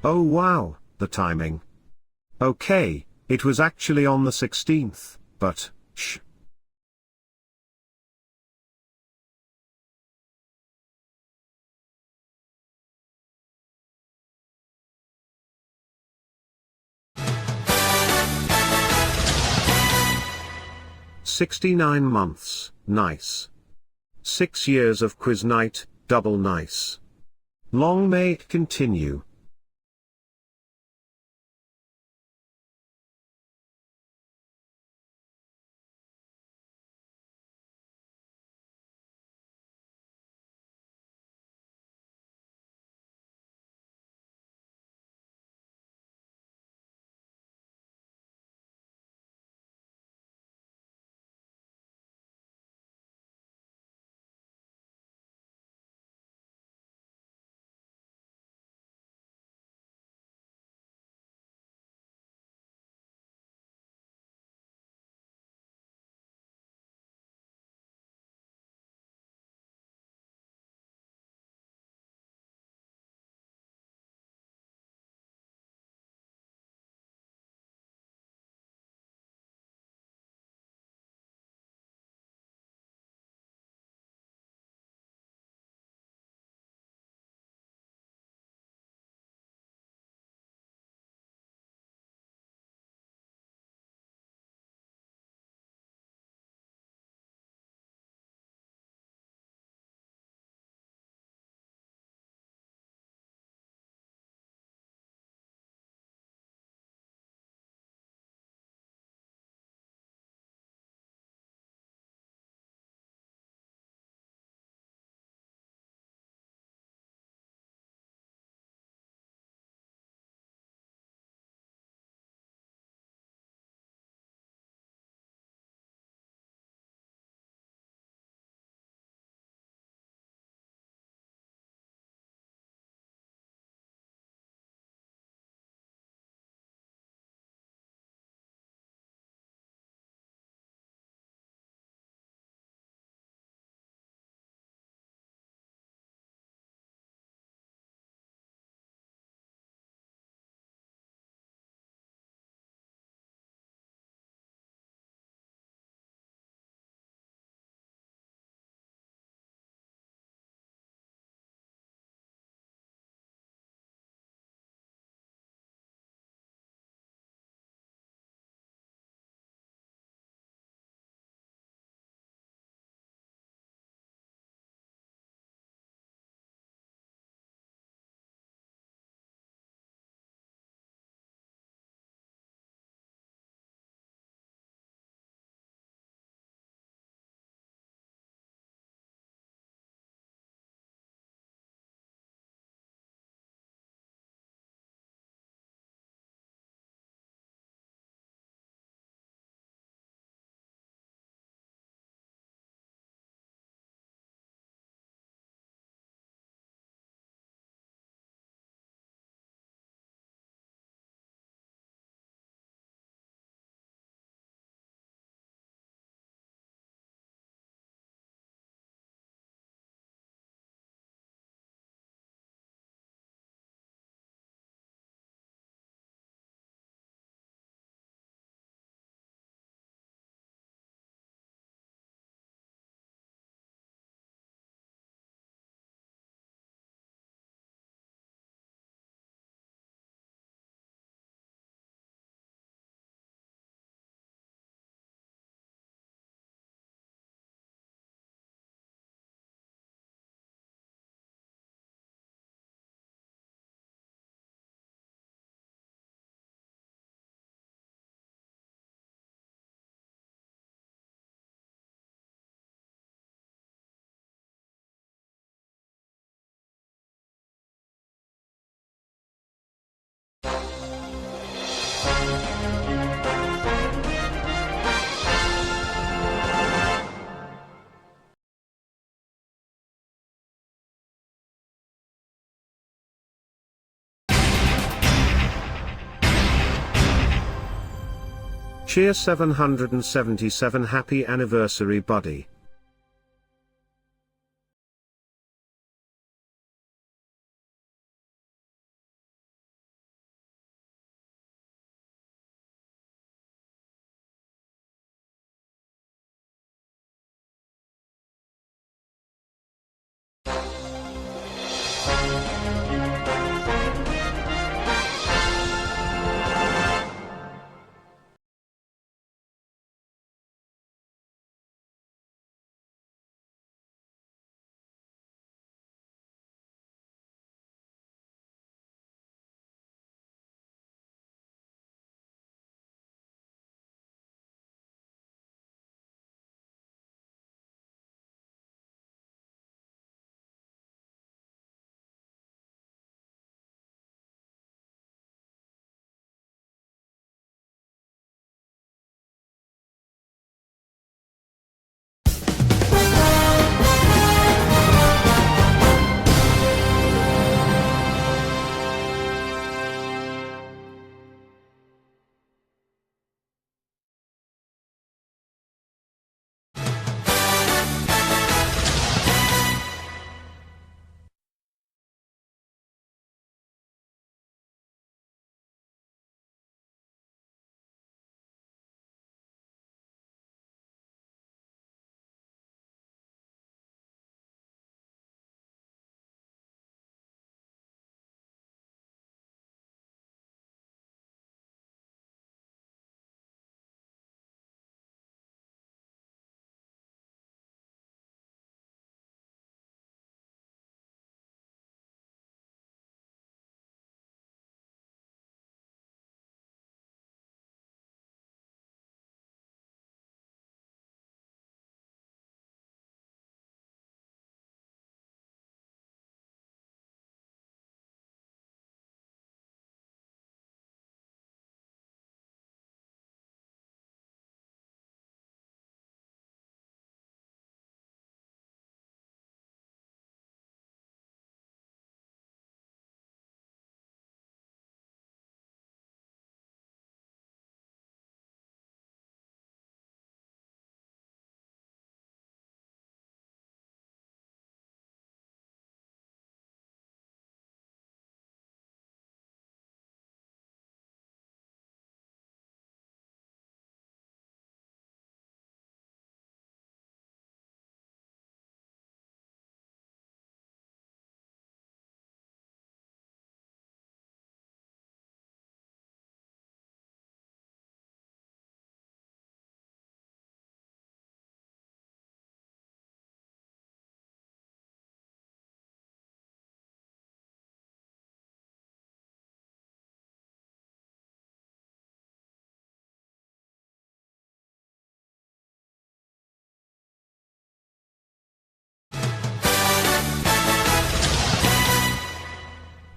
Oh wow, the timing. Okay, it was actually on the 16th, but, shh. "69 months, nice. 6 years of quiz night, double nice. Long may it continue." Cheer 777, happy anniversary buddy.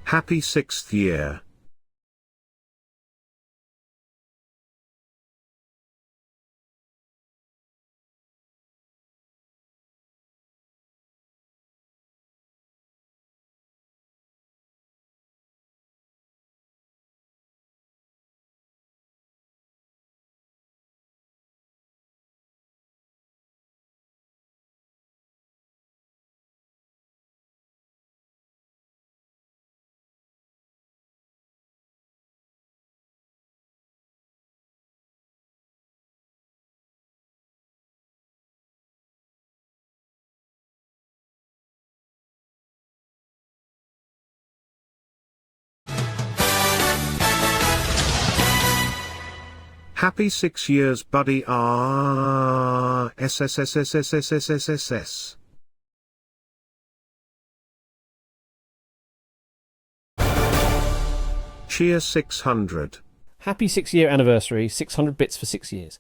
Happy 6th year. Happy 6 years buddy SSSSSSSSS. Cheer 600. Happy 6-year anniversary, 600 bits for 6 years.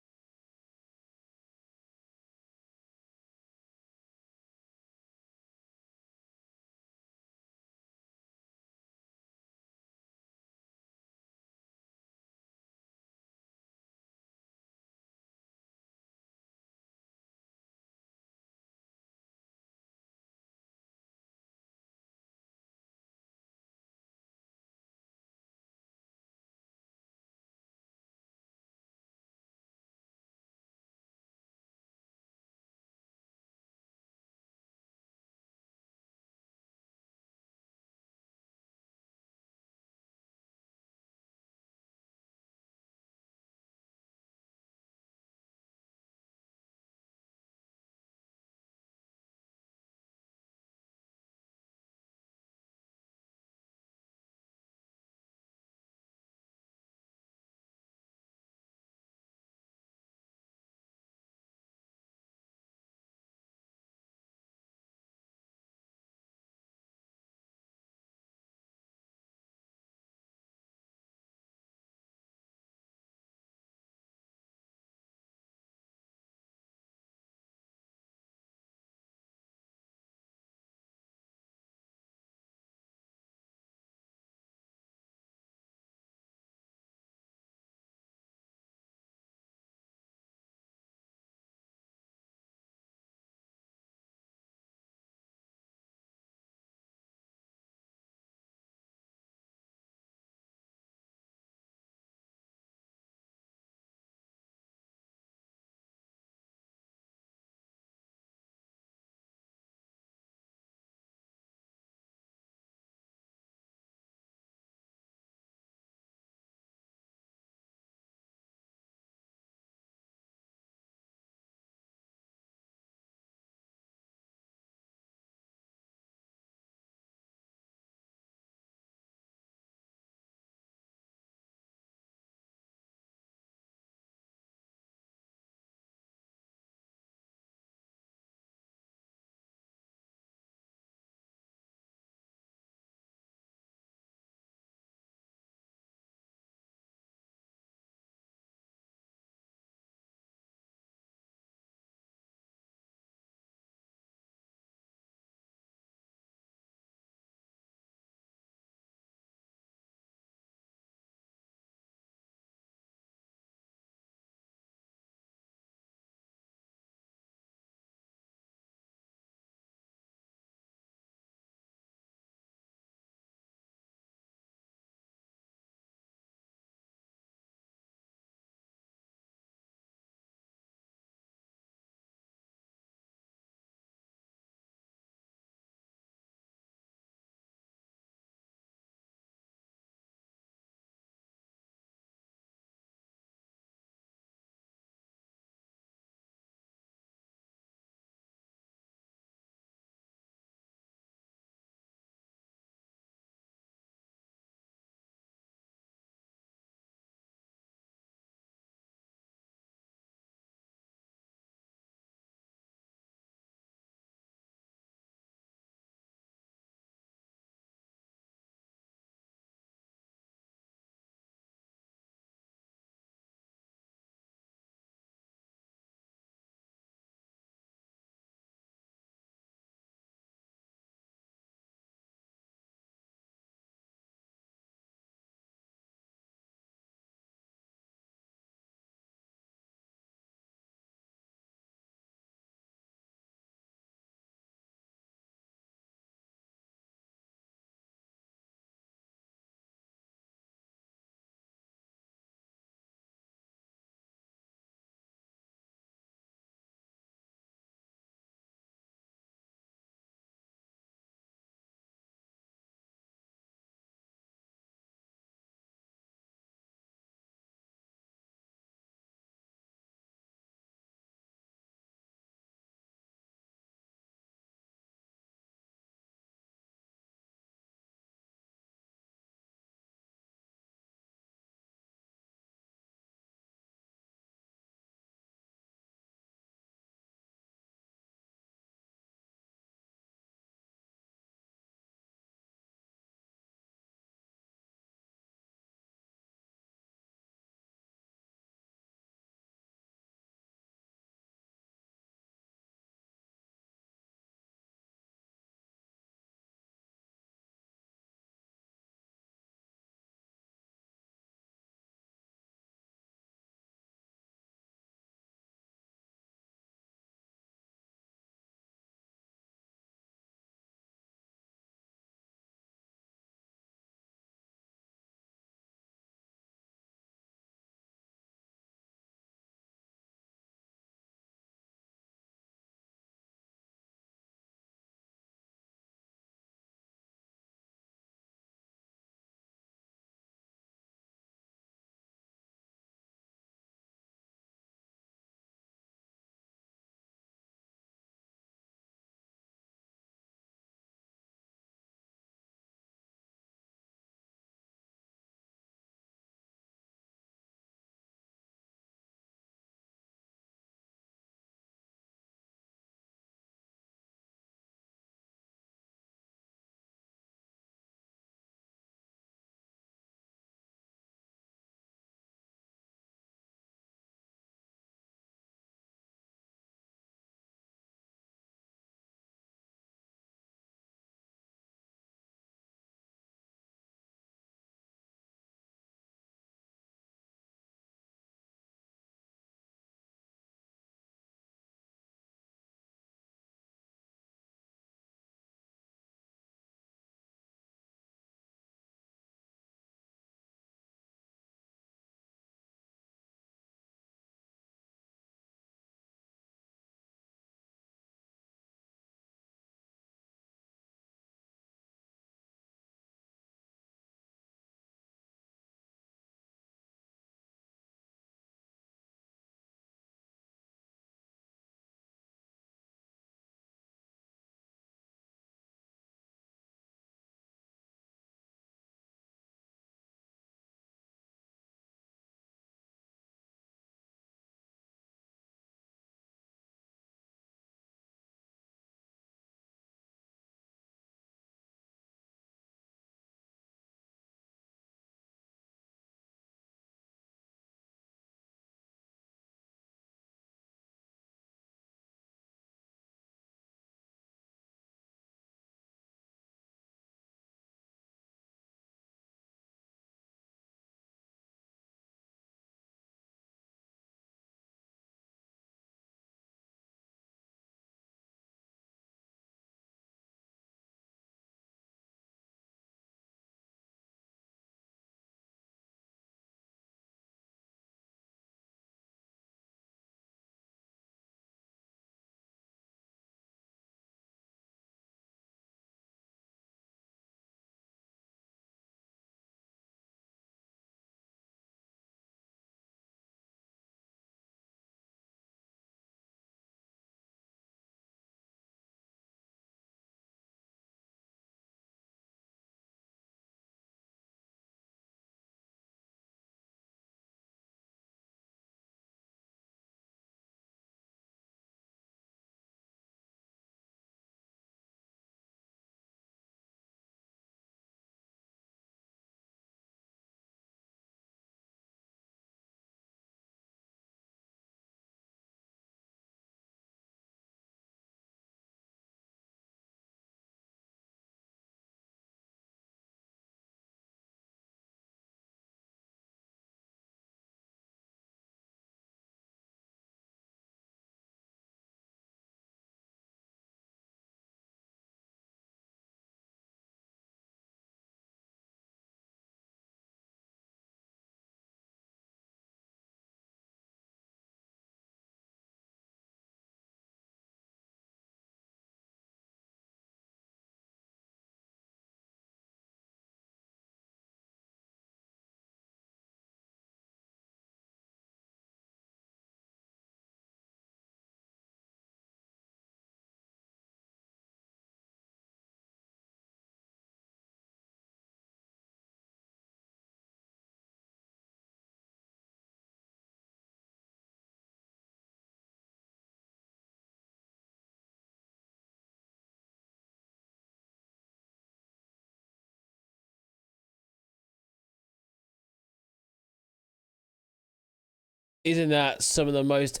Isn't that some of the most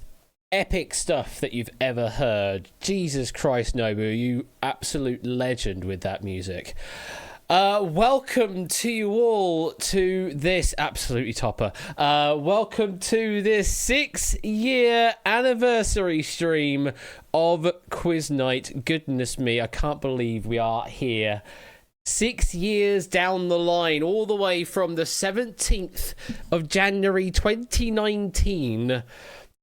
epic stuff that you've ever heard? Jesus Christ, Nobu, you absolute legend with that music. Welcome to you all to this absolutely topper. Welcome to this 6-year anniversary stream of Quiz Night. Goodness me, I can't believe we are here 6 years down the line, all the way from the 17th of January 2019,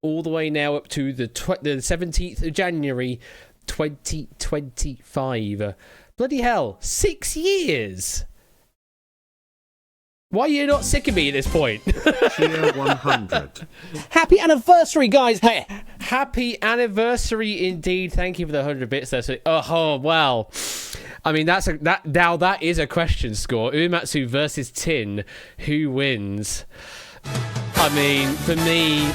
all the way now up to the 17th of January 2025. Bloody hell, 6 years! Why are you not sick of me at this point? Cheer 100. Happy anniversary, guys! Hey, happy anniversary indeed. Thank you for the 100 bits there. Oh, wow. I mean, that is a question score. Uematsu versus Tin. Who wins? I mean, for me,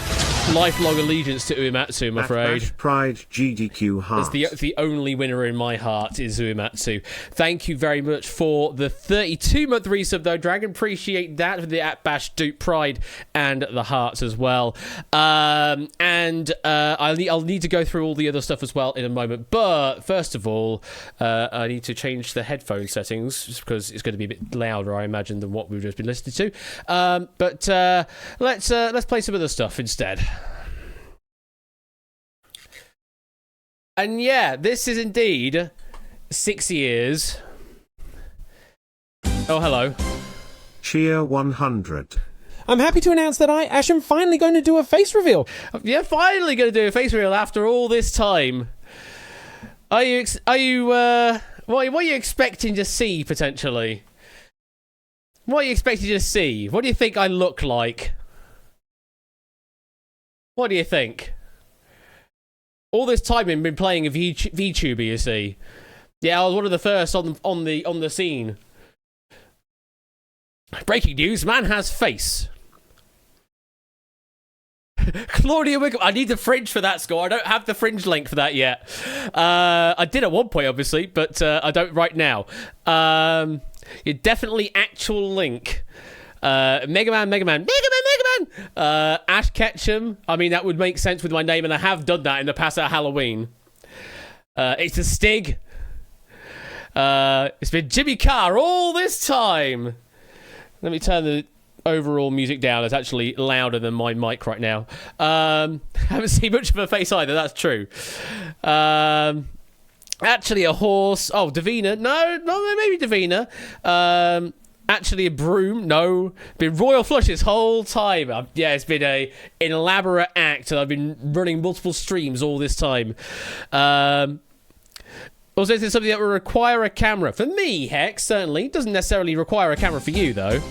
lifelong allegiance to Uematsu, I'm afraid. Bash Pride GDQ Heart. The only winner in my heart is Uematsu. Thank you very much for the 32-month resub, though, Dragon. Appreciate that for the @Bash Dupe Pride and the hearts as well. I'll need to go through all the other stuff as well in a moment. But first of all, I need to change the headphone settings just because it's going to be a bit louder, I imagine, than what we've just been listening to. But let's play some other stuff instead. And yeah, this is indeed 6 years. Oh, hello. Cheer 100. I'm happy to announce that I, Ash, am finally going to do a face reveal. Yeah, finally going to do a face reveal after all this time. What are you expecting to see, potentially? What are you expecting to see? What do you think I look like? What do you think? All this time I've been playing a VTuber, you see. Yeah, I was one of the first on the scene. Breaking news: man has face. Claudia Wickham. I need the fringe for that score. I don't have the fringe link for that yet. I did at one point, obviously, but I don't right now. Yeah, definitely actual link. Mega Man. Ash Ketchum. I mean, that would make sense with my name, and I have done that in the past at Halloween. It's a Stig. It's been Jimmy Carr all this time. Let me turn the overall music down. It's actually louder than my mic right now. Haven't seen much of her face either, that's true. Actually a horse. Oh, Davina. No, maybe Davina. Actually a broom. No. Been Royal Flush this whole time. Yeah, it's been an elaborate act, and I've been running multiple streams all this time. Also, this is something that will require a camera. For me, Hex, certainly. Doesn't necessarily require a camera for you, though.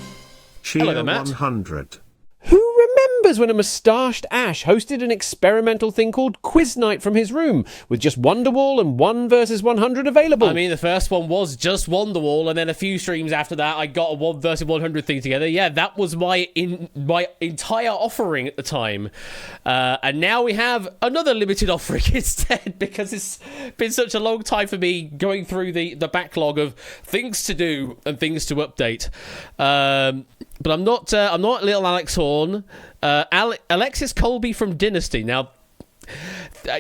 Cheer Hello there, Matt. 100. Who remembers when a moustached Ash hosted an experimental thing called Quiz Night from his room, with just Wonderwall and 1 versus 100 available? I mean, the first one was just Wonderwall, and then a few streams after that, I got a 1 versus 100 thing together. Yeah, that was my entire offering at the time. And now we have another limited offering instead, because it's been such a long time for me going through the backlog of things to do and things to update. But I'm not little Alex Horn. Alexis Colby from Dynasty. Now,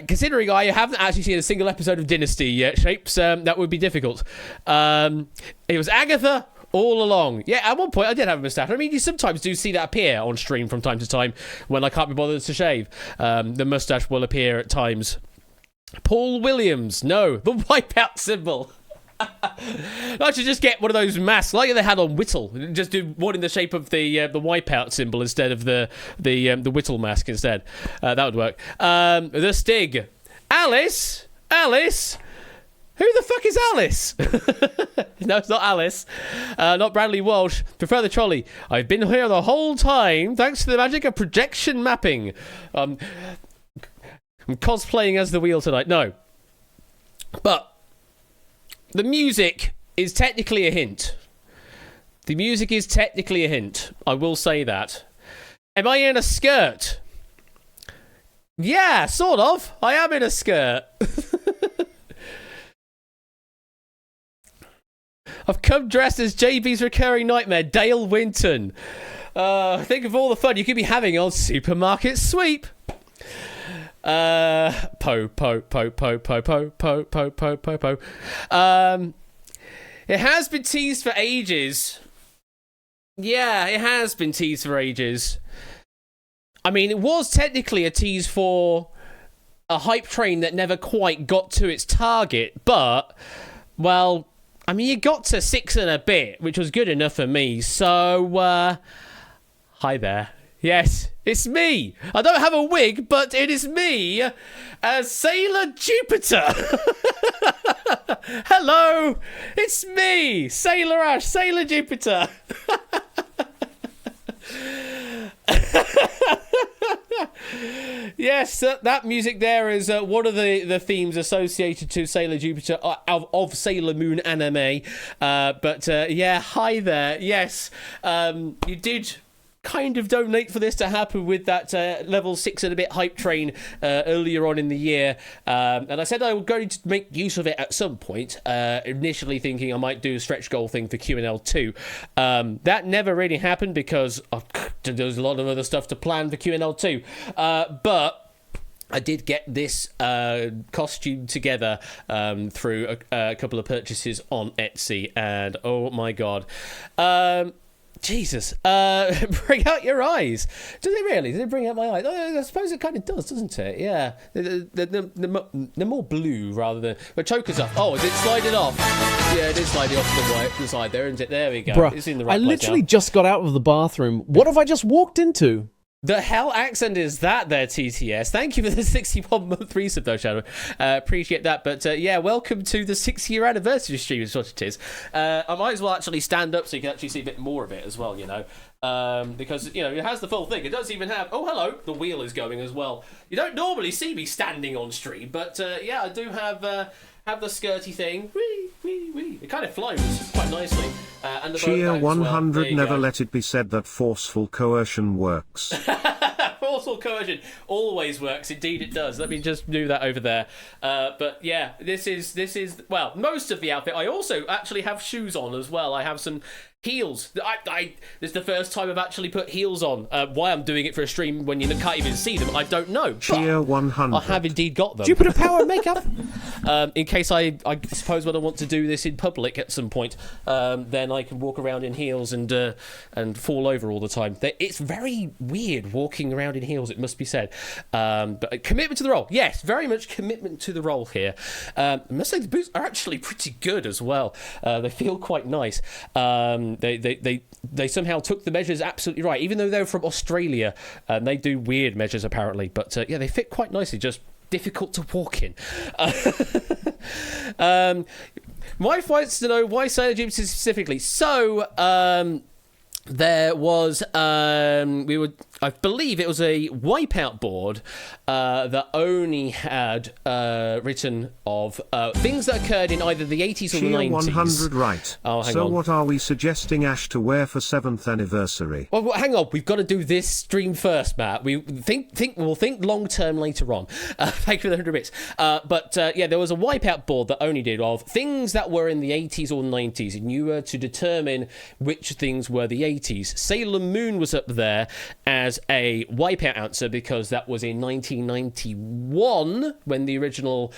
considering I haven't actually seen a single episode of Dynasty yet, Shapes, that would be difficult. It was Agatha all along. Yeah, at one point I did have a moustache. I mean, you sometimes do see that appear on stream from time to time when I can't be bothered to shave. The moustache will appear at times. Paul Williams. No, the wipeout symbol. I should just get one of those masks like they had on Whittle. Just do one in the shape of the wipeout symbol instead of the Whittle mask instead. That would work. The Stig. Alice. Who the fuck is Alice? No, it's not Alice. Not Bradley Walsh. Prefer the trolley. I've been here the whole time thanks to the magic of projection mapping. I'm cosplaying as the wheel tonight. No. But the music is technically a hint. The music is technically a hint. I will say that. Am I in a skirt? Yeah, sort of. I am in a skirt. I've come dressed as JB's recurring nightmare, Dale Winton. Think of all the fun you could be having on Supermarket Sweep. Po. It has been teased for ages. Yeah, it has been teased for ages. I mean, it was technically a tease for a hype train that never quite got to its target, but, well, I mean, you got to 6 and a bit, which was good enough for me, so, hi there. Yes, it's me. I don't have a wig, but it is me, Sailor Jupiter. Hello, it's me, Sailor Ash, Sailor Jupiter. Yes, that music there is one of the themes associated to Sailor Jupiter of Sailor Moon anime. But yeah, hi there. Yes, you did kind of donate for this to happen with that level 6 and a bit hype train earlier on in the year, and I said I was going to make use of it at some point, initially thinking I might do a stretch goal thing for QNL2. That never really happened because there was a lot of other stuff to plan for QNL2, but I did get this costume together through a couple of purchases on Etsy, and oh my god, Jesus, bring out your eyes. Does it really? Does it bring out my eyes? Oh, I suppose it kind of does, doesn't it? Yeah. They're more blue rather than... The choker's off. Oh, is it sliding off? Yeah, it is sliding off the side there, isn't it? There we go. Bruh, it's in the right I place literally now. just got out of the bathroom. What have I just walked into? The hell accent is that there, TTS? Thank you for the 61-month resub, though, Shadow. Appreciate that. But yeah, welcome to the 6-year anniversary stream, is what it is. I might as well actually stand up so you can actually see a bit more of it as well, you know. Because, you know, it has the full thing. It does even have... Oh, hello. The wheel is going as well. You don't normally see me standing on stream, but yeah, I do have the skirty thing. Wee, wee, wee. It kind of flows quite nicely. And the Cheer 100 well. never let it be said that forceful coercion works. Forceful coercion always works. Indeed, it does. Let me just do that over there. But yeah, this is well, most of the outfit. I also actually have shoes on as well. I have some heels. This is the first time I've actually put heels on. Why I'm doing it for a stream when you can't even see them, I don't know. Cheer 100. I have indeed got them. Jupiter power makeup. In case I suppose when I want to do this in public at some point, then I can walk around in heels and fall over all the time. It's very weird walking around in heels, it must be said. But commitment to the role. Yes, very much commitment to the role here. I must say the boots are actually pretty good as well. They feel quite nice. They somehow took the measures absolutely right, even though they're from Australia. They do weird measures apparently, but yeah, they fit quite nicely. Just difficult to walk in. My fights to know why Sailor Jupiter specifically. So there was I believe it was a wipeout board that only had written of things that occurred in either the 80s or the 90s. 100 right. Oh, hang so on. What are we suggesting Ash to wear for 7th anniversary? Well, hang on. We've got to do this stream first, Matt. We'll think long term later on. Thank you for the 100 bits. But yeah, there was a wipeout board that only did of things that were in the 80s or 90s, and you were to determine which things were the 80s. Sailor Moon was up there as a wipeout answer because that was in 1991 when the original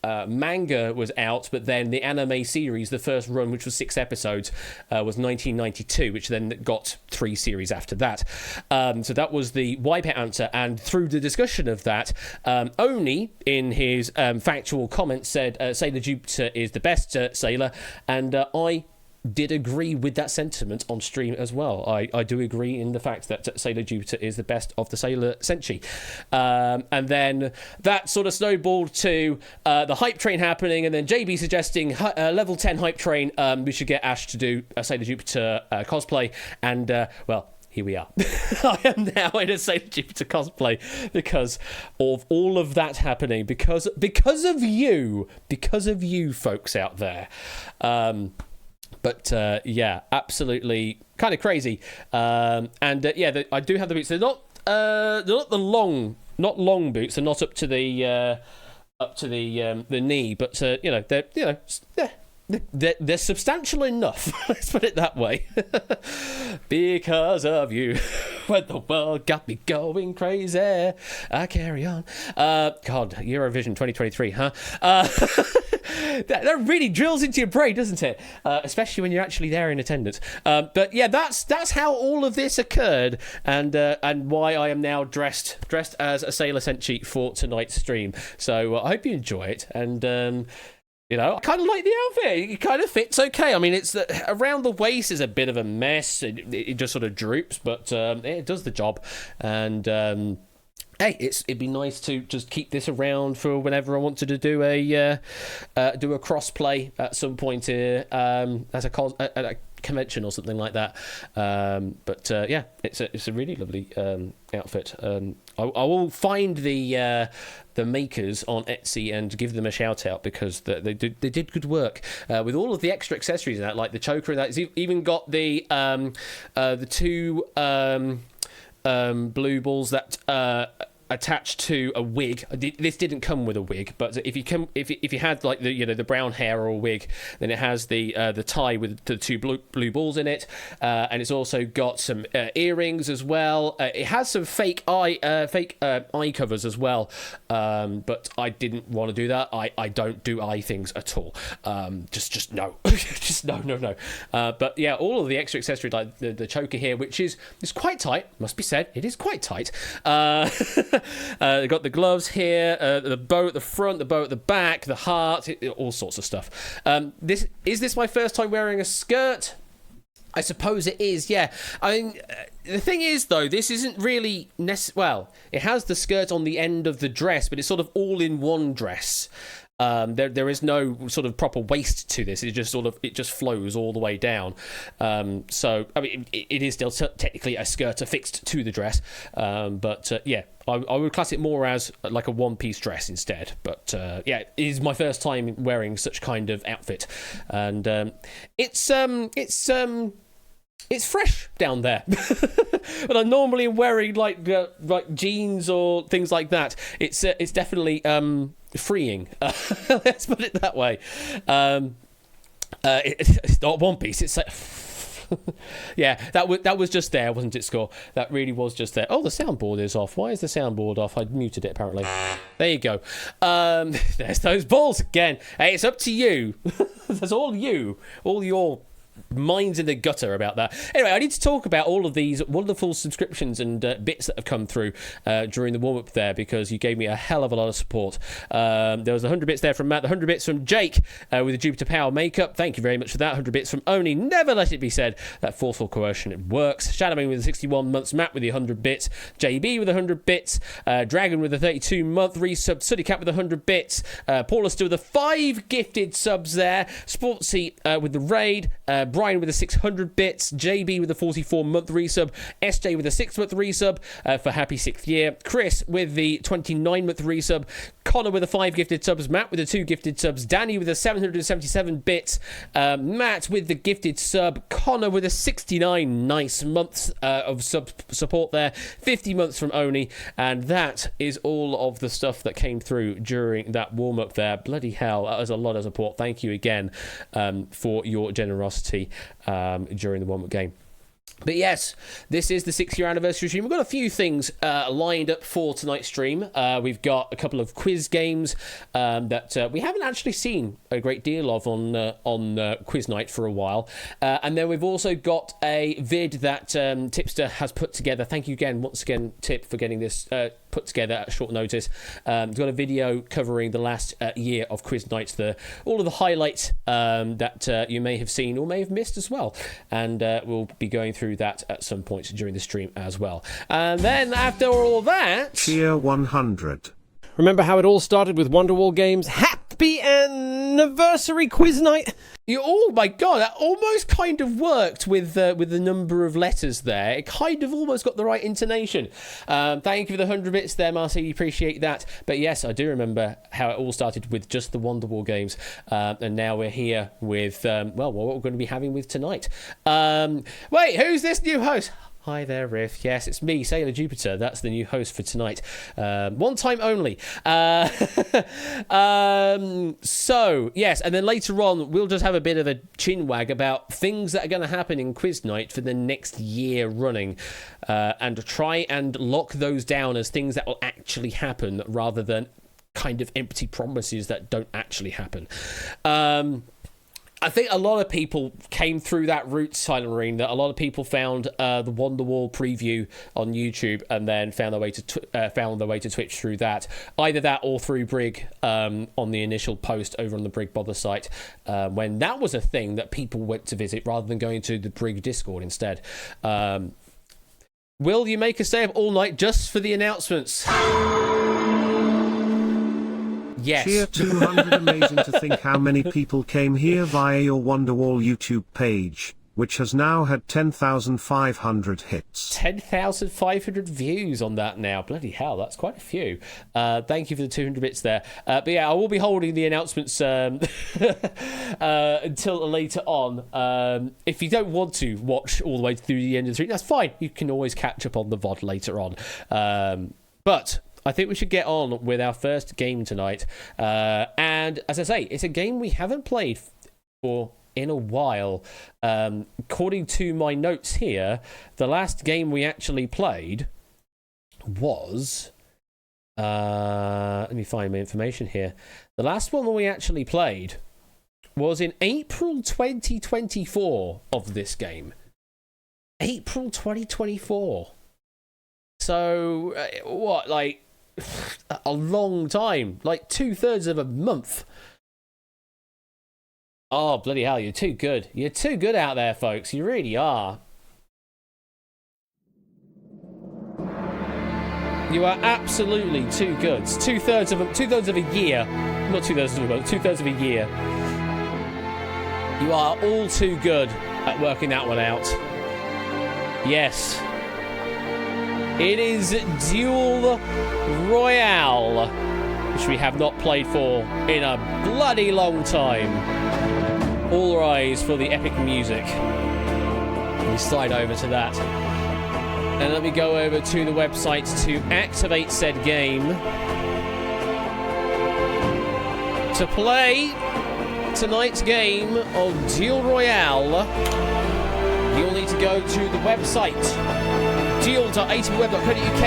manga was out, but then the anime series, the first run, which was 6 episodes, was 1992, which then got 3 series after that. So that was the wipeout answer, and through the discussion of that, Oni, in his factual comments, said Sailor Jupiter is the best Sailor, and I did agree with that sentiment on stream as well. I do agree in the fact that Sailor Jupiter is the best of the Sailor Senshi. And then that sort of snowballed to the hype train happening, and then JB suggesting level 10 hype train, we should get Ash to do a Sailor Jupiter cosplay, and well, here we are. I am now in a Sailor Jupiter cosplay because of all of that happening, because of you folks out there. But yeah, absolutely kind of crazy. And yeah, I do have the boots. They're not the long boots. They're not up to the knee, but you know, they're they're substantial enough. Let's put it that way. Because of you, when the world got me going crazy, I carry on. God, Eurovision 2023, huh? That really drills into your brain, doesn't it? Especially when you're actually there in attendance. But yeah, that's how all of this occurred, and why I am now dressed as a Sailor Senshi for tonight's stream. So I hope you enjoy it, and. You know, I kind of like the outfit. It kind of fits okay. I mean, it's around the waist is a bit of a mess. It just sort of droops, but it does the job. And hey, it'd be nice to just keep this around for whenever I wanted to do a cross-play at some point as a convention or something like that. But yeah, it's a really lovely outfit. I will find the makers on Etsy and give them a shout out, because they did good work with all of the extra accessories and that, like the choker and that. It's even got the two blue balls that attached to a wig. This didn't come with a wig, but if you had like the brown hair or a wig, then it has the tie with the two blue balls in it, and it's also got some earrings as well. It has some fake eye covers as well, but I didn't want to do that. I don't do eye things at all. Just no, just no. But yeah, all of the extra accessories, like the choker here, which is quite tight, must be said. It is quite tight. They've got the gloves here, the bow at the front, the bow at the back, the heart, all sorts of stuff. Is this my first time wearing a skirt? I suppose it is, yeah. I mean, the thing is, though, this isn't really well, it has the skirt on the end of the dress, but it's sort of all in one dress. There is no sort of proper waist to this. It just flows all the way down. So I mean, it is still technically a skirt affixed to the dress. But yeah, I would class it more as like a one-piece dress instead. But yeah, it is my first time wearing such kind of outfit, and it's fresh down there. But I'm normally wearing like jeans or things like that. It's definitely freeing. Let's put it that way. It's not one piece. It's like yeah, that was just there, wasn't it, Score? That really was just there. Oh, the soundboard is off. Why is the soundboard off? I muted it, apparently. There you go. There's those balls again. Hey, it's up to you. That's all you. All your minds in the gutter about that. Anyway, I need to talk about all of these wonderful subscriptions and bits that have come through during the warm-up there, because you gave me a hell of a lot of support. There was 100 bits there from Matt, 100 bits from Jake with the Jupiter Power makeup. Thank you very much for that. 100 bits from Oni. Never let it be said that forceful coercion, it works. Shadowing with the 61 months. Matt with the 100 bits. JB with 100 bits. Dragon with the 32-month resub. Suddy Cat with 100 bits. Paula still with the 5 gifted subs there. Sportsy with the raid. Brian with the 600 bits, JB with the 44-month resub, SJ with a 6-month resub for happy 6th year, Chris with the 29-month resub, Connor with the 5 gifted subs, Matt with the 2 gifted subs, Danny with the 777 bits, Matt with the gifted sub, Connor with a 69 nice months of support there, 50 months from Oni, and that is all of the stuff that came through during that warm-up there. Bloody hell, that was a lot of support. Thank you again for your generosity during the warm-up game. But yes, this is the 6-year anniversary stream. We've got a few things lined up for tonight's stream. We've got a couple of quiz games that we haven't actually seen a great deal of on Quiz Night for a while. And then we've also got a vid that Tipster has put together. Thank you again, once again, Tip, for getting this put together at short notice. We've got a video covering the last year of Quiz Night, all of the highlights that you may have seen or may have missed as well. And we'll be going through that at some point during the stream as well. And then after all that, Tier 100. Remember how it all started with Wonderwall Games? Happy anniversary quiz night! Oh my god, that almost kind of worked with the number of letters there. It kind of almost got the right intonation. Thank you for the 100 bits there, Marcy. Appreciate that. But yes, I do remember how it all started with just the Wonderwall games. And now we're here with, what we're going to be having with tonight. Wait, who's this new host? Hi there, Riff. Yes, it's me, Sailor Jupiter. That's the new host for tonight. One time only. So, yes, and then later on, we'll just have a bit of a chinwag about things that are going to happen in Quiz Night for the next year running, and try and lock those down as things that will actually happen rather than kind of empty promises that don't actually happen. I think a lot of people came through that route, Silent Marine, that a lot of people found the Wonderwall preview on YouTube and then found their way to Twitch through that. Either that or through Brig on the initial post over on the Brig Bother site, when that was a thing that people went to visit rather than going to the Brig Discord instead. Will you make us stay up all night just for the announcements? Yes. Cheer 200. Amazing to think how many people came here via your Wonderwall YouTube page, which has now had 10,500 hits. 10,500 views on that now. Bloody hell, that's quite a few. Thank you for the 200 bits there. But yeah, I will be holding the announcements until later on. If you don't want to watch all the way through the end of the stream, that's fine. You can always catch up on the VOD later on. But I think we should get on with our first game tonight. And as I say, it's a game we haven't played for in a while. According to my notes here, the last game we actually played was... let me find my information here. The last one that we actually played was in April 2024 of this game. April 2024. So, what, like... a long time, like 2/3 of a month. Oh, bloody hell, you're too good. You're too good out there, folks. You really are. You are absolutely too good. It's 2/3 of a year. Not 2/3 of a month, 2/3 of a year. You are all too good at working that one out. Yes. It is Duel Royale, which we have not played for in a bloody long time. All rise for the epic music. Let me slide over to that. And let me go over to the website to activate said game. To play tonight's game of Duel Royale, you'll need to go to the website duel.atweb.co.uk,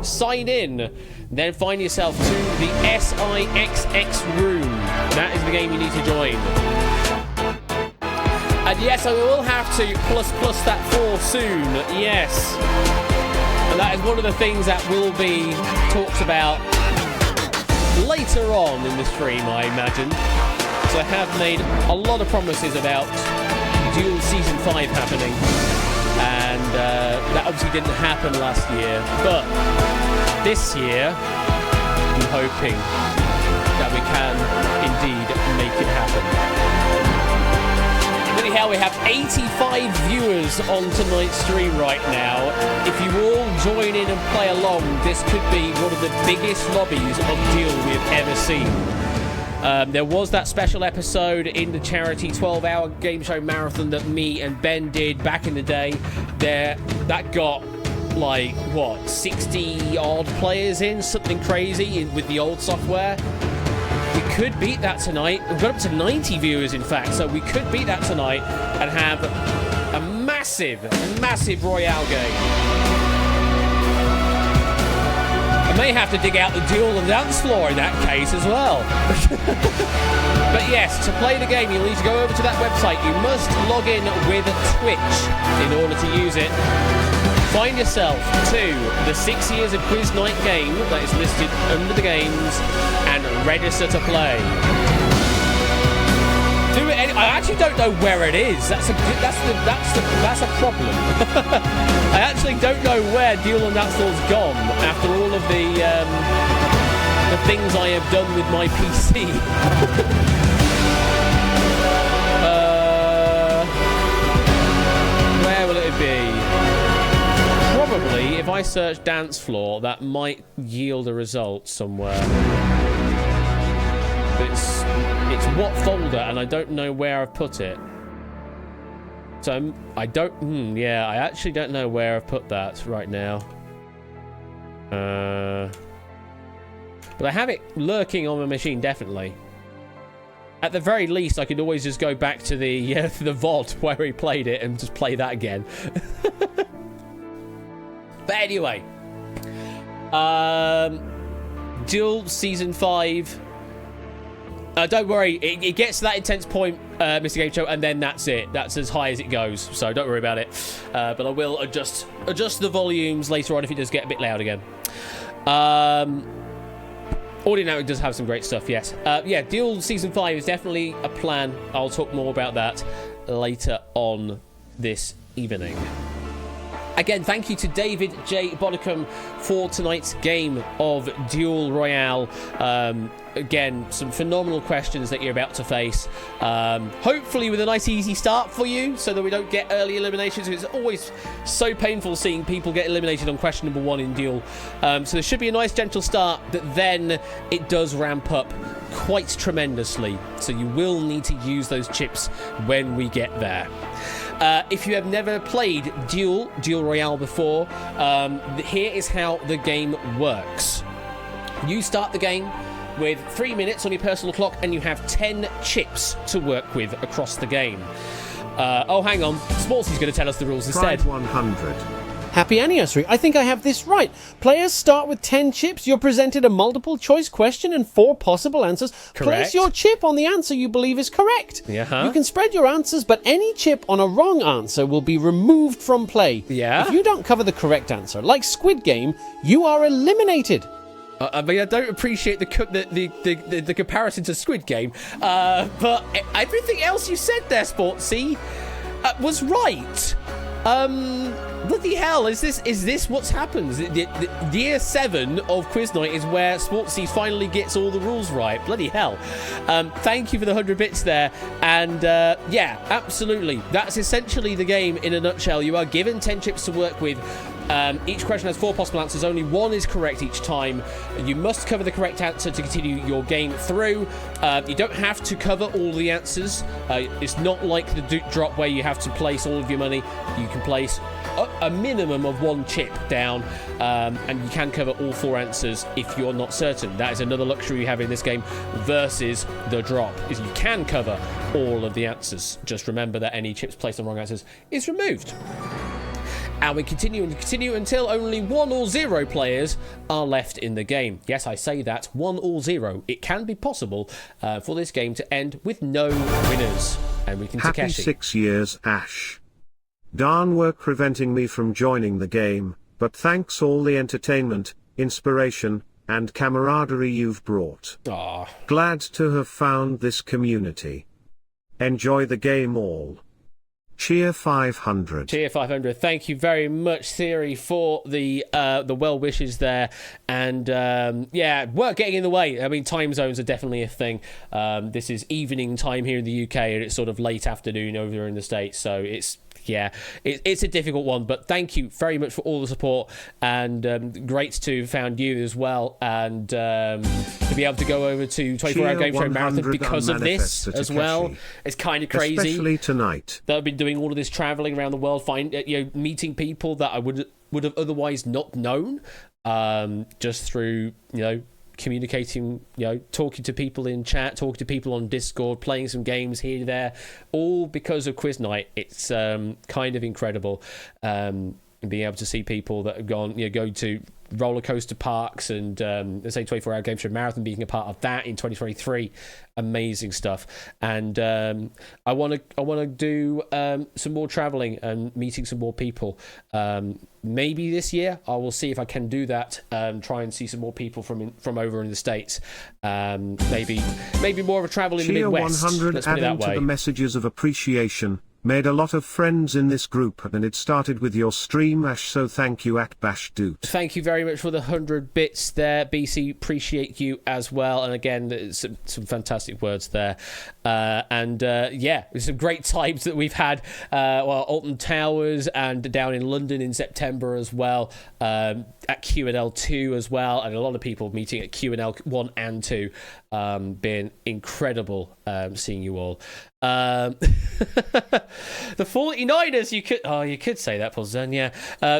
sign in, then find yourself to the SIXX room. That is the game you need to join. And yes, I will have to plus that 4 soon, yes. And that is one of the things that will be talked about later on in the stream, I imagine. So I have made a lot of promises about Duel Season 5 happening. And that obviously didn't happen last year, but this year I'm hoping that we can indeed make it happen. Anyhow, we have 85 viewers on tonight's stream right now. If you all join in and play along, this could be one of the biggest lobbies of Duel we've ever seen. There was that special episode in the charity 12-hour game show marathon that me and Ben did back in the day. That got, like, what, 60-odd players in? Something crazy with the old software. We could beat that tonight. We've got up to 90 viewers, in fact, so we could beat that tonight and have a massive Royale game. I may have to dig out the Duel and Dance floor in that case as well. But yes, to play the game, you'll need to go over to that website. You must log in with Twitch in order to use it. Find yourself to the 6 Years of Quiz Night game that is listed under the games and register to play. Do it. I actually don't know where it is. That's a problem. I actually don't know where Duel and Dance Floor's gone after all of the things I have done with my PC. Where will it be? Probably, if I search Dance Floor, that might yield a result somewhere. But it's what folder, and I don't know where I've put it. So I don't... yeah, I actually don't know where I've put that right now. But I have it lurking on my machine, definitely. At the very least, I could always just go back to the VOD where we played it and just play that again. But anyway. Duel Season 5. Don't worry, it gets to that intense point, Mr. Game Show, and then that's it. That's as high as it goes, so don't worry about it. But I will adjust the volumes later on if it does get a bit loud again. Audio Network does have some great stuff, yes. Yeah, Duel Season 5 is definitely a plan. I'll talk more about that later on this evening. Again, thank you to David J. Bodicum for tonight's game of Duel Royale. Again, some phenomenal questions that you're about to face. Hopefully with a nice easy start for you so that we don't get early eliminations. It's always so painful seeing people get eliminated on question number 1 in Duel. So there should be a nice gentle start, but then it does ramp up quite tremendously. So you will need to use those chips when we get there. If you have never played Duel Royale before, here is how the game works. You start the game with 3 minutes on your personal clock, and you have 10 chips to work with across the game. Oh, hang on. Sportsy's going to tell us the rules instead. Pride 100. Happy anniversary. I think I have this right. Players start with 10 chips. You're presented a multiple choice question and 4 possible answers. Correct. Place your chip on the answer you believe is correct. Uh-huh. You can spread your answers, but any chip on a wrong answer will be removed from play. Yeah. If you don't cover the correct answer, like Squid Game, you are eliminated. I mean, I don't appreciate the comparison to Squid Game, but everything else you said there, Sportsy, was right. Bloody hell, is this what's happened? The year 7 of Quiz Night is where Sportsy finally gets all the rules right. Bloody hell. Thank you for the 100 bits there. And yeah, absolutely. That's essentially the game in a nutshell. You are given 10 chips to work with. Each question has 4 possible answers. Only 1 is correct each time. You must cover the correct answer to continue your game through. You don't have to cover all the answers. It's not like the drop where you have to place all of your money. You can place a minimum of 1 chip down, and you can cover all 4 answers if you're not certain. That is another luxury you have in this game versus the drop, is you can cover all of the answers. Just remember that any chips placed on wrong answers is removed. And we continue and continue until only 1 or 0 players are left in the game. Yes, I say that, 1 or 0. It can be possible for this game to end with no winners. And we can Happy Takeshi. 6 years, Ash. Darn work preventing me from joining the game, but thanks all the entertainment, inspiration, and camaraderie you've brought. Aww. Glad to have found this community. Enjoy the game all. Cheer 500. Cheer 500. Thank you very much, Theory, for the well wishes there. And yeah, work getting in the way. I mean, time zones are definitely a thing. This is evening time here in the UK, and it's sort of late afternoon over there in the States. So it's a difficult one, but thank you very much for all the support, and great to have found you as well, and to be able to go over to 24-hour Game Show Marathon because of this as well. It's kind of crazy. Especially tonight. That I've been doing all of this traveling around the world, meeting people that I would have otherwise not known, just through, communicating, talking to people in chat, talking to people on Discord, playing some games here and there, all because of Quiz Night. It's kind of incredible, and being able to see people that have gone, go to roller coaster parks, and let's say 24-hour Game Show Marathon being a part of that in 2023. Amazing stuff. And I want to do some more traveling and meeting some more people. Maybe this year I will see if I can do that. Try and see some more people from over in the States. Maybe more of a travel in the Midwest. 100 Let's put it that adding to way. the messages of appreciation. Made a lot of friends in this group, and it started with your stream, Ash, so thank you at BashDoot. Thank you very much for the 100 bits there, BC. Appreciate you as well. And again, some fantastic words there. Yeah, there's some great times that we've had. Alton Towers and down in London in September as well. At Q&L 2 as well. And a lot of people meeting at Q&L 1 and 2. Been incredible seeing you all. The 49ers, you could say that, Paul Zen, yeah.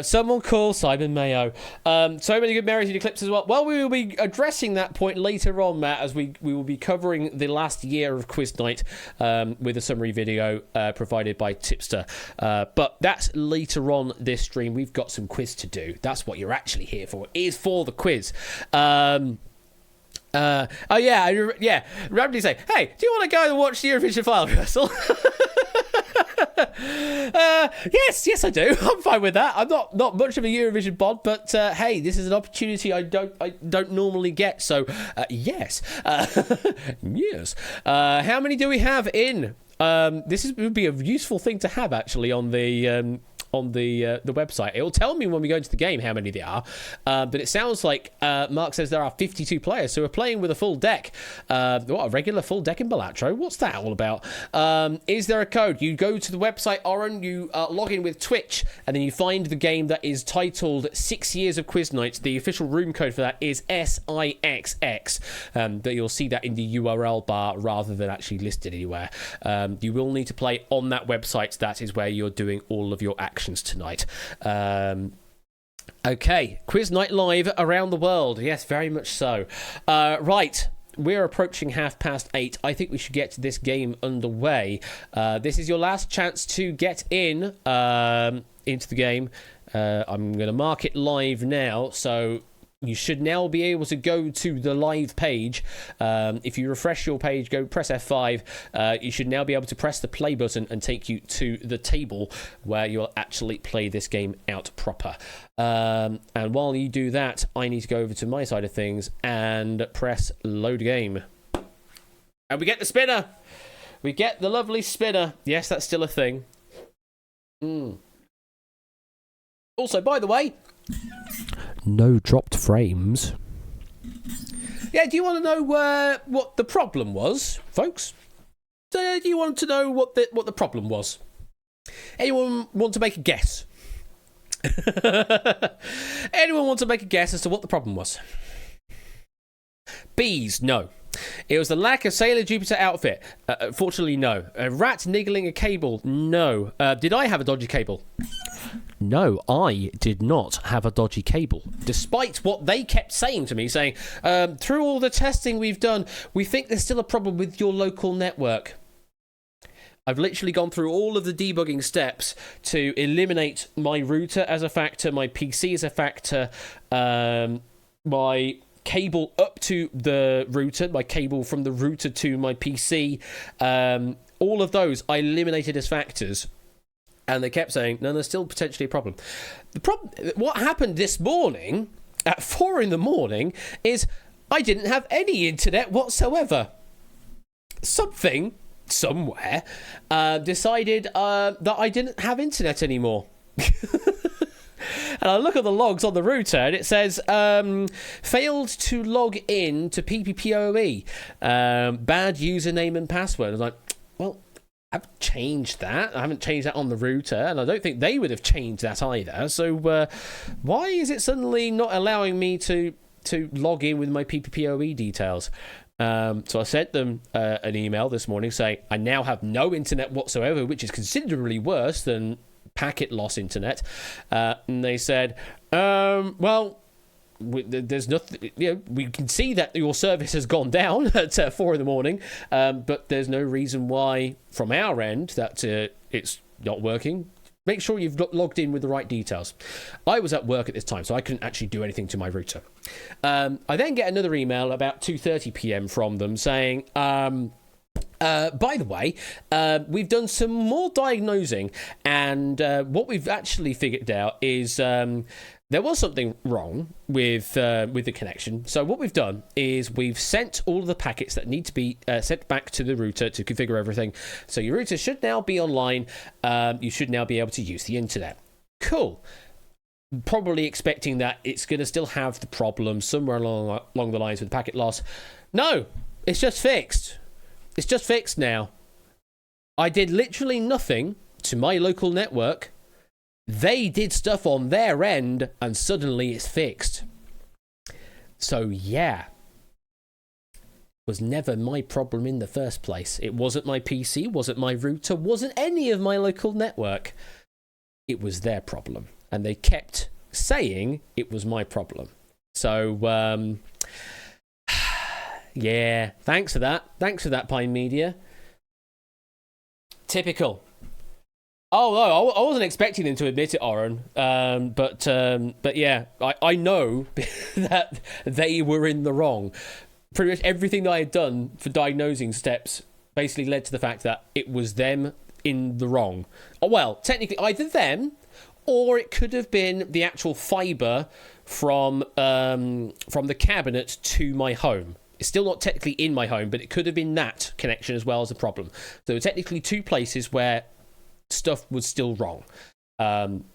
Someone call Simon Mayo. So many good merited clips as well. Well, we will be addressing that point later on, Matt, as we will be covering the last year of Quiz Night with a summary video provided by Tipster. But that's later on this stream. We've got some quiz to do. That's what you're actually here for, is for the quiz. Randomly say, hey, do you want to go and watch the Eurovision final rehearsal? Yes, I do. I'm fine with that. I'm not much of a Eurovision bod, but hey, this is an opportunity I don't normally get. So yes, yes. How many do we have in? Would be a useful thing to have actually on the website. It will tell me when we go into the game how many there are, but it sounds like Mark says there are 52 players, so we're playing with a full deck. What, a regular full deck in Balatro? What's that all about? Is there a code? You go to the website, Oren, you log in with Twitch, and then you find the game that is titled 6 Years of Quiz Night. The official room code for that is SIXX. That you'll see that in the URL bar rather than actually listed anywhere. You will need to play on that website. That is where you're doing all of your actions tonight. Okay, Quiz Night live around the world. Yes, very much so. Right, we're approaching 8:30. I think we should get this game underway. This is your last chance to get in into the game. I'm going to mark it live now, so you should now be able to go to the live page. If you refresh your page, go press F5. You should now be able to press the play button and take you to the table where you'll actually play this game out proper. And while you do that, I need to go over to my side of things and press load game. And we get the spinner. We get the lovely spinner. Yes, that's still a thing. Also, by the way, no dropped frames. Yeah, do you want to know what the problem was, folks? Do you want to know what the problem was? Anyone want to make a guess? Anyone want to make a guess as to what the problem was? Bees, no. It was the lack of Sailor Jupiter outfit. Fortunately, no. A rat niggling a cable, no. Did I have a dodgy cable? No, I did not have a dodgy cable. Despite what they kept saying to me, saying, through all the testing we've done, we think there's still a problem with your local network. I've literally gone through all of the debugging steps to eliminate my router as a factor, my PC as a factor, my cable up to the router, my cable from the router to my PC, all of those I eliminated as factors. And they kept saying, no, there's still potentially a problem. What happened this morning, at 4 a.m, is I didn't have any internet whatsoever. Something, somewhere, decided that I didn't have internet anymore. And I look at the logs on the router, and it says, failed to log in to PPPoE. Bad username and password. I was like, well, I've changed that. I haven't changed that on the router, and I don't think they would have changed that either. So why is it suddenly not allowing me to log in with my PPPoE details? So I sent them an email this morning saying I now have no internet whatsoever, which is considerably worse than packet loss internet. And they said, well, there's nothing, we can see that your service has gone down at 4 a.m, but there's no reason why from our end that it's not working. Make sure you've logged in with the right details. I was at work at this time, so I couldn't actually do anything to my router. I then get another email about 2:30 p.m. from them saying, by the way, we've done some more diagnosing, and what we've actually figured out is there was something wrong with the connection. So what we've done is we've sent all of the packets that need to be sent back to the router to configure everything. So your router should now be online. You should now be able to use the internet. Cool. Probably expecting that it's going to still have the problem somewhere along the lines with packet loss. No, it's just fixed. It's just fixed now. I did literally nothing to my local network. They did stuff on their end, and suddenly it's fixed. So, yeah. was never my problem in the first place. It wasn't my PC, wasn't my router, wasn't any of my local network. It was their problem. And they kept saying it was my problem. So, yeah, thanks for that. Thanks for that, Pine Media. Typical. Oh, no, I wasn't expecting them to admit it, Oren. But yeah, I know that they were in the wrong. Pretty much everything that I had done for diagnosing steps basically led to the fact that it was them in the wrong. Oh, well, technically either them, or it could have been the actual fibre from the cabinet to my home. It's still not technically in my home, but it could have been that connection as well as a problem. So there were technically two places where stuff was still wrong.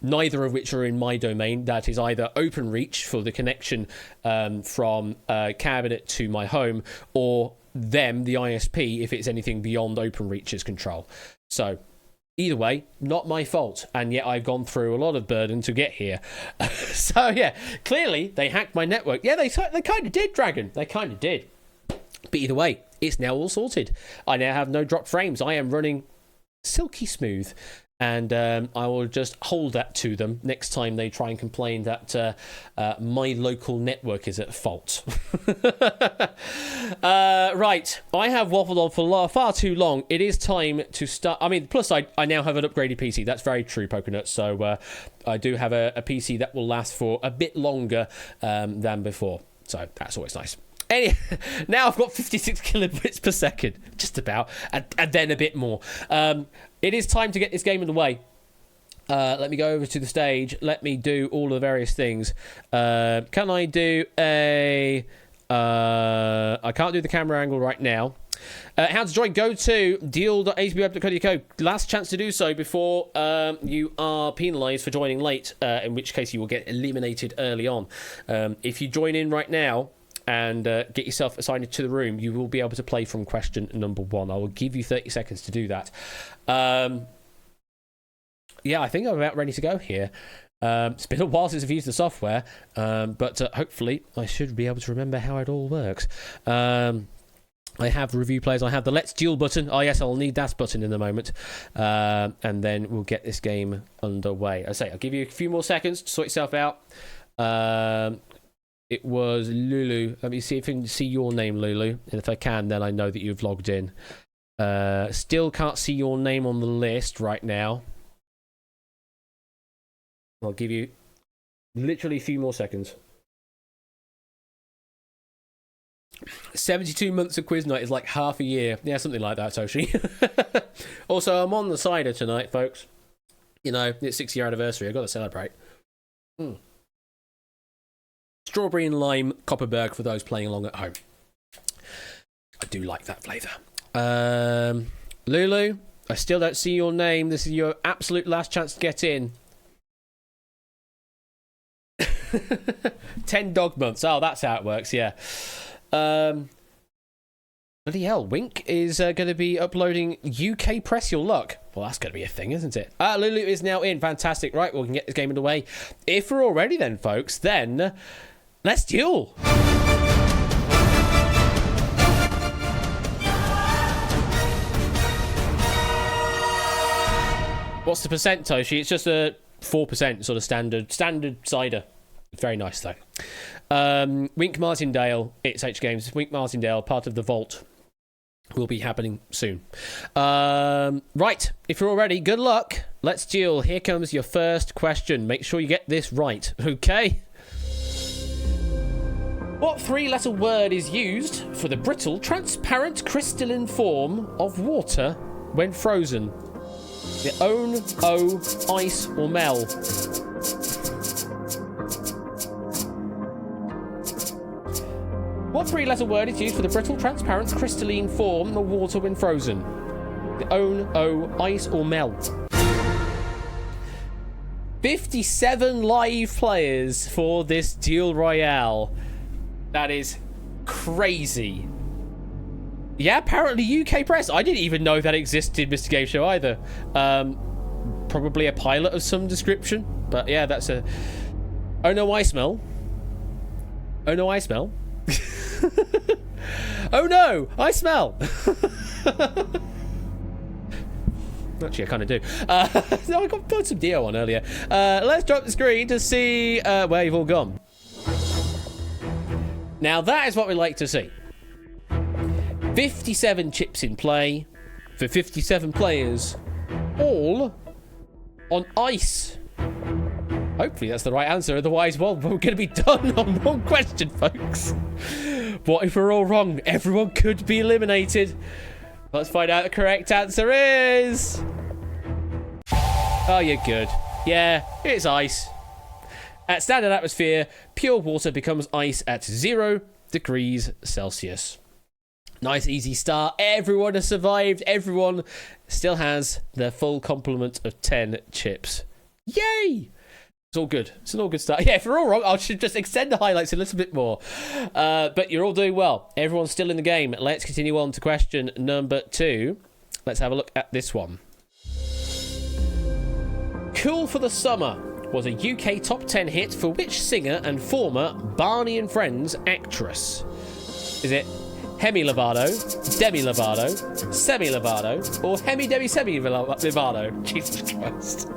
Neither of which are in my domain. That is either OpenReach for the connection from cabinet to my home, or them, the ISP, if it's anything beyond OpenReach's control. So either way, not my fault, and yet I've gone through a lot of burden to get here. So yeah, clearly they hacked my network. Yeah, they kind of did, Dragon. They kind of did. But either way, it's now all sorted. I now have no drop frames. I am running silky smooth, and I will just hold that to them next time they try and complain that my local network is at fault. Right, I have waffled on for far too long. It is time to start. I mean, plus I now have an upgraded PC. That's very true, Pokenut. So I do have a PC that will last for a bit longer than before. So that's always nice. Anyway, now I've got 56 kilobits per second, just about, and then a bit more. It is time to get this game underway. Let me go over to the stage. Let me do all of the various things. Can I do a... I can't do the camera angle right now. How to join? Go to deal.hbweb.co.uk. Last chance to do so before you are penalised for joining late, in which case you will get eliminated early on. If you join in right now and get yourself assigned to the room, you will be able to play from question number 1. I will give you 30 seconds to do that. Yeah, I think I'm about ready to go here. It's been a while since I've used the software, but hopefully I should be able to remember how it all works. I have review players. I have the Let's Duel button. Oh, yes, I'll need that button in a moment. And then we'll get this game underway. I say, I'll give you a few more seconds to sort yourself out. It was Lulu. Let me see if I can see your name, Lulu. And if I can, then I know that you've logged in. Still can't see your name on the list right now. I'll give you literally a few more seconds. 72 months of quiz night is like half a year. Yeah, something like that, Toshi. Also, I'm on the cider tonight, folks. You know, it's 6-year anniversary. I've got to celebrate. Strawberry and lime Copperberg for those playing along at home. I do like that flavour. Lulu, I still don't see your name. This is your absolute last chance to get in. 10 dog months. Oh, that's how it works, yeah. Bloody hell, Wink is going to be uploading UK Press Your Luck. Well, that's going to be a thing, isn't it? Lulu is now in. Fantastic. Right, we can get this game underway. If we're all ready then, folks, then let's duel. What's the percent, Toshi? It's just a 4% sort of standard cider. Very nice, though. Wink Martindale, it's H Games. Wink Martindale, part of the Vault, will be happening soon. Right, if you're all ready, good luck. Let's duel. Here comes your first question. Make sure you get this right, okay? What 3-letter word is used for the brittle, transparent, crystalline form of water when frozen? The own, o, ice, or mel? What 3-letter word is used for the brittle, transparent, crystalline form of water when frozen? The own, o, ice, or mel? 57 live players for this Duel Royale. That is crazy. Yeah, apparently UK Press. I didn't even know that existed, Mr. Game Show, either. Probably a pilot of some description. But yeah, that's a... Oh no, I smell. Oh no, I smell. Oh no, I smell. Actually, I kind of do. No, I got put some Dio on earlier. Let's drop the screen to see where you've all gone. Now, that is what we like to see. 57 chips in play for 57 players, all on ice. Hopefully that's the right answer, otherwise, well, we're going to be done on one question, folks. What if we're all wrong? Everyone could be eliminated. Let's find out the correct answer is... Oh, you're good. Yeah, it's ice. At standard atmosphere, pure water becomes ice at 0 degrees Celsius. Nice, easy start. Everyone has survived. Everyone still has their full complement of 10 chips. Yay! It's all good. It's an all good start. Yeah, if we're all wrong, I should just extend the highlights a little bit more. But you're all doing well. Everyone's still in the game. Let's continue on to question number 2. Let's have a look at this one. Cool for the Summer was a UK top 10 hit for which singer and former Barney and Friends actress? Is it Hemi Lovato, Demi Lovato, Semi Lovato, or Hemi Demi Semi Lovato? Jesus Christ.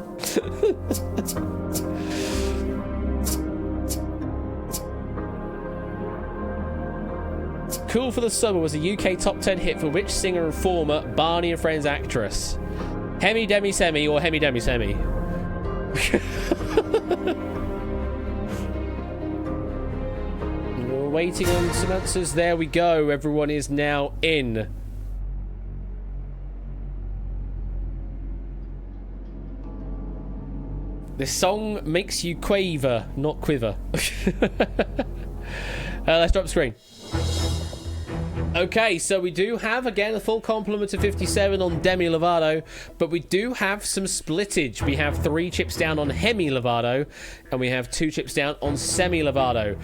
Cool for the Summer was a UK top 10 hit for which singer and former Barney and Friends actress? Hemi Demi Semi or Hemi Demi Semi? We're waiting on some answers. There we go. Everyone is now in. This song makes you quaver, not quiver. Let's drop the screen. Okay, so we do have, again, a full complement of 57 on Demi Lovato, but we do have some splittage. We have 3 chips down on Hemi Lovato, and we have 2 chips down on Semi Lovato.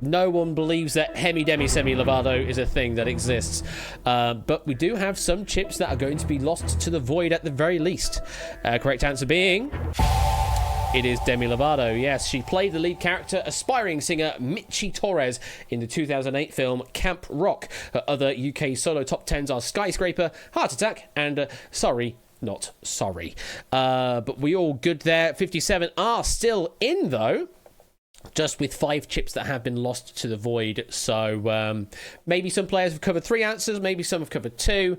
No one believes that Hemi Demi Semi Lovato is a thing that exists. But we do have some chips that are going to be lost to the void at the very least. Correct answer being... It is Demi Lovato. Yes, she played the lead character, aspiring singer Michi Torres, in the 2008 film Camp Rock. Her other UK solo top 10s are Skyscraper, Heart Attack, and Sorry, Not Sorry. But we all good there. 57 are still in, though, just with 5 chips that have been lost to the void. So maybe some players have covered 3 answers, maybe some have covered 2.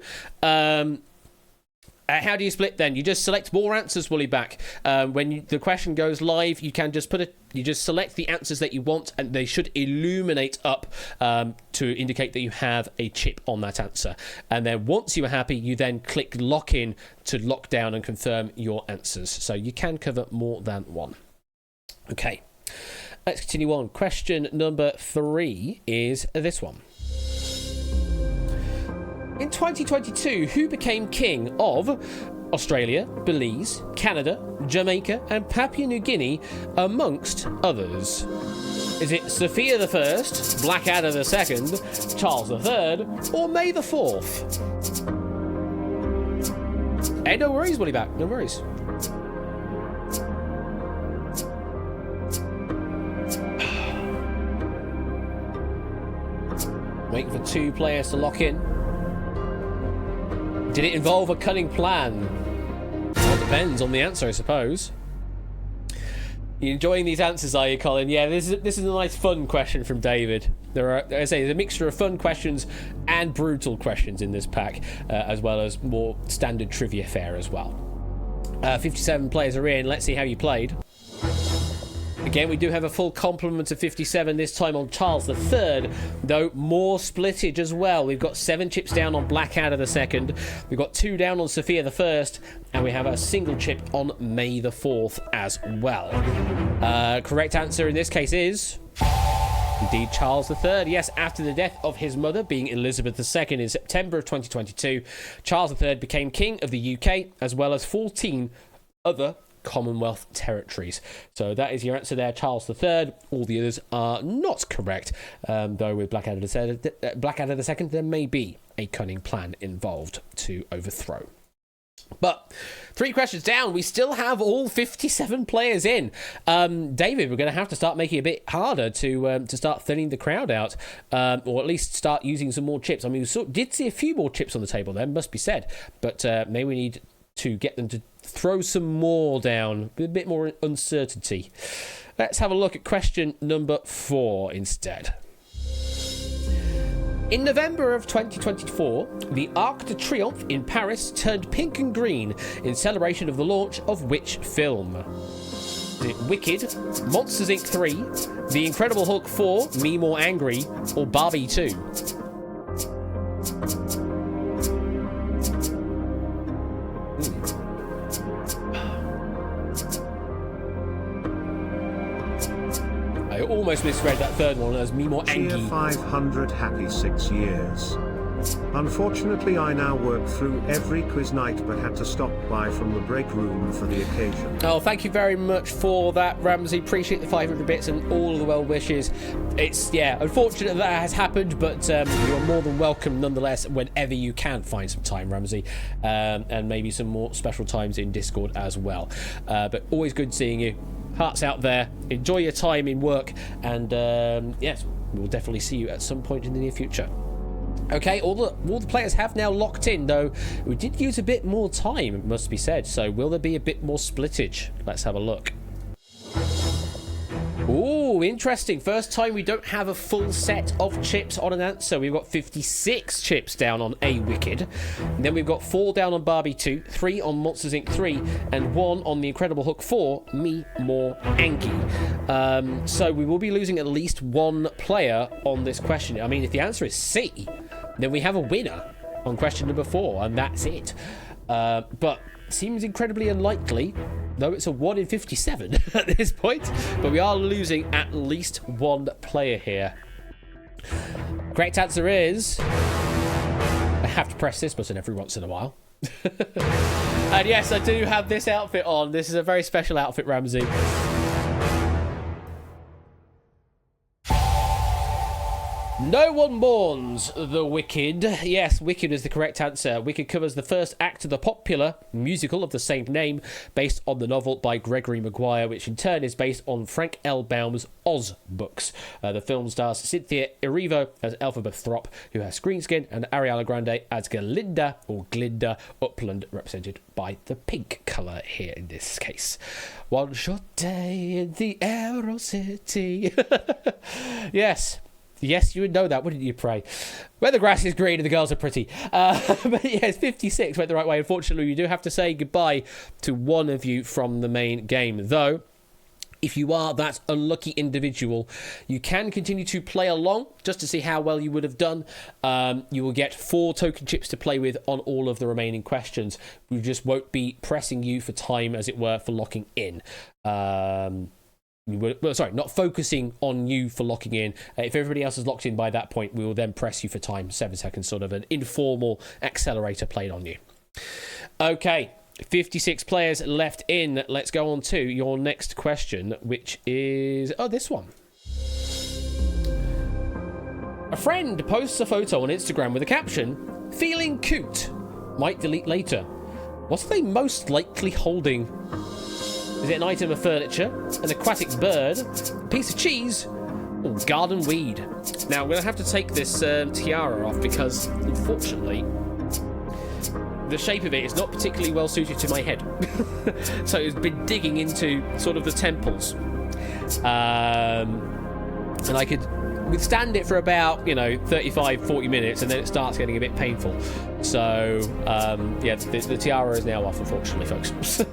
How do you split then? You just select more answers, Woolly Back. When the question goes live, you can just you just select the answers that you want, and they should illuminate up to indicate that you have a chip on that answer. And then once you are happy, you then click lock in to lock down and confirm your answers. So you can cover more than one. Okay, let's continue on. Question number 3 is this one. In 2022, who became king of Australia, Belize, Canada, Jamaica, and Papua New Guinea, amongst others? Is it Sophia the First, Blackadder the Second, Charles the Third, or May the Fourth? Hey, no worries, Woolly Back, no worries. Waiting for 2 players to lock in. Did it involve a cunning plan? Well, it depends on the answer, I suppose. You enjoying these answers, are you, Colin? Yeah, this is a nice fun question from David. There's a mixture of fun questions and brutal questions in this pack, as well as more standard trivia fare as well. 57 players are in. Let's see how you played. Again, we do have a full complement of 57, this time on Charles III, though more splittage as well. We've got 7 chips down on Blackadder II, we've got 2 down on Sophia I, and we have a single chip on May the 4th as well. Correct answer in this case is... indeed, Charles III. Yes, after the death of his mother, being Elizabeth II, in September of 2022, Charles III became king of the UK, as well as 14 other Commonwealth territories. So that is your answer there, Charles III. All the others are not correct, though with Blackadder II, there may be a cunning plan involved to overthrow. But 3 questions down, we still have all 57 players in. David, we're going to have to start making it a bit harder to start thinning the crowd out, or at least start using some more chips. I mean, we did see a few more chips on the table there, must be said, but maybe we need to get them to throw some more down, with a bit more uncertainty. Let's have a look at question number 4 instead. In November of 2024, the Arc de Triomphe in Paris turned pink and green in celebration of the launch of which film? Is it Wicked, Monsters Inc. 3, The Incredible Hulk 4, Me More Angry, or Barbie 2? I almost misread that third one as Me More Angry. 500 happy 6 years. Unfortunately, I now work through every quiz night but had to stop by from the break room for the occasion. Oh, thank you very much for that, Ramsey. Appreciate the 500 bits and all of the well wishes. It's, unfortunate that has happened, but you're more than welcome nonetheless whenever you can find some time, Ramsey, and maybe some more special times in Discord as well. But always good seeing you. Hearts out there. Enjoy your time in work, and yes, we'll definitely see you at some point in the near future. Okay, all the players have now locked in, though we did use a bit more time, it must be said. So will there be a bit more splittage? Let's have a look. Ooh, interesting. First time we don't have a full set of chips on an answer. We've got 56 chips down on A Wicked. And then we've got 4 down on Barbie 2, 3 on Monsters Inc. 3, and 1 on The Incredible Hulk 4, Me More Angry. So we will be losing at least 1 player on this question. I mean, if the answer is C, then we have a winner on question number 4, and that's it. But seems incredibly unlikely, though it's a 1 in 57 at this point. But we are losing at least 1 player here. Correct answer is... I have to press this button every once in a while. And yes, I do have this outfit on. This is a very special outfit, Ramsey. No one mourns the Wicked. Yes, Wicked is the correct answer. Wicked covers the first act of the popular musical of the same name, based on the novel by Gregory Maguire, which in turn is based on Frank L. Baum's Oz books. The film stars Cynthia Erivo as Elphaba Throp, who has green skin, and Ariana Grande as Glinda Upland, represented by the pink colour here in this case. One short day in the Aero City. Yes, you would know that, wouldn't you, Pray? Where the grass is green and the girls are pretty. But yes, 56 went the right way. Unfortunately, we do have to say goodbye to one of you from the main game. Though, if you are that unlucky individual, you can continue to play along just to see how well you would have done. You will get 4 token chips to play with on all of the remaining questions. We just won't be pressing you for time, as it were, for locking in. Not focusing on you for locking in. If everybody else is locked in by that point, we will then press you for time, 7 seconds, sort of an informal accelerator played on you. Okay, 56 players left in. Let's go on to your next question, which is this one. A friend posts a photo on Instagram with a caption, "Feeling coot, might delete later." What are they most likely holding? Is it an item of furniture, an aquatic bird, a piece of cheese, or garden weed? Now, I'm going to have to take this tiara off because, unfortunately, the shape of it is not particularly well suited to my head. So it's been digging into sort of the temples. And I could withstand it for about, 35, 40 minutes, and then it starts getting a bit painful. So, the tiara is now off, unfortunately, folks.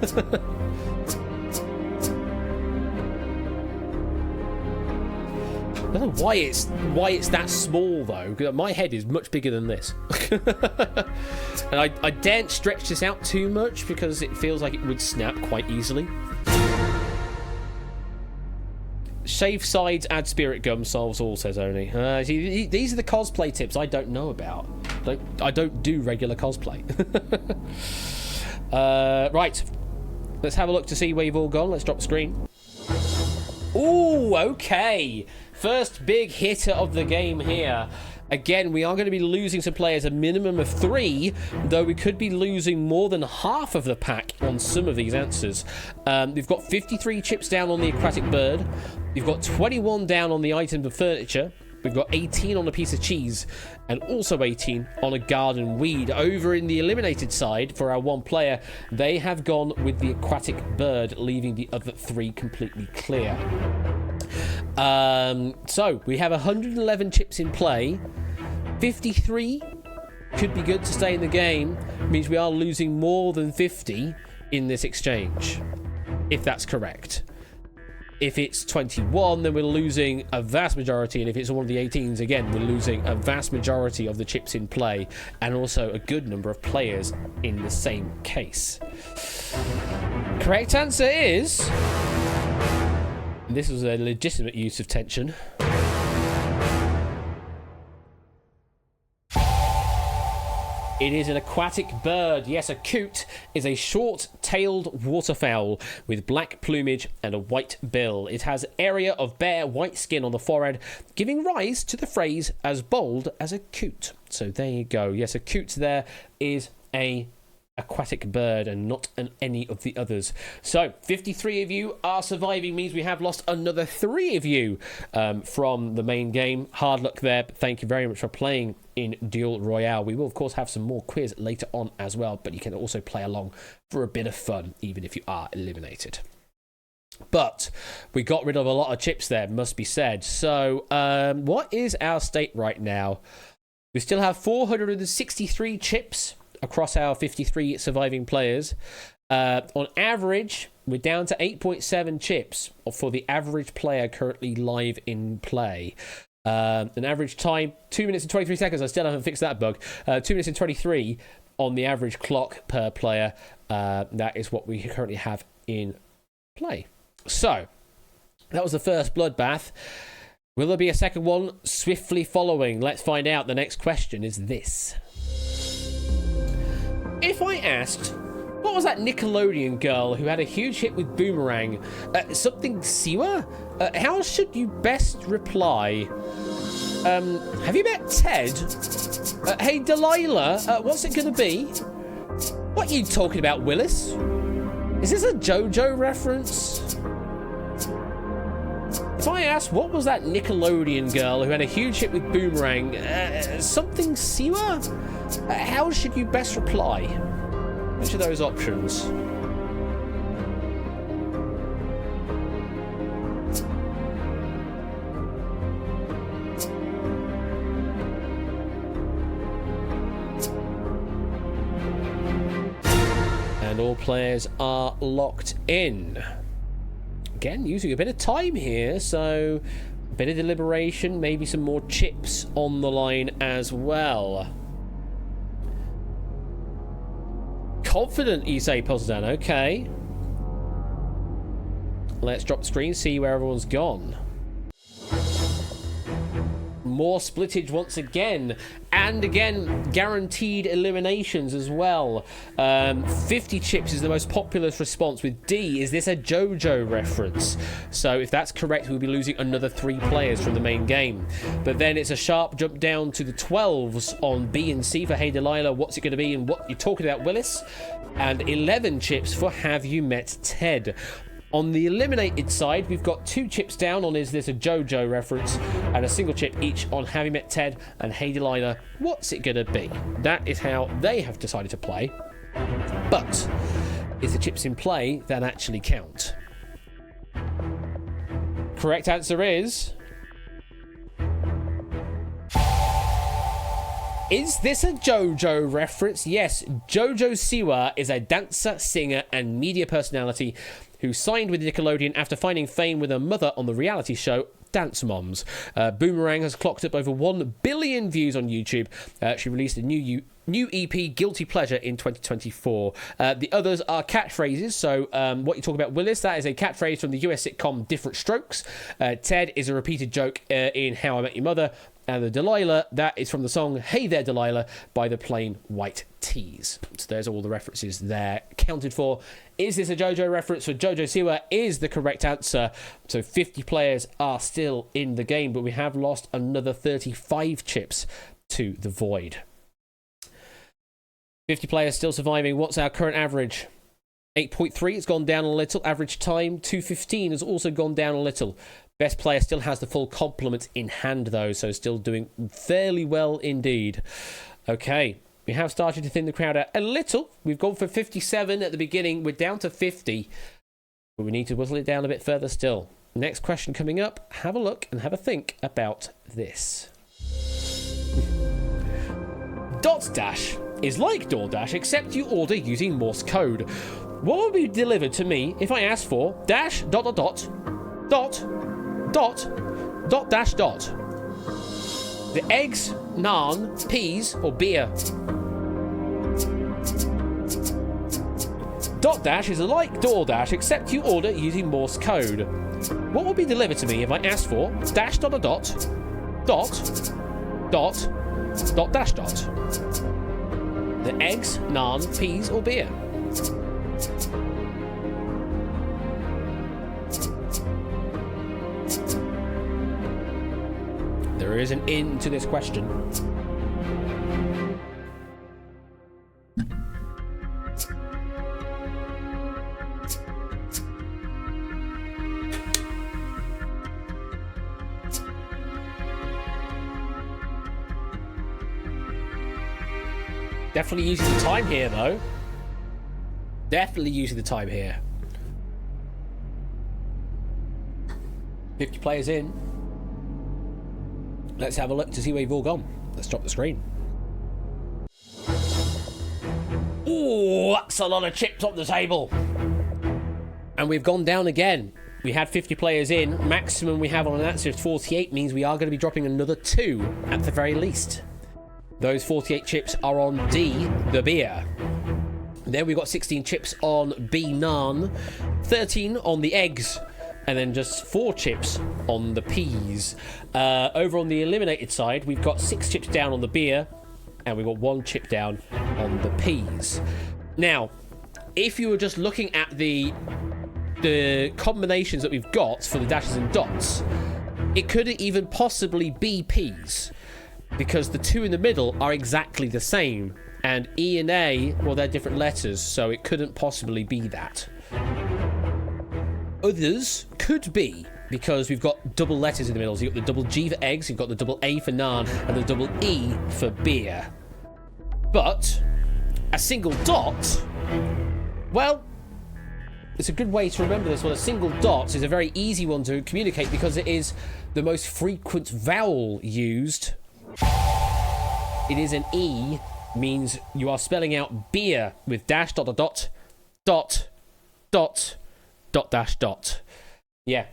I don't know why it's that small, though, because my head is much bigger than this. And I daren't stretch this out too much because it feels like it would snap quite easily. Shave sides, add spirit gum, solves all, says Oni. See, these are the cosplay tips I don't know about. I don't do regular cosplay. Right. Let's have a look to see where you've all gone. Let's drop the screen. Ooh, okay. First big hitter of the game here. Again, we are going to be losing some players, a minimum of 3, though we could be losing more than half of the pack on some of these answers. We've got 53 chips down on the aquatic bird. We've got 21 down on the item of furniture. We've got 18 on a piece of cheese, and also 18 on a garden weed. Over in the eliminated side, for our 1 player, they have gone with the aquatic bird, leaving the other 3 completely clear. So, we have 111 chips in play. 53 could be good to stay in the game. It means we are losing more than 50 in this exchange, if that's correct. If it's 21, then we're losing a vast majority, and if it's one of the 18s, again, we're losing a vast majority of the chips in play, and also a good number of players in the same case. Correct answer is... This was a legitimate use of tension. It is an aquatic bird. Yes, a coot is a short-tailed waterfowl with black plumage and a white bill. It has area of bare white skin on the forehead, giving rise to the phrase as bold as a coot. So there you go. Yes, a coot there is a aquatic bird and not any of the others. So 53 of you are surviving, means we have lost another 3 of you from the main game. Hard luck there, but thank you very much for playing in Duel Royale. We will of course have some more quiz later on as well, but you can also play along for a bit of fun even if you are eliminated. But we got rid of a lot of chips there, must be said. So what is our state right now? We still have 463 chips across our 53 surviving players. On average, we're down to 8.7 chips for the average player currently live in play. An average time, 2 minutes and 23 seconds. I still haven't fixed that bug. 2 minutes and 23 on the average clock per player. That is what we currently have in play. So, that was the first bloodbath. Will there be a second one swiftly following? Let's find out. The next question is this. If I asked, what was that Nickelodeon girl who had a huge hit with Boomerang? Something Siwa? How should you best reply? Have you met Ted? Hey, Delilah, what's it gonna be? What are you talking about, Willis? Is this a JoJo reference? If I asked, what was that Nickelodeon girl who had a huge hit with Boomerang? Something Siwa? How should you best reply? Which of those options? And all players are locked in. Again, using a bit of time here, so a bit of deliberation, maybe some more chips on the line as well. Confident, you say, Puzzledan. Okay. Let's drop the screen, see where everyone's gone. More splittage once again. And again, guaranteed eliminations as well. 50 chips is the most popular response with D. Is this a JoJo reference? So if that's correct, we'll be losing another 3 players from the main game. But then it's a sharp jump down to the 12s on B and C for Hey Delilah, what's it going to be, and what you're talking about, Willis. And 11 chips for Have You Met Ted? On the eliminated side, we've got 2 chips down on Is This a JoJo reference, and a single chip each on Have You Met Ted and Hey Delilah, what's it gonna be? That is how they have decided to play. But it's the chips in play that actually count. Correct answer is... Is this a JoJo reference? Yes, Jojo Siwa is a dancer, singer, and media personality who signed with Nickelodeon after finding fame with her mother on the reality show Dance Moms. Boomerang has clocked up over 1 billion views on YouTube. She released a new EP, Guilty Pleasure, in 2024. The others are catchphrases. So what you talk about, Willis, that is a catchphrase from the US sitcom Different Strokes. Ted is a repeated joke in How I Met Your Mother. And the Delilah, that is from the song Hey There Delilah by the Plain White Tees. So there's all the references there counted for. Is this a JoJo reference? For JoJo Siwa is the correct answer. So 50 players are still in the game, but we have lost another 35 chips to the void. 50 players still surviving. What's our current average? 8.3, it's gone down a little. Average time, 2:15, has also gone down a little. Best player still has the full complement in hand, though, so still doing fairly well indeed. Okay, we have started to thin the crowd out a little. We've gone for 57 at the beginning. We're down to 50, but we need to whittle it down a bit further still. Next question coming up. Have a look and have a think about this. Dot Dash is like DoorDash, except you order using Morse code. What would be delivered to me if I asked for dash dot dot dot dot dot dot dash dot? The eggs, naan, peas, or beer? Dot Dash is like DoorDash, except you order using Morse code. What would be delivered to me if I asked for dash dot dot dot dot dot dot dash dot? The eggs, naan, peas, or beer? There is an in to this question. Definitely using the time here, though. Definitely using the time here. 50 players in. Let's have a look to see where you've all gone. Let's drop the screen. Oh, that's a lot of chips on the table. And we've gone down again. We had 50 players in. Maximum we have on an answer is 48, means we are going to be dropping another 2 at the very least. Those 48 chips are on D, the beer. Then we've got 16 chips on B, naan, 13 on the eggs, and then just 4 chips on the peas. Over on the eliminated side, we've got 6 chips down on the beer, and we've got 1 chip down on the peas. Now, if you were just looking at the combinations that we've got for the dashes and dots, it couldn't even possibly be peas, because the 2 in the middle are exactly the same, and E and A, well, they're different letters, so it couldn't possibly be that. Others could be, because we've got double letters in the middle. So you've got the double G for eggs, you've got the double A for naan, and the double E for beer. But a single dot, well, it's a good way to remember this one. A single dot is a very easy one to communicate because it is the most frequent vowel used. It is an E, means you are spelling out beer with dash dot dot dot dot dot dot dash dot. Yeah.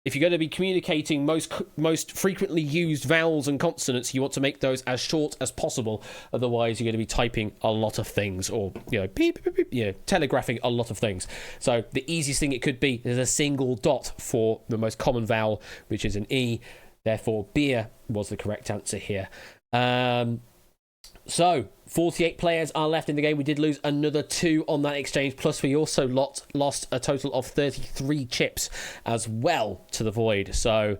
If you're going to be communicating most frequently used vowels and consonants, you want to make those as short as possible. Otherwise, you're going to be typing a lot of things, or beep, beep, beep, beep, telegraphing a lot of things. So the easiest thing it could be is a single dot for the most common vowel, which is an E. Therefore, beer was the correct answer here. So 48 players are left in the game. We did lose another 2 on that exchange, plus we also lost a total of 33 chips as well to the void. So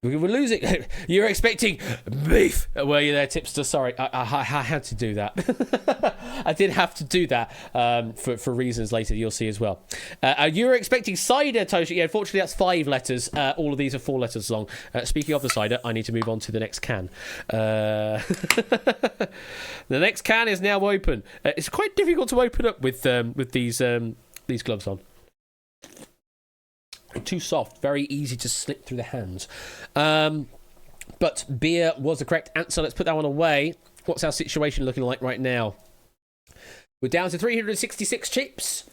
we were losing. You're expecting beef, were you there, Tipster? Sorry, I had to do that. I did have to do that for reasons later you'll see as well. You were expecting cider, Toshi. Yeah, unfortunately that's 5 letters. All of these are 4 letters long. Speaking of the cider, I need to move on to the next can. The next can is now open. It's quite difficult to open up with these gloves on. Too soft, very easy to slip through the hands. But beer was the correct answer. Let's put that one away. What's our situation looking like right now? We're down to 366 chips,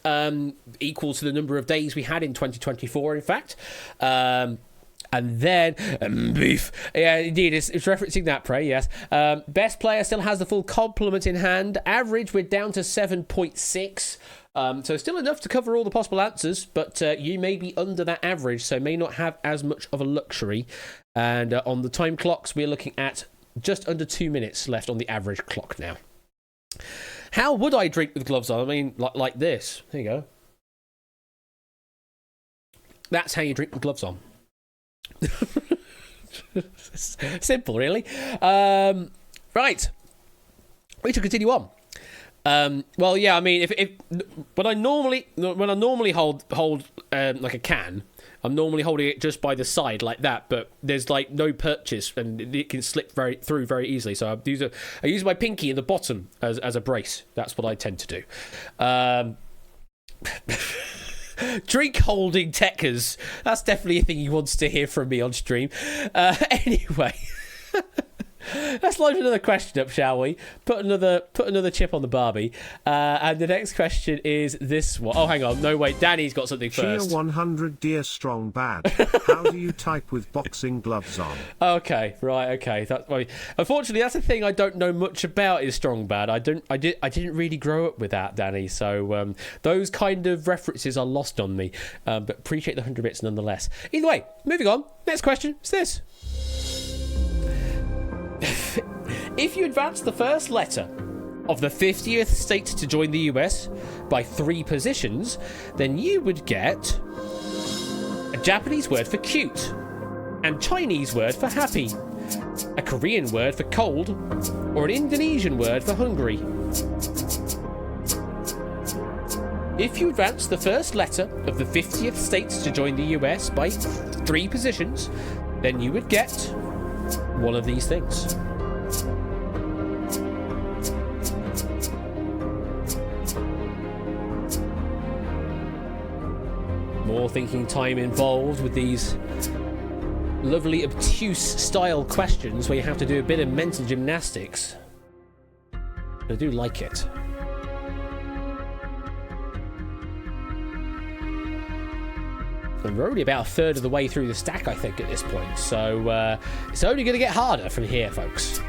equal to the number of days we had in 2024, in fact. And then beef. Yeah, indeed, it's referencing that, Prey, yes. Best player still has the full complement in hand. Average, we're down to 7.6. So still enough to cover all the possible answers, but you may be under that average, so may not have as much of a luxury. And on the time clocks, we're looking at just under 2 minutes left on the average clock now. How would I drink with gloves on? I mean, like this. There you go. That's how you drink with gloves on. Simple, really. Right. We should continue on. Well, yeah. I mean, if when I normally hold like a can, I'm normally holding it just by the side like that. But there's like no purchase, and it can slip through very easily. So I use my pinky in the bottom as a brace. That's what I tend to do. Drink holding techers. That's definitely a thing he wants to hear from me on stream. Anyway. Let's load another question up, shall we? Put another chip on the Barbie. And the next question is this one. Oh, hang on. No, wait. Danny's got something first. Cheer 100, dear strong bad. How do you type with boxing gloves on? Okay, right. Okay. Unfortunately, that's a thing I don't know much about. Is strong bad. I didn't really grow up with that, Danny. So those kind of references are lost on me. But appreciate the 100 bits nonetheless. Either way, moving on. Next question is this. If you advance the first letter of the 50th state to join the US by 3 positions, then you would get a Japanese word for cute, and Chinese word for happy, a Korean word for cold, or an Indonesian word for hungry. If you advance the first letter of the 50th state to join the US by 3 positions, then you would get one of these things. More thinking time involved with these lovely obtuse style questions where you have to do a bit of mental gymnastics. I do like it. And we're already about a third of the way through the stack, I think, at this point. So it's only going to get harder from here, folks.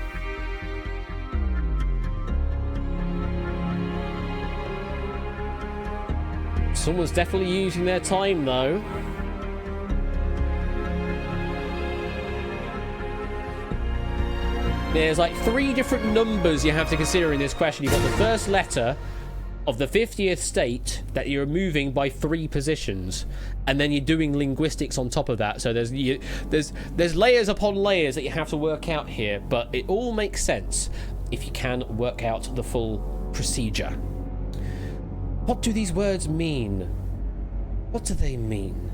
Someone's definitely using their time, though. There's like 3 different numbers you have to consider in this question. You've got the first letter of the 50th state that you're moving by 3 positions, and then you're doing linguistics on top of that. So there's layers upon layers that you have to work out here, but it all makes sense if you can work out the full procedure. What do these words mean? What do they mean?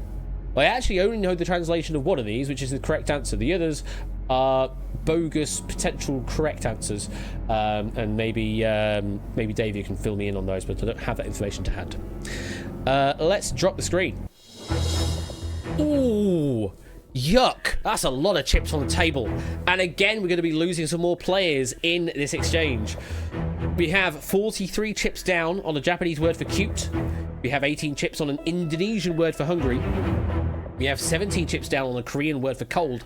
Well, I actually only know the translation of one of these, which is the correct answer. The others are bogus potential correct answers, and maybe Dave, you can fill me in on those, but I don't have that information to hand. Let's drop the screen. Ooh, yuck! That's a lot of chips on the table, and again we're going to be losing some more players in this exchange. We have 43 chips down on a Japanese word for cute. We have 18 chips on an Indonesian word for hungry. We have 17 chips down on a Korean word for cold.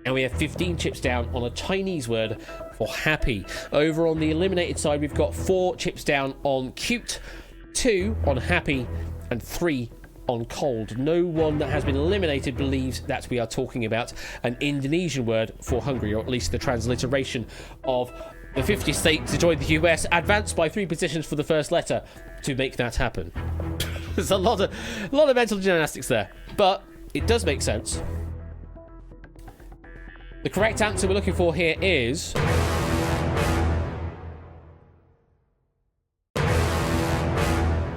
And we have 15 chips down on a Chinese word for happy. Over on the eliminated side, we've got 4 chips down on cute, 2 on happy, and 3 on cold. No one that has been eliminated believes that we are talking about an Indonesian word for hungry, or at least the transliteration of the 50 states to join the US, advanced by 3 positions for the first letter to make that happen. There's a lot of mental gymnastics there, but it does make sense. The correct answer we're looking for here is...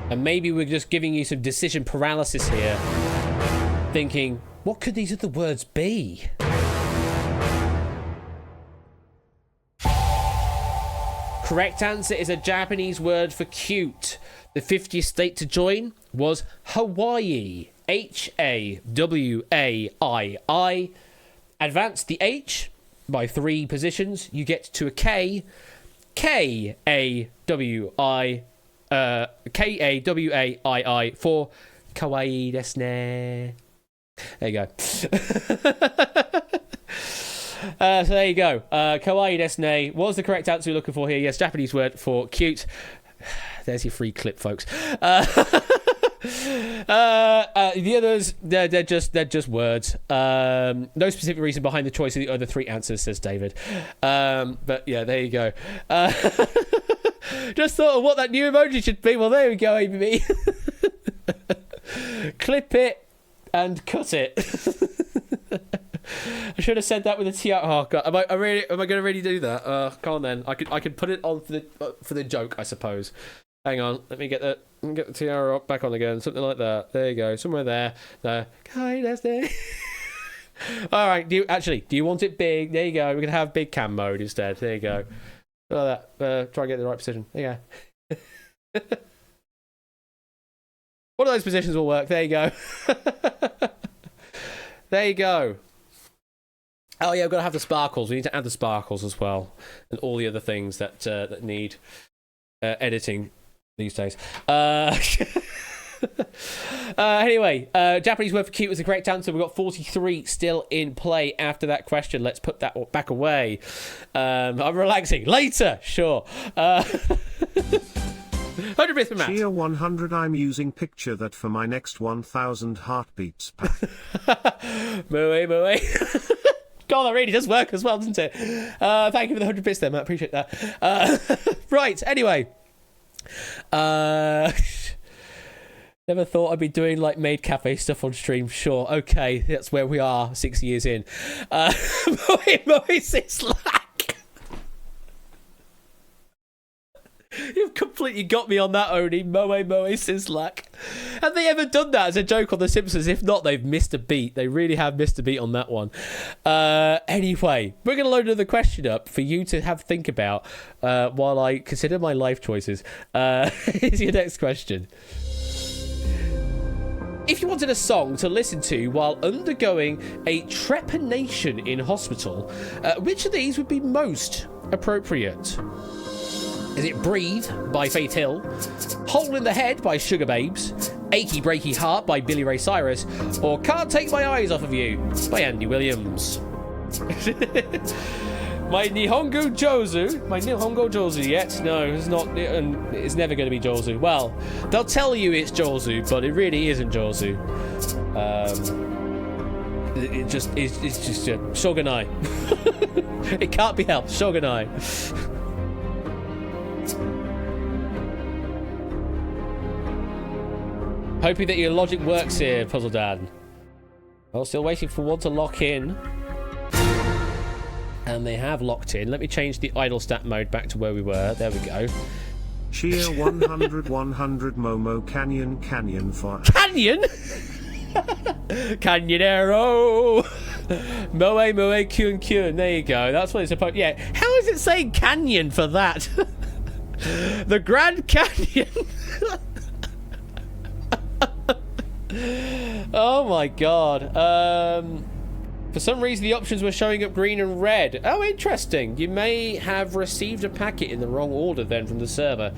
And maybe we're just giving you some decision paralysis here, thinking, what could these other words be? Correct answer is a Japanese word for cute. The 50th state to join was Hawaii. Hawaii. Advance the H by 3 positions, you get to a K. Kawaii for kawaii desu ne. There you go. So there you go. Kawaii desu ne was the correct answer we're looking for here. Yes, Japanese word for cute. There's your free clip, folks. The others, they're just words. No specific reason behind the choice of the other 3 answers, says David. But yeah, there you go. Just thought of what that new emoji should be. Well, there we go, ABB. Clip it and cut it. I should have said that with a TR. Oh god, am I going to really do that? Come on then. I could put it on for the joke, I suppose. Hang on, let me get the tiara back on again, something like that. There you go, somewhere there. There. All right. Do you want it big? There you go. We're gonna have big cam mode instead. There you go. Like that. Try and get the right position. There you go. One of those positions will work. There you go. There you go. Oh yeah, I've got to have the sparkles. We need to add the sparkles as well, and all the other things that need editing these days. Anyway, Japanese word for cute was the correct answer. We've got 43 still in play after that question. Let's put that back away. I'm relaxing. Later, sure. 100 bits for Matt. Cheer 100. I'm using picture that for my next 1000 heartbeats pack. Moe. God, that really does work as well, doesn't it? Thank you for the 100 bits there, Matt. Appreciate that. Right, anyway. Never thought I'd be doing like maid cafe stuff on stream. Sure, okay, that's where we are 6 years in. Moe Sislak. You've completely got me on that, Oni. Moe Sislak. Have they ever done that as a joke on The Simpsons? If not, they've missed a beat. They really have missed a beat on that one. Anyway, we're going to load another question up for you to have think about while I consider my life choices. Here's your next question. If you wanted a song to listen to while undergoing a trepanation in hospital, which of these would be most appropriate? Is it Breathe by Faith Hill, Hole in the Head by Sugar Babes, Achy Breaky Heart by Billy Ray Cyrus, or Can't Take My Eyes Off of You by Andy Williams? My Nihongo Jozu yet? No, it's not. It's never going to be Jozu. Well, they'll tell you it's Jozu, but it really isn't Jozu. It's just Shogunai. It can't be helped. Shogunai. Hoping that your logic works here, Puzzle Dad. Well, still waiting for one to lock in. And they have locked in. Let me change the idle stat mode back to where we were. There we go. Cheer 100 Momo Canyon for... Canyon? Canyonero! Moe Kyun. There you go. That's what it's supposed... Yeah. How is it saying canyon for that? The Grand Canyon. Oh my god. For some reason the options were showing up green and red. Oh, interesting. You may have received a packet in the wrong order then from the server.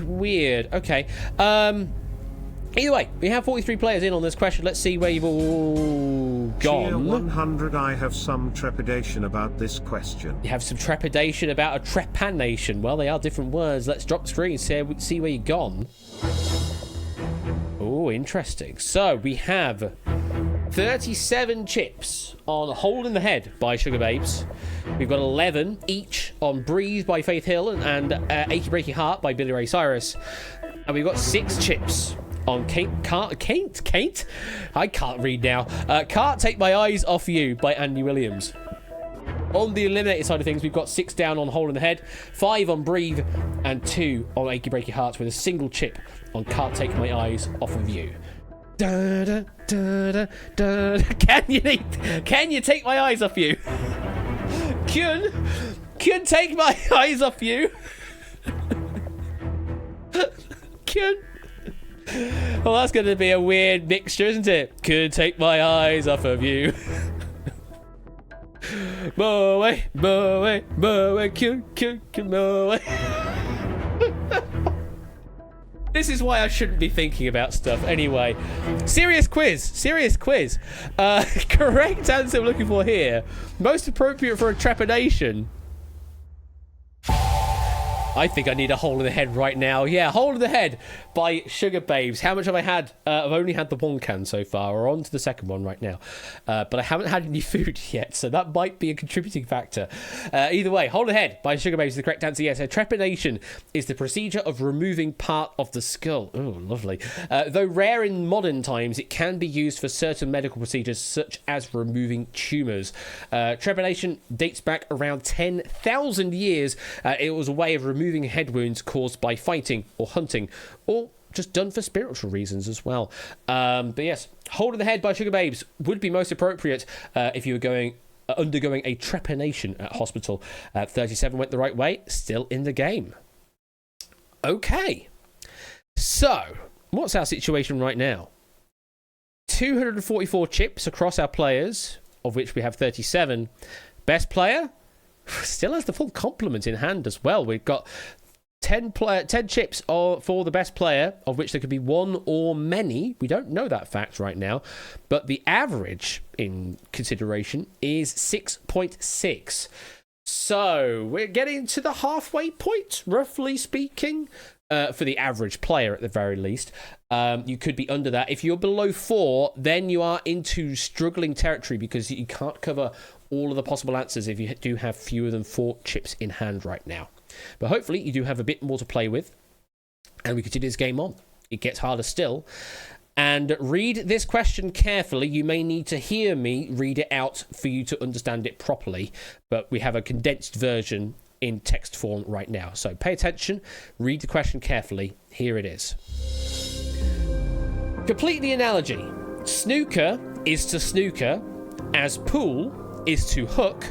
Weird. Okay. Either way, we have 43 players in on this question. Let's see where you've all gone. Cheer 100. I have some trepidation about this question. You have some trepidation about a trepanation. Well, they are different words. Let's drop the screen and see where you've gone. Oh, interesting. So, we have 37 chips on Hole in the Head by Sugar Babes. We've got 11 each on Breathe by Faith Hill and Achy Breaky Heart by Billy Ray Cyrus. And we've got 6 chips on Kate? I can't read now. Can't Take My Eyes Off You by Andy Williams. On the eliminated side of things, we've got 6 down on Hole in the Head, 5 on Breathe, and 2 on Achy Breaky Heart with a single chip on Can't Take My Eyes Off of You. Da, da, da, da, da. Can you take my eyes off you? Can take my eyes off you? Can. Well, that's going to be a weird mixture, isn't it? Could take my eyes off of you. Moe, Moe. This is why I shouldn't be thinking about stuff. Anyway, serious quiz. Correct answer we're looking for here. Most appropriate for a trepanation. I think I need a Hole in the Head right now. Yeah, Hole in the Head by Sugar Babes. How much have I had? I've only had the one can so far. We're on to the second one right now. But I haven't had any food yet, so that might be a contributing factor. Either way, Hole in the Head by Sugar Babes is the correct answer. Yes, a trepanation is the procedure of removing part of the skull. Oh, lovely. Though rare in modern times, it can be used for certain medical procedures, such as removing tumours. Trepanation dates back around 10,000 years. It was a way of removing head wounds caused by fighting or hunting, or just done for spiritual reasons as well. But yes, Hold in the Head by Sugar Babes would be most appropriate if you were undergoing a trepanation at hospital. 37 went the right way, still in the game. Okay, so what's our situation right now? 244 chips across our players, of which we have 37. Best player still has the full complement in hand as well. We've got 10 chips for the best player, of which there could be one or many. We don't know that fact right now, but the average in consideration is 6.6. So we're getting to the halfway point, roughly speaking, for the average player at the very least. You could be under that. If you're below 4, then you are into struggling territory, because you can't cover all of the possible answers if you do have fewer than 4 chips in hand right now. But hopefully you do have a bit more to play with, and we continue this game on. It gets harder still. And read this question carefully. You may need to hear me read it out for you to understand it properly, but we have a condensed version in text form right now. So pay attention, read the question carefully. Here it is. Complete the analogy. Snooker is to snooker as pool is to hook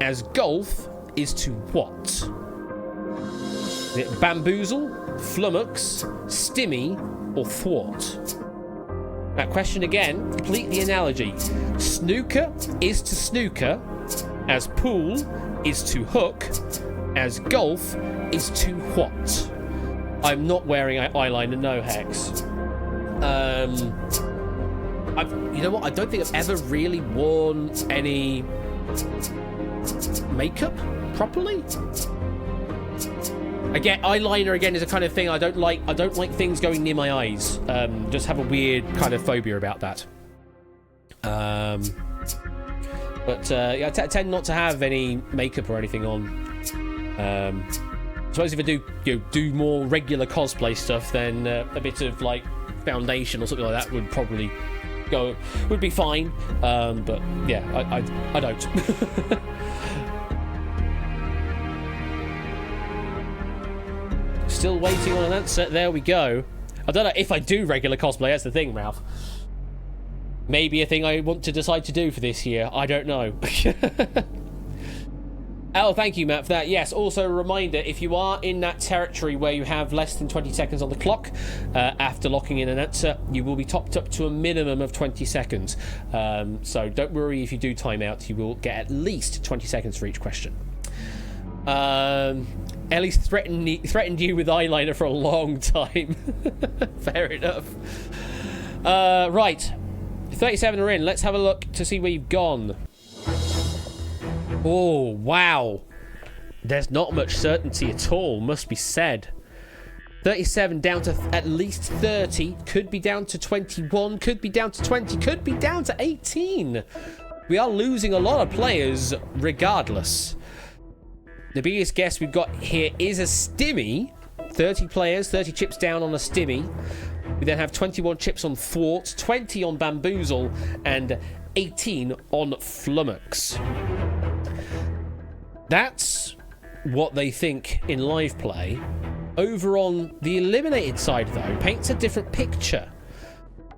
as golf is to what? Is it bamboozle, flummox, stimmy, or thwart? That question again, complete the analogy. Snooker is to snooker as pool is to hook as golf is to what? I'm not wearing eyeliner, no hex. You know what? I don't think I've ever really worn any makeup properly. Again, eyeliner again is a kind of thing I don't like. I don't like things going near my eyes. Just have a weird kind of phobia about that. Yeah, I tend not to have any makeup or anything on. I suppose if I do more regular cosplay stuff, then a bit of like foundation or something like that would probably would be fine. But yeah, I don't. Still waiting on an answer. There we go. I don't know if I do regular cosplay. That's the thing, Ralph. Maybe a thing I want to decide to do for this year. I don't know. Oh, thank you, Matt, for that. Yes, also a reminder, if you are in that territory where you have less than 20 seconds on the clock, after locking in an answer, you will be topped up to a minimum of 20 seconds. So don't worry if you do time out. You will get at least 20 seconds for each question. Ellie's threatened you with eyeliner for a long time. Fair enough. Right. 37 are in. Let's have a look to see where you've gone. Oh, wow. There's not much certainty at all, must be said. 37 down to at least 30. Could be down to 21. Could be down to 20. Could be down to 18. We are losing a lot of players regardless. The biggest guess we've got here is a stimmy. 30 players, 30 chips down on a stimmy. We then have 21 chips on thwart, 20 on bamboozle, and 18 on flummox. That's what they think in live play. Over on the eliminated side, though, paints a different picture.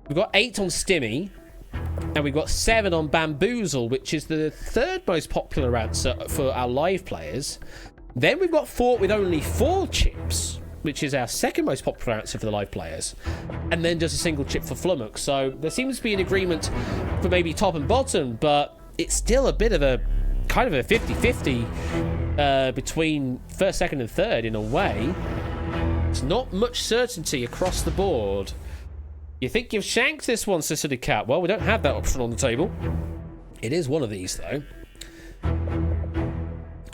We've got 8 on stimmy, and we've got 7 on bamboozle, which is the third most popular answer for our live players. Then we've got thwart with only 4 chips, which is our second most popular answer for the live players, and then just a single chip for flummox. So there seems to be an agreement for maybe top and bottom, but it's still a bit of a kind of a 50-50 between first, second, and third in a way. There's not much certainty across the board. You think you've shanked this one, Cicely Cat? Well, we don't have that option on the table. It is one of these, though.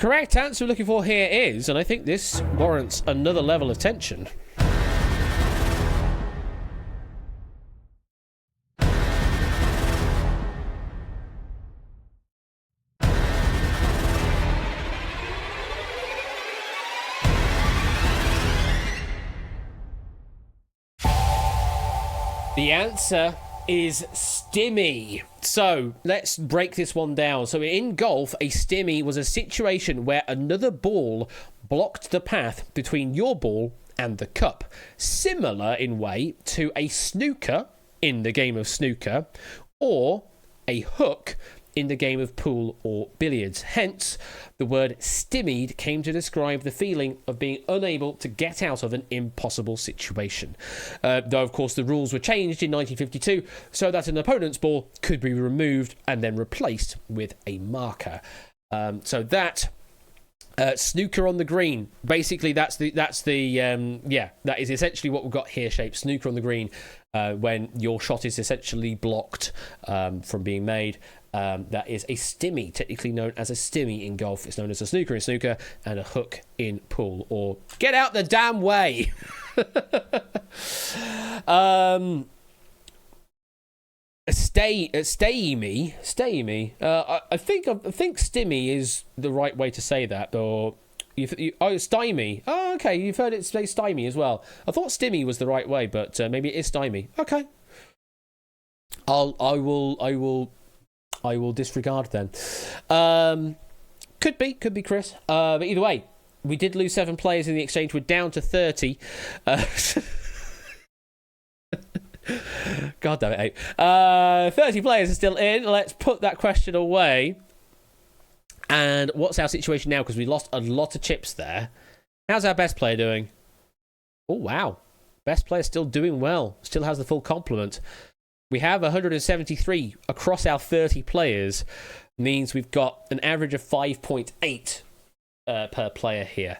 correct answer we're looking for here is, and I think this warrants another level of tension. The answer is stimmy. So let's break this one down. So in golf, a stimmy was a situation where another ball blocked the path between your ball and the cup. Similar in way to a snooker in the game of snooker, or a hook in the game of pool or billiards. Hence, the word stymied came to describe the feeling of being unable to get out of an impossible situation. Though, of course, the rules were changed in 1952 so that an opponent's ball could be removed and then replaced with a marker. So that snooker on the green. Basically, that is essentially what we've got here. Shaped snooker on the green, when your shot is essentially blocked from being made. That is a stimmy, technically known as a stimmy in golf. It's known as a snooker in snooker and a hook in pool, or get out the damn way. Stay me. I think stimmy is the right way to say that, or stymie. Oh, okay, you've heard it say stymie as well. I thought stimmy was the right way, but maybe it is stymie. Okay, I will disregard then. Could be Chris. But either way, we did lose 7 players in the exchange. We're down to 30. God damn it, 8. 30 players are still in. Let's put that question away. And what's our situation now? Because we lost a lot of chips there. How's our best player doing? Oh, wow. Best player still doing well. Still has the full complement. We have 173 across our 30 players. Means we've got an average of 5.8 per player here.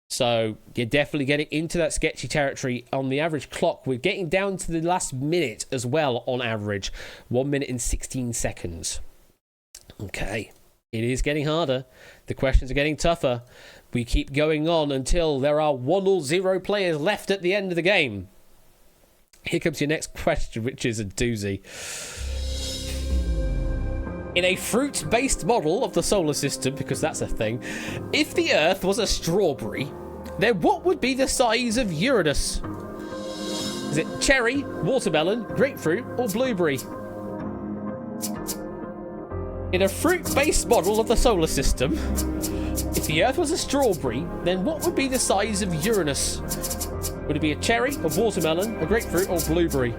So you're definitely getting into that sketchy territory on the average clock. We're getting down to the last minute as well on average. 1 minute and 16 seconds. Okay. It is getting harder. The questions are getting tougher. We keep going on until there are 1 or 0 players left at the end of the game. Here comes your next question, which is a doozy. In a fruit-based model of the solar system, because that's a thing, if the Earth was a strawberry, then what would be the size of Uranus? Is it cherry, watermelon, grapefruit, or blueberry? In a fruit-based model of the solar system, if the Earth was a strawberry, then what would be the size of Uranus? Would it be a cherry, a watermelon, a grapefruit, or blueberry?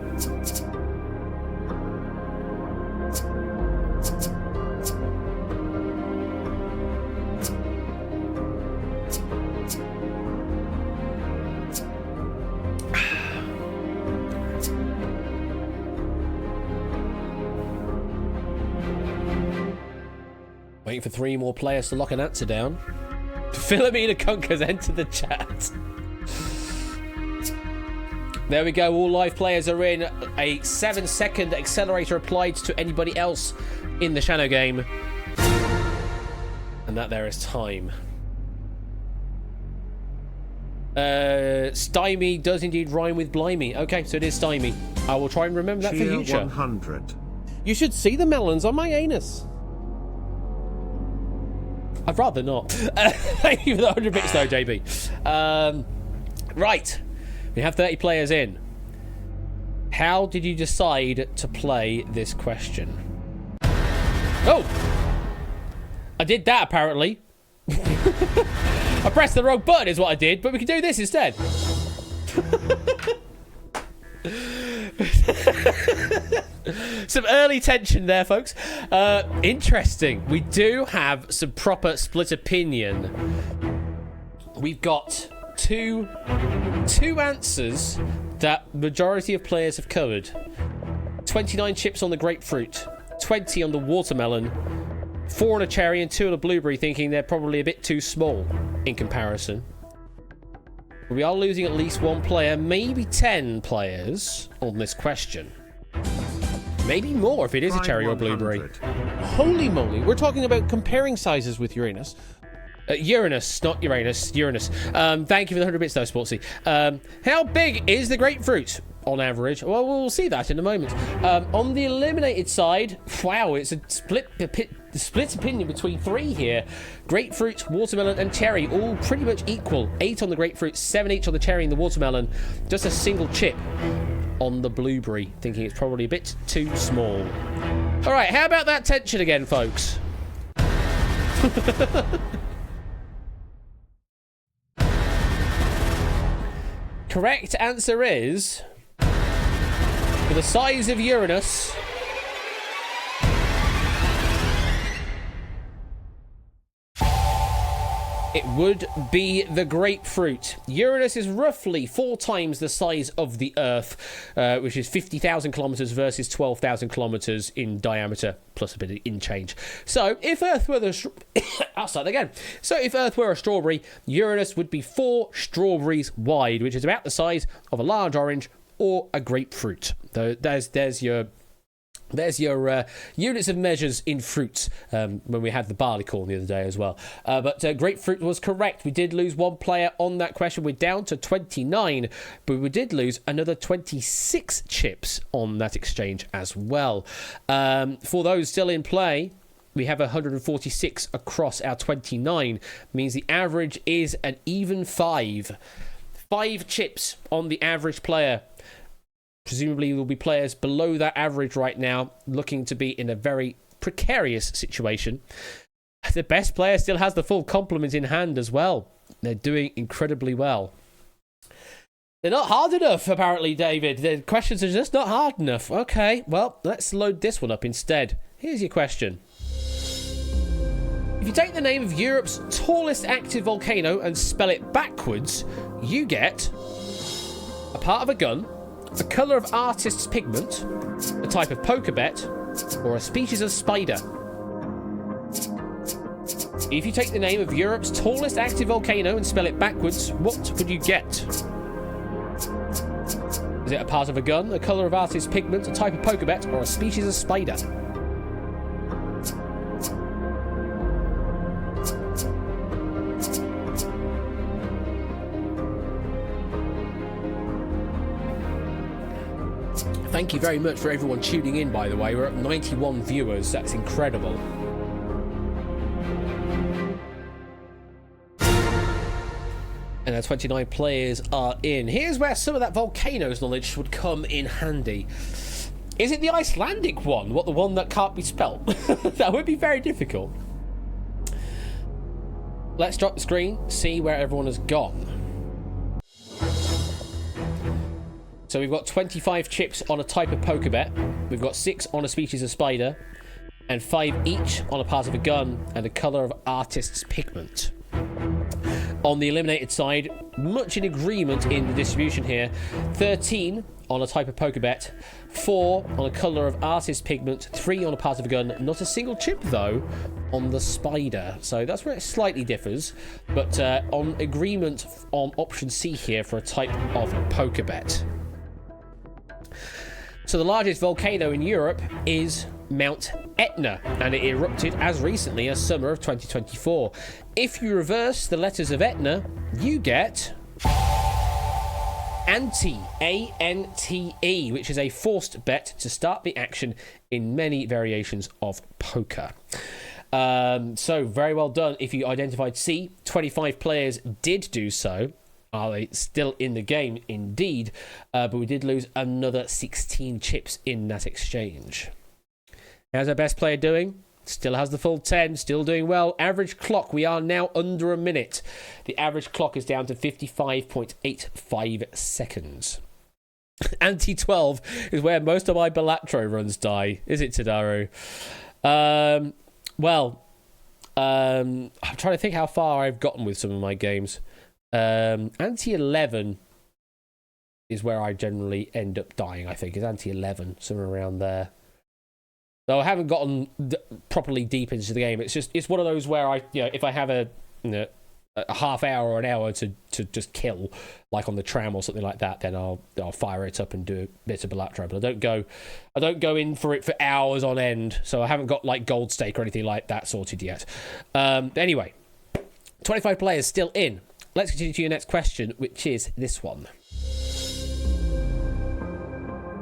Waiting for 3 more players to lock an answer down. Philomena Kunk has entered the chat. There we go. All live players are in. A 7-second accelerator applied to anybody else in the Shadow game. And that there is time. Stymie does indeed rhyme with blimey. Okay, so it is stymie. I will try and remember that for future. 100. You should see the melons on my anus. I'd rather not. Thank you for the 100 bits though, JB. Right. We have 30 players in. How did you decide to play this question? Oh! I did that, apparently. I pressed the wrong button is what I did, but we can do this instead. Some early tension there, folks. Interesting. We do have some proper split opinion. We've got two answers that majority of players have covered. 29 chips on the grapefruit, 20 on the watermelon, 4 on a cherry and 2 on a blueberry, thinking they're probably a bit too small in comparison. We are losing at least 1 player, maybe 10 players on this question. Maybe more if it is a cherry or blueberry. Holy moly, we're talking about comparing sizes with Uranus. Uranus, not Uranus. Uranus. Thank you for the 100 bits, though, Sportsy. How big is the grapefruit on average? Well, we'll see that in a moment. On the eliminated side, wow, it's a split opinion between 3 here. Grapefruit, watermelon, and cherry, all pretty much equal. 8 on the grapefruit, 7 each on the cherry and the watermelon. Just a single chip on the blueberry, thinking it's probably a bit too small. All right, how about that tension again, folks? Correct answer is, for the size of Uranus, it would be the grapefruit. Uranus is roughly 4 times the size of the Earth, which is 50,000 kilometers versus 12,000 kilometers in diameter, plus a bit of in change. So, if Earth were I'll start again. So, if Earth were a strawberry, Uranus would be 4 strawberries wide, which is about the size of a large orange or a grapefruit. There's your units of measures in fruits, when we had the barleycorn the other day as well. But grapefruit was correct. We did lose 1 player on that question. We're down to 29, but we did lose another 26 chips on that exchange as well. For those still in play, we have 146 across our 29. Means the average is an even 5. 5 chips on the average player. Presumably there will be players below that average right now looking to be in a very precarious situation. The best player still has the full complement in hand as well. They're doing incredibly well. They're not hard enough, apparently, David. The questions are just not hard enough. Okay, well, let's load this one up instead. Here's your question. If you take the name of Europe's tallest active volcano and spell it backwards, you get a part of a gun, a colour of artist's pigment, a type of poker bet, or a species of spider. If you take the name of Europe's tallest active volcano and spell it backwards, what would you get? Is it a part of a gun, a colour of artist's pigment, a type of poker bet, or a species of spider? Thank you very much for everyone tuning in, by the way. We're at 91 viewers. That's incredible. And our 29 players are in. Here's where some of that volcanoes knowledge would come in handy. Is it the Icelandic one? What, the one that can't be spelt? That would be very difficult. Let's drop the screen, see where everyone has gone. So we've got 25 chips on a type of poker bet. We've got 6 on a species of spider. And 5 each on a part of a gun and a colour of artist's pigment. On the eliminated side, much in agreement in the distribution here. 13 on a type of poker bet. 4 on a colour of artist's pigment. 3 on a part of a gun. Not a single chip, though, on the spider. So that's where it slightly differs. But on agreement on option C here for a type of poker bet. So the largest volcano in Europe is Mount Etna, and it erupted as recently as summer of 2024. If you reverse the letters of Etna, you get Ante, A-N-T-E, which is a forced bet to start the action in many variations of poker. So very well done. If you identified C, 25 players did do so. Are they still in the game? Indeed. But we did lose another 16 chips in that exchange. How's our best player doing? Still has the full 10, still doing well. Average clock, we are now under a minute. The average clock is down to 55.85 seconds. Anti-12 is where most of my Balatro runs die. Is it, Tadaru? I'm trying to think how far I've gotten with some of my games. Anti-11 is where I generally end up dying, I think. It's Anti-11, somewhere around there. Though I haven't gotten properly deep into the game. It's one of those where I, if I have a half hour or an hour to just kill, like on the tram or something like that, then I'll fire it up and do a bit of Balatro. But I don't go in for it for hours on end. So I haven't got like gold stake or anything like that sorted yet. Anyway, 25 players still in. Let's continue to your next question, which is this one.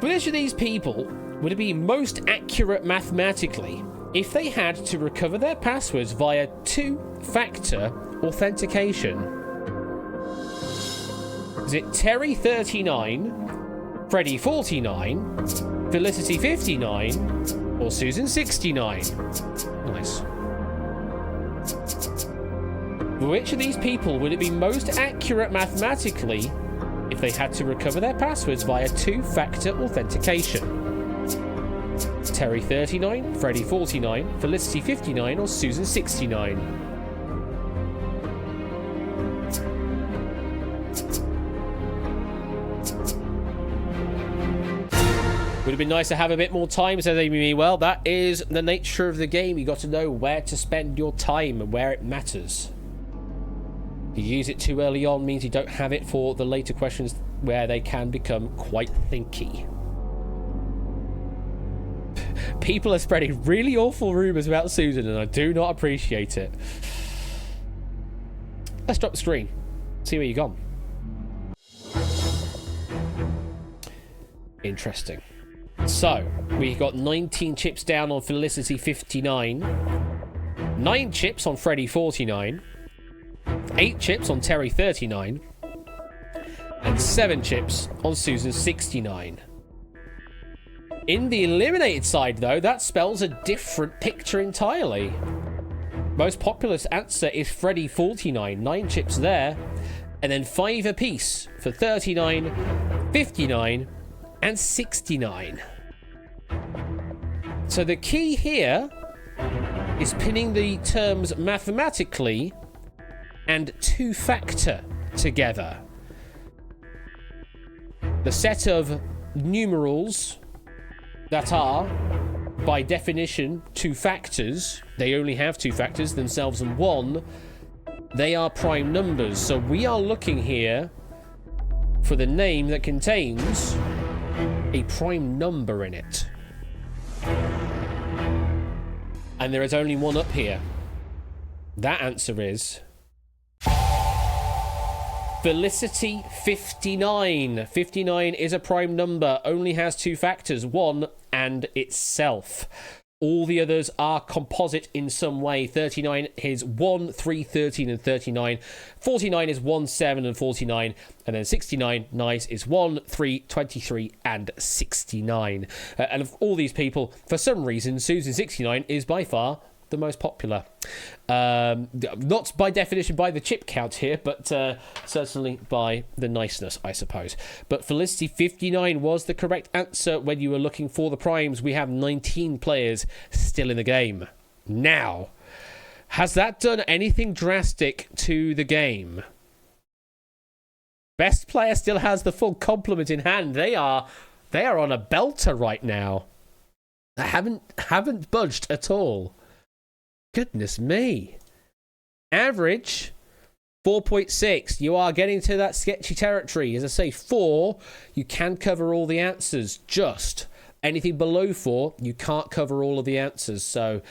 For which of these people would it be most accurate mathematically if they had to recover their passwords via two-factor authentication? Is it Terry39, Freddy49, Felicity59, or Susan69? Nice. For which of these people would it be most accurate mathematically if they had to recover their passwords via two-factor authentication? Terry39, Freddy49, Felicity59, or Susan69? Would have been nice to have a bit more time, says Amy. Well, that is the nature of the game. You got to know where to spend your time and where it matters. You use it too early on means you don't have it for the later questions where they can become quite thinky. People are spreading really awful rumours about Susan, and I do not appreciate it. Let's drop the screen. See where you've gone. Interesting. So, we got 19 chips down on Felicity59, 9 chips on Freddy49, 8 chips on Terry39, and 7 chips on Susan69. In the eliminated side, though, that spells a different picture entirely. Most populous answer is Freddy49, 9 chips there, and then 5 apiece for 39, 59, and 69. So the key here is pinning the terms mathematically and two-factor together. The set of numerals that are, by definition, two factors, they only have two factors, themselves and one, they are prime numbers. So we are looking here for the name that contains a prime number in it. And there is only one up here. That answer is Felicity59. 59 is a prime number, only has two factors, one and itself. All the others are composite in some way. 39 is 1, 3, 13, and 39. 49 is 1, 7, and 49. And then 69, nice, is 1, 3, 23, and 69. And of all these people, for some reason, Susan 69 is by far the most popular. Not by definition by the chip count here, but certainly by the niceness, I suppose. But Felicity59 was the correct answer when you were looking for the primes. We have 19 players still in the game. Now, has that done anything drastic to the game? Best player still has the full complement in hand. They are on a belter right now. They haven't budged at all. Goodness me. Average 4.6. You are getting to that sketchy territory. As I say, 4, you can cover all the answers. Just anything below 4, you can't cover all of the answers. So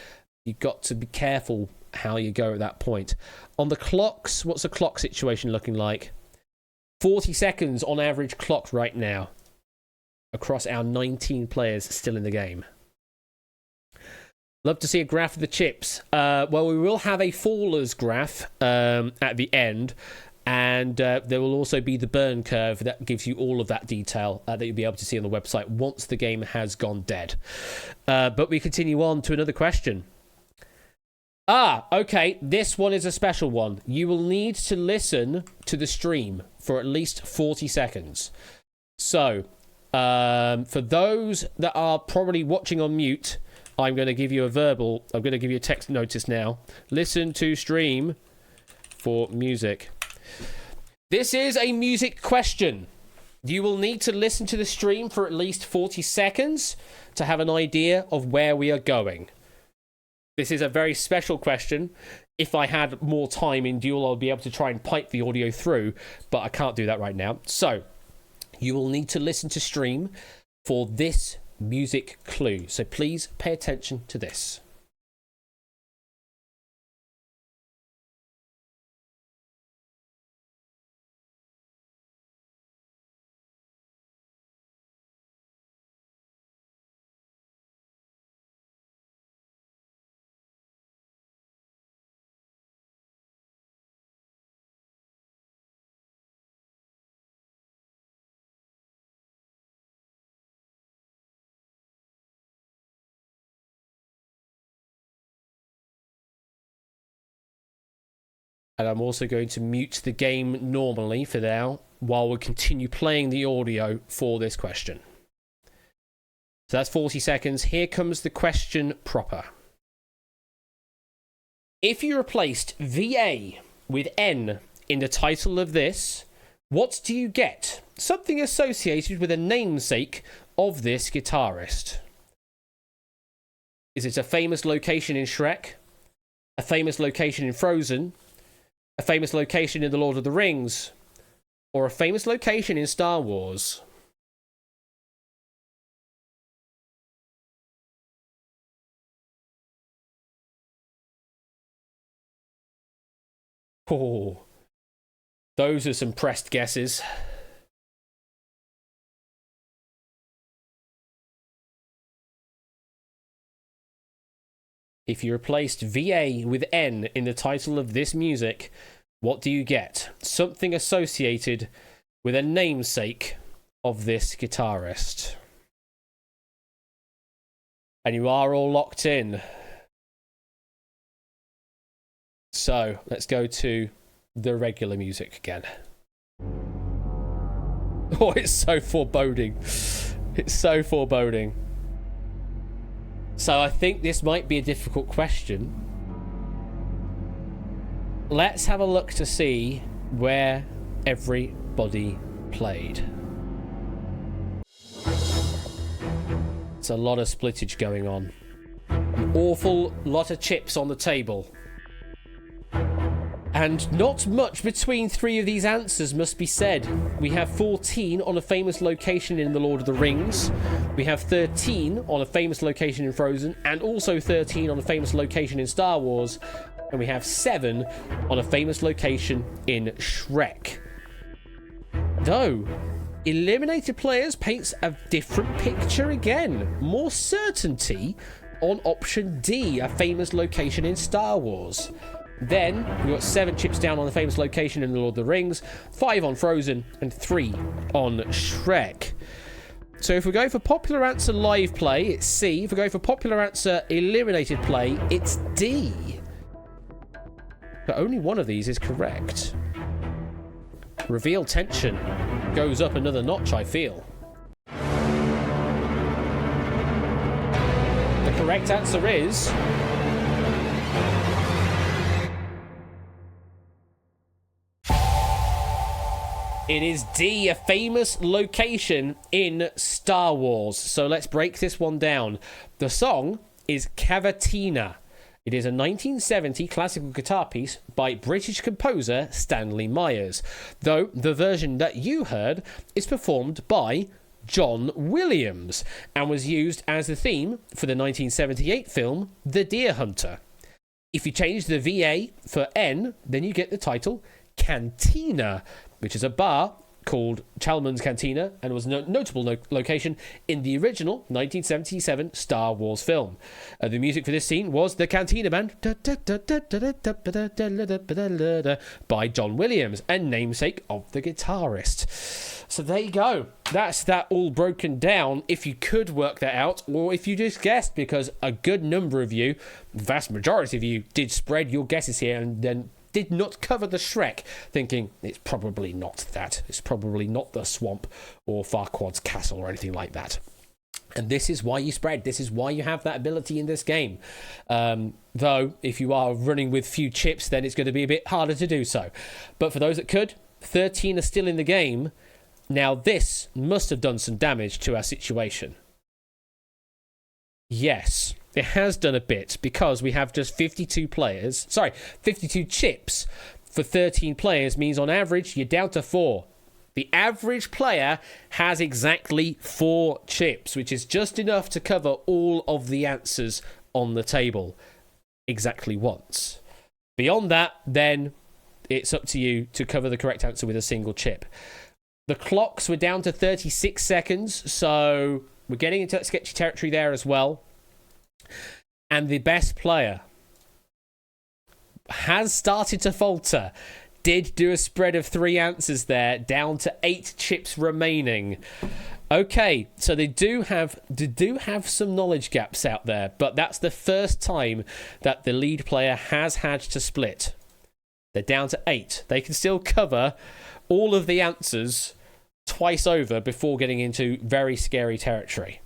you've got to be careful how you go at that point. On the clocks, what's the clock situation looking like? 40 seconds on average clock right now across our 19 players still in the game. Love to see a graph of the chips. Well, we will have a fallers graph at the end, and there will also be the burn curve that gives you all of that detail that you'll be able to see on the website once the game has gone dead. But we continue on to another question. Okay, this one is a special one. You will need to listen to the stream for at least 40 seconds. So, for those that are probably watching on mute, I'm going to give you a text notice now. Listen to stream for music. This is a music question. You will need to listen to the stream for at least 40 seconds to have an idea of where we are going. This is a very special question. If I had more time in Duel, I'll be able to try and pipe the audio through, but I can't do that right now. So, you will need to listen to stream for this music clue. So please pay attention to this. And I'm also going to mute the game normally for now while we continue playing the audio for this question. So that's 40 seconds. Here comes the question proper. If you replaced VA with N in the title of this, what do you get? Something associated with a namesake of this guitarist. Is it a famous location in Shrek? A famous location in Frozen? A famous location in The Lord of the Rings? Or a famous location in Star Wars? Oh, those are some pressed guesses. If you replaced VA with N in the title of this music, what do you get? Something associated with a namesake of this guitarist. And you are all locked in. So, let's go to the regular music again. Oh, it's so foreboding. It's so foreboding. So I think this might be a difficult question. Let's have a look to see where everybody played. It's a lot of splittage going on. An awful lot of chips on the table. And not much between three of these answers must be said. We have 14 on a famous location in The Lord of the Rings. We have 13 on a famous location in Frozen. And also 13 on a famous location in Star Wars. And we have 7 on a famous location in Shrek. Though, eliminated players paints a different picture again. More certainty on option D, a famous location in Star Wars. Then, we've got 7 chips down on the famous location in The Lord of the Rings, 5 on Frozen, and 3 on Shrek. So if we go for popular answer live play, it's C. If we go for popular answer eliminated play, it's D. But only one of these is correct. Reveal tension goes up another notch, I feel. The correct answer is... it is D, a famous location in Star Wars. So let's break this one down. The song is Cavatina. It is a 1970 classical guitar piece by British composer Stanley Myers, though the version that you heard is performed by John Williams and was used as the theme for the 1978 film The Deer Hunter. If you change the VA for N, then you get the title Cantina, which is a bar called Chalmers Cantina and was a notable location in the original 1977 Star Wars film. The music for this scene was the Cantina Band by John Williams, a namesake of the guitarist. So there you go. That's that all broken down, if you could work that out, or if you just guessed, because a good number of you, the vast majority of you, did spread your guesses here and then did not cover the Shrek, thinking it's probably not that. It's probably not the swamp or Farquaad's castle or anything like that. And this is why you spread. This is why you have that ability in this game. Though, if you are running with few chips, then it's going to be a bit harder to do so. But for those that could, 13 are still in the game. Now, this must have done some damage to our situation. Yes, it has done a bit, because we have just 52 chips for 13 players means on average you're down to 4. The average player has exactly 4 chips, which is just enough to cover all of the answers on the table exactly once. Beyond that, then it's up to you to cover the correct answer with a single chip. The clocks were down to 36 seconds, so we're getting into that sketchy territory there as well. And the best player has started to falter. Did do a spread of 3 answers there, down to 8 chips remaining. Okay, so they do have some knowledge gaps out there, but that's the first time that the lead player has had to split. They're down to 8. They can still cover all of the answers twice over before getting into very scary territory.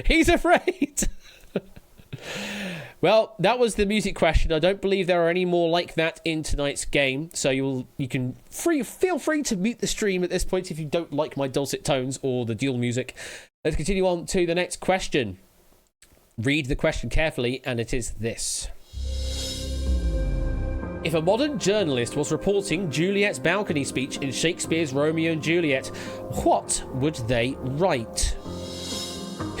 He's afraid. Well, that was the music question. I don't believe there are any more like that in tonight's game, so you can feel free to mute the stream at this point if you don't like my dulcet tones or the dual music. Let's continue on to the next question. Read the question carefully, and it is this. If a modern journalist was reporting Juliet's balcony speech in Shakespeare's Romeo and Juliet, what would they write?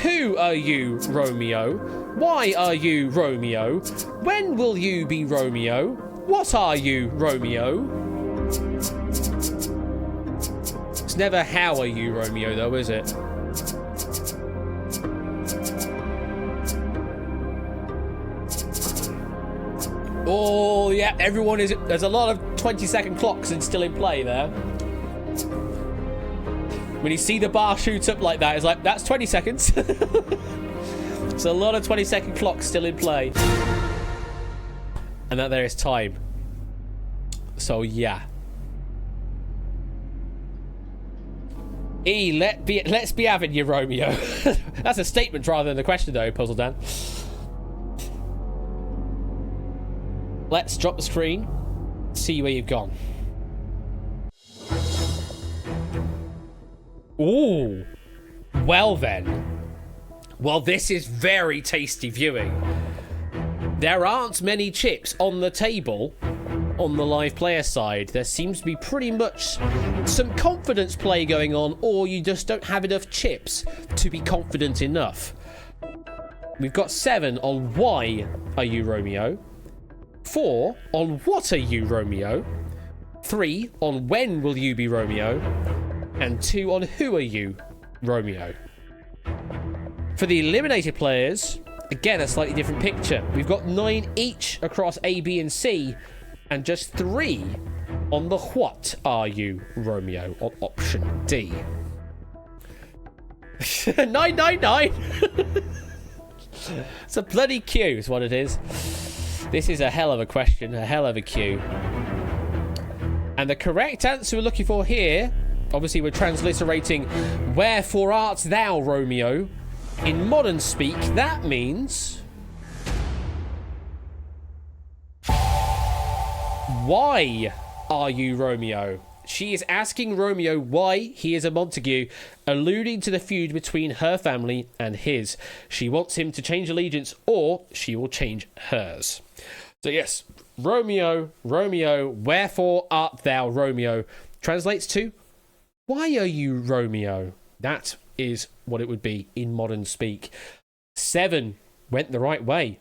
Who are you, Romeo? Why are you, Romeo? When will you be Romeo? What are you, Romeo? It's never how are you, Romeo, though, is it? Oh, yeah, everyone is... There's a lot of 20-second clocks still in play there. When you see the bar shoot up like that, it's like, that's 20 seconds. There's a lot of 20-second clocks still in play. And that there is time. So, yeah. Let's be having you, Romeo. That's a statement rather than a question, though, Puzzle Dan. Let's drop the screen. See where you've gone. Ooh. Well then. Well, this is very tasty viewing. There aren't many chips on the table on the live player side. There seems to be pretty much some confidence play going on, or you just don't have enough chips to be confident enough. We've got 7 on why are you Romeo? 4 on what are you Romeo? 3 on when will you be Romeo? And 2 on who are you Romeo? For the eliminated players, again, a slightly different picture. We've got 9 each across A, B, and C, and just 3 on the what are you Romeo on option D. 999! It's a bloody queue, is what it is. This is a hell of a question, a hell of a queue. And the correct answer we're looking for here, obviously we're transliterating wherefore art thou, Romeo? In modern speak, that means... why are you Romeo? She is asking Romeo why he is a Montague, alluding to the feud between her family and his. She wants him to change allegiance, or she will change hers. So yes, Romeo, Romeo, wherefore art thou, Romeo, translates to, why are you Romeo? That is what it would be in modern speak. 7 went the right way.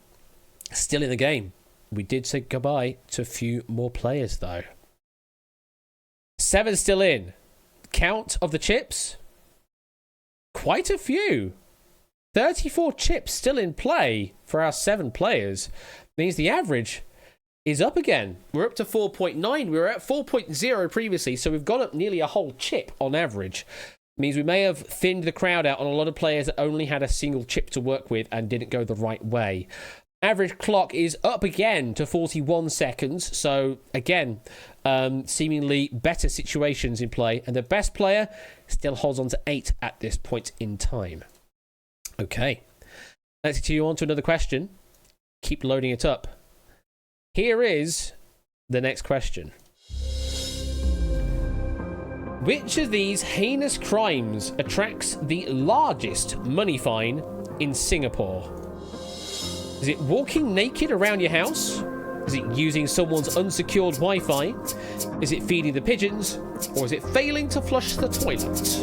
Still in the game. We did say goodbye to a few more players, though. 7 still in. Count of the chips? Quite a few. 34 chips still in play for our 7 players. Means the average is up again. We're up to 4.9. We were at 4.0 previously, so we've gone up nearly a whole chip on average. Means we may have thinned the crowd out on a lot of players that only had a single chip to work with and didn't go the right way. Average clock is up again to 41 seconds. So, again, seemingly better situations in play. And the best player still holds on to 8 at this point in time. Okay. Let's continue on to another question. Keep loading it up. Here is the next question. Which of these heinous crimes attracts the largest money fine in Singapore? Is it walking naked around your house? Is it using someone's unsecured Wi-Fi? Is it feeding the pigeons? Or is it failing to flush the toilet?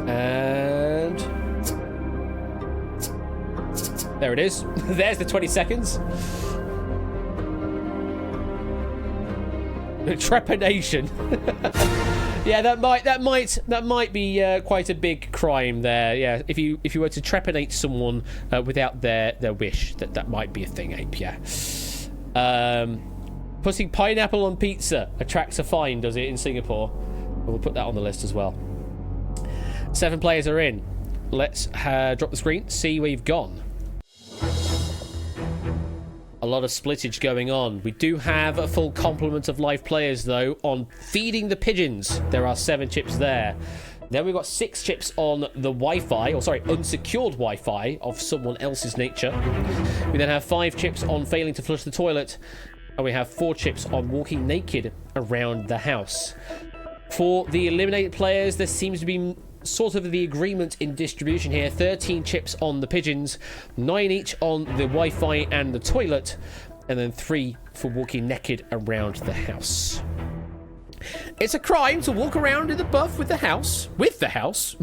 And... there it is. There's the 20 seconds. Trepidation. Yeah, that might be quite a big crime there. Yeah, if you were to trepidate someone without their wish, that might be a thing, Ape. Yeah. Putting pineapple on pizza attracts a fine, does it, in Singapore? We'll put that on the list as well. 7 players are in. let's drop the screen, see where you've gone. A lot of splittage going on. We do have a full complement of live players, though, on feeding the pigeons. There are 7 chips there. Then we've got 6 chips on the Wi-Fi, or sorry, unsecured Wi-Fi of someone else's nature. We then have 5 chips on failing to flush the toilet. And we have 4 chips on walking naked around the house. For the eliminated players, there seems to be sort of the agreement in distribution here. 13 chips on the pigeons, 9 each on the Wi-Fi and the toilet, and then 3 for walking naked around the house. It's a crime to walk around in the buff with the house, with the house,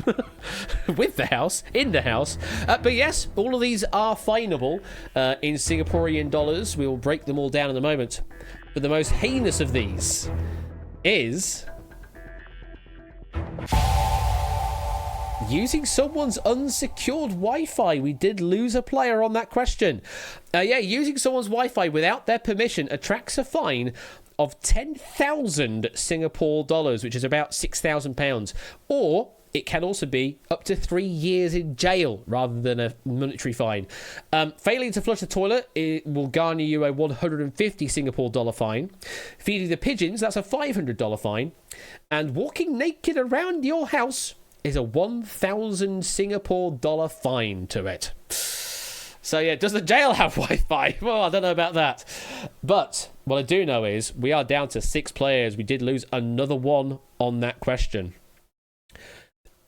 in the house. But yes, all of these are fineable in Singaporean dollars. We will break them all down in a moment. But the most heinous of these is using someone's unsecured Wi-Fi. We did lose a player on that question. Yeah, using someone's Wi-Fi without their permission attracts a fine of 10,000 Singapore dollars, which is about £6,000. Or it can also be up to 3 years in jail rather than a monetary fine. Failing to flush the toilet, it will garner you a 150 Singapore dollar fine. Feeding the pigeons, that's a $500 fine. And walking naked around your house is a 1,000 Singapore dollar fine to it. So yeah, does the jail have Wi-Fi? Well, I don't know about that. But what I do know is we are down to 6 players. We did lose another one on that question.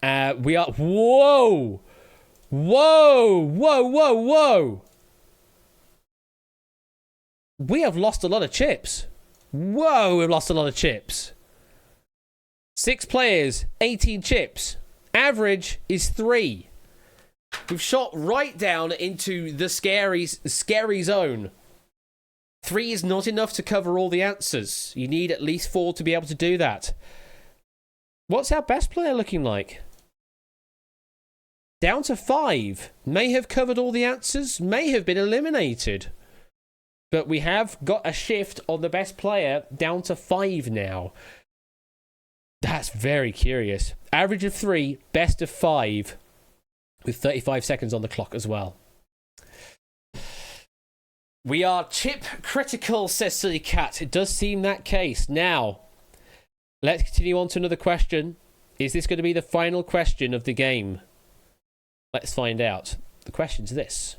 We are... Whoa! Whoa! Whoa, whoa, whoa! We have lost a lot of chips. Whoa, we've lost a lot of chips. 6 players, 18 chips. Average is 3. We've shot right down into the scary zone. 3 is not enough to cover all the answers. You need at least 4 to be able to do that. What's our best player looking like? Down to 5. May have covered all the answers, may have been eliminated. But we have got a shift on the best player down to 5 now. That's very curious. Average of 3, best of 5. With 35 seconds on the clock as well. We are chip critical, says Silly Cat. It does seem that case. Now, let's continue on to another question. Is this going to be the final question of the game? Let's find out. The question's this.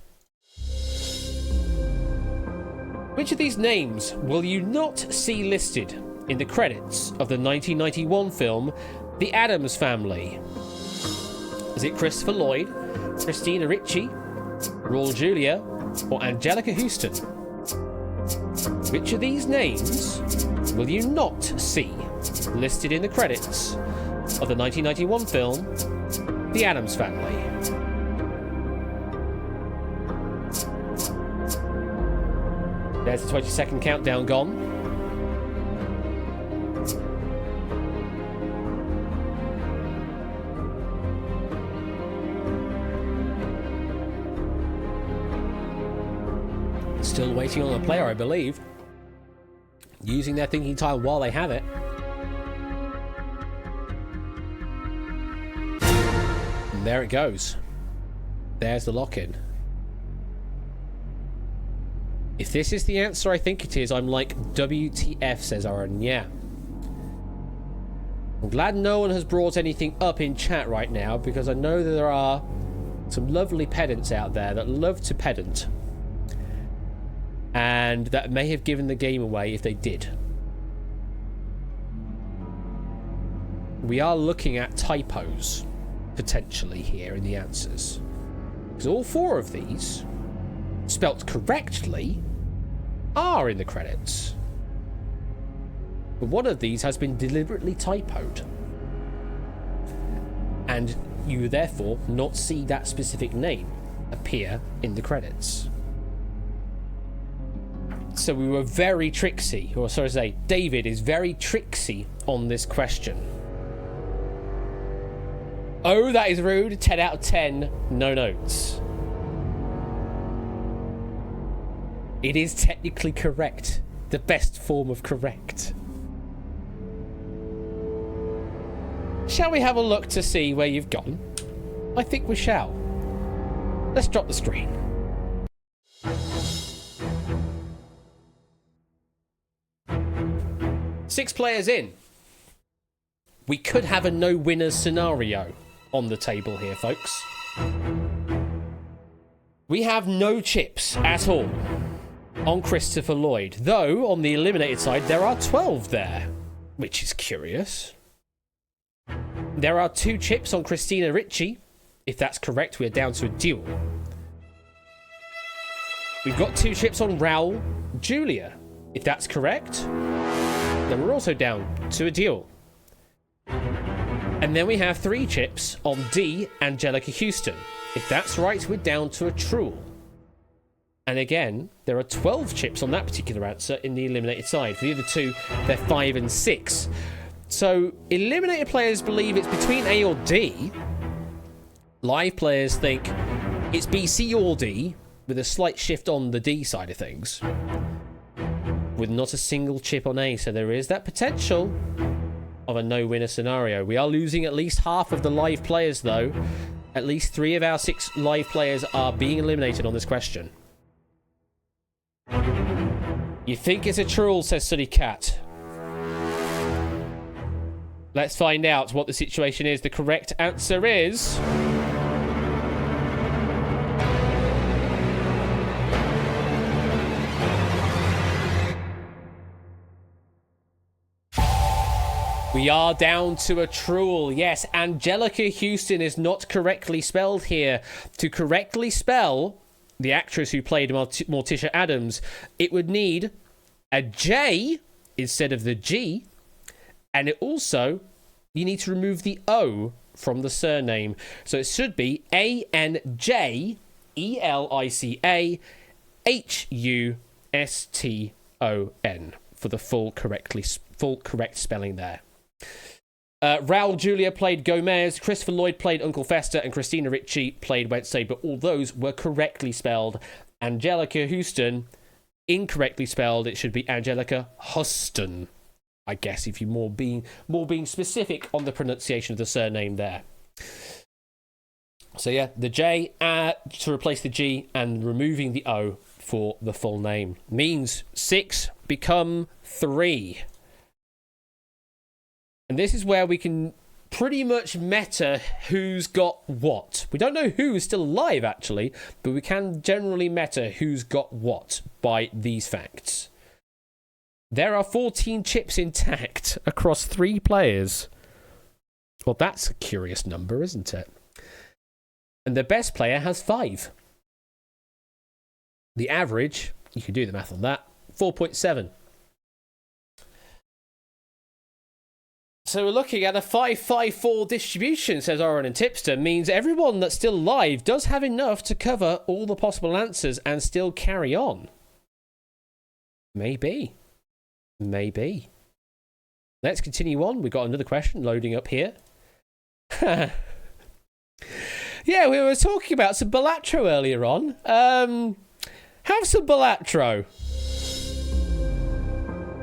Which of these names will you not see listed in the credits of the 1991 film The Addams Family? Is it Christopher Lloyd, Christina Ricci, Raul Julia, or Angelica Houston? Which of these names will you not see listed in the credits of the 1991 film The Addams Family? There's the 20-second countdown gone. Still waiting on a player, I believe. Using their thinking time while they have it. And there it goes. There's the lock-in. If this is the answer I think it is, I'm like, WTF, says Aaron. Yeah. I'm glad no one has brought anything up in chat right now, because I know that there are some lovely pedants out there that love to pedant. And that may have given the game away if they did. We are looking at typos, potentially, here in the answers. Because all 4 of these, spelt correctly, are in the credits. But one of these has been deliberately typoed. And you therefore not see that specific name appear in the credits. So we were very tricksy, or sorry to say, David is very tricksy on this question. Oh, that is rude. 10 out of 10, no notes. It is technically correct. The best form of correct. Shall we have a look to see where you've gone? I think we shall. Let's drop the screen. Six players in. We could have a no-winners scenario on the table here, folks. We have no chips at all on Christopher Lloyd, though on the eliminated side there are 12 there, which is curious. There are 2 chips on Christina Ricci. If that's correct, we're down to a duel. We've got 2 chips on Raul Julia. If that's correct, then we're also down to a duel. And then we have 3 chips on D, Angelica Houston. If that's right, we're down to a truel. And again, there are 12 chips on that particular answer in the eliminated side. For the other 2, they're 5 and 6. So, eliminated players believe it's between A or D. Live players think it's B, C, or D, with a slight shift on the D side of things. With not a single chip on A, so there is that potential of a no-winner scenario. We are losing at least half of the live players, though. At least 3 of our 6 live players are being eliminated on this question. You think it's a truel, says Sunny Cat. Let's find out what the situation is. The correct answer is... we are down to a truel. Yes, Angelica Houston is not correctly spelled here. To correctly spell the actress who played Morticia Addams, it would need a J instead of the G. And it also, you need to remove the O from the surname. So it should be Anjelichuston for the full correct spelling there. Raul Julia played Gomez, Christopher Lloyd played Uncle Fester, and Christina Ricci played Wednesday, but all those were correctly spelled. Angelica Houston, incorrectly spelled. It should be Angelica Huston, I guess, if you're more being specific on the pronunciation of the surname there. So yeah, the J to replace the G and removing the O for the full name means 6 become 3. And this is where we can pretty much meta who's got what. We don't know who is still alive, actually, but we can generally meta who's got what by these facts. There are 14 chips intact across 3 players. Well, that's a curious number, isn't it? And the best player has 5. The average, you can do the math on that, 4.7. So we're looking at a 5-5-4 distribution, says Oren and Tipster, means everyone that's still alive does have enough to cover all the possible answers and still carry on. Maybe. Let's continue on. We've got another question loading up here. Yeah, we were talking about some Balatro earlier on. Have some Balatro.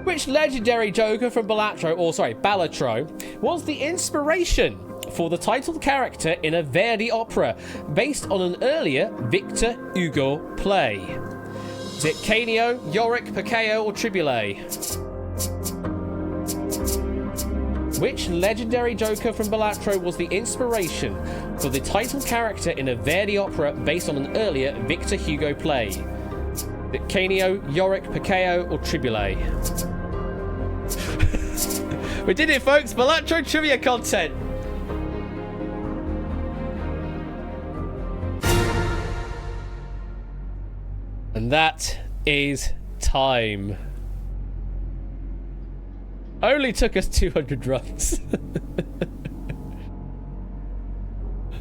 Which legendary Joker from Balatro, was the inspiration for the titled character in a Verdi opera based on an earlier Victor Hugo play? Is it Canio, Yorick, Pacao, or Triboulet? Which legendary Joker from Balatro was the inspiration for the title character in a Verdi opera based on an earlier Victor Hugo play? Is it Canio, Yorick, Pacao, or Triboulet? We did it, folks! Balatro trivia content! And that is time. Only took us 200 runs.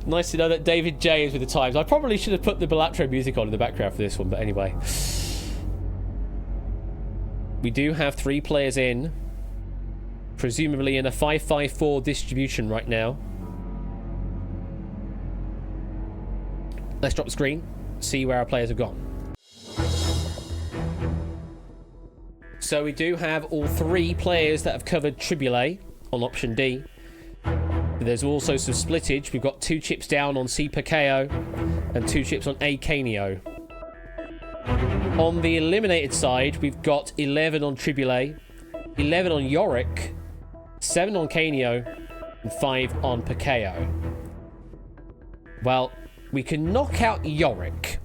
Nice to know that David J is with the times. I probably should have put the Balatro music on in the background for this one, but anyway. We do have 3 players in. Presumably in a 5-5-4 distribution right now. Let's drop the screen, see where our players have gone. So we do have all 3 players that have covered Triboulet on option D. There's also some splittage. We've got 2 chips down on C. Pacao and 2 chips on A. Canio. On the eliminated side, we've got 11 on Triboulet, 11 on Yorick, 7 on Canio, and 5 on Pacao. Well, we can knock out Yorick,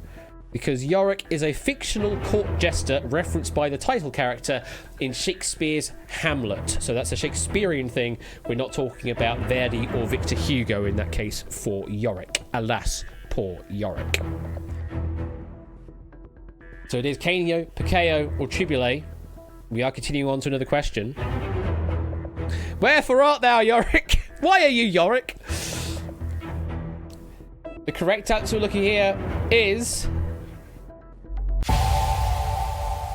because Yorick is a fictional court jester referenced by the title character in Shakespeare's Hamlet. So that's a Shakespearean thing. We're not talking about Verdi or Victor Hugo in that case for Yorick. Alas, poor Yorick. So it is Canio, Pacao, or Triboulet. We are continuing on to another question. Wherefore art thou, Yorick? Why are you Yorick? The correct answer we're looking here is...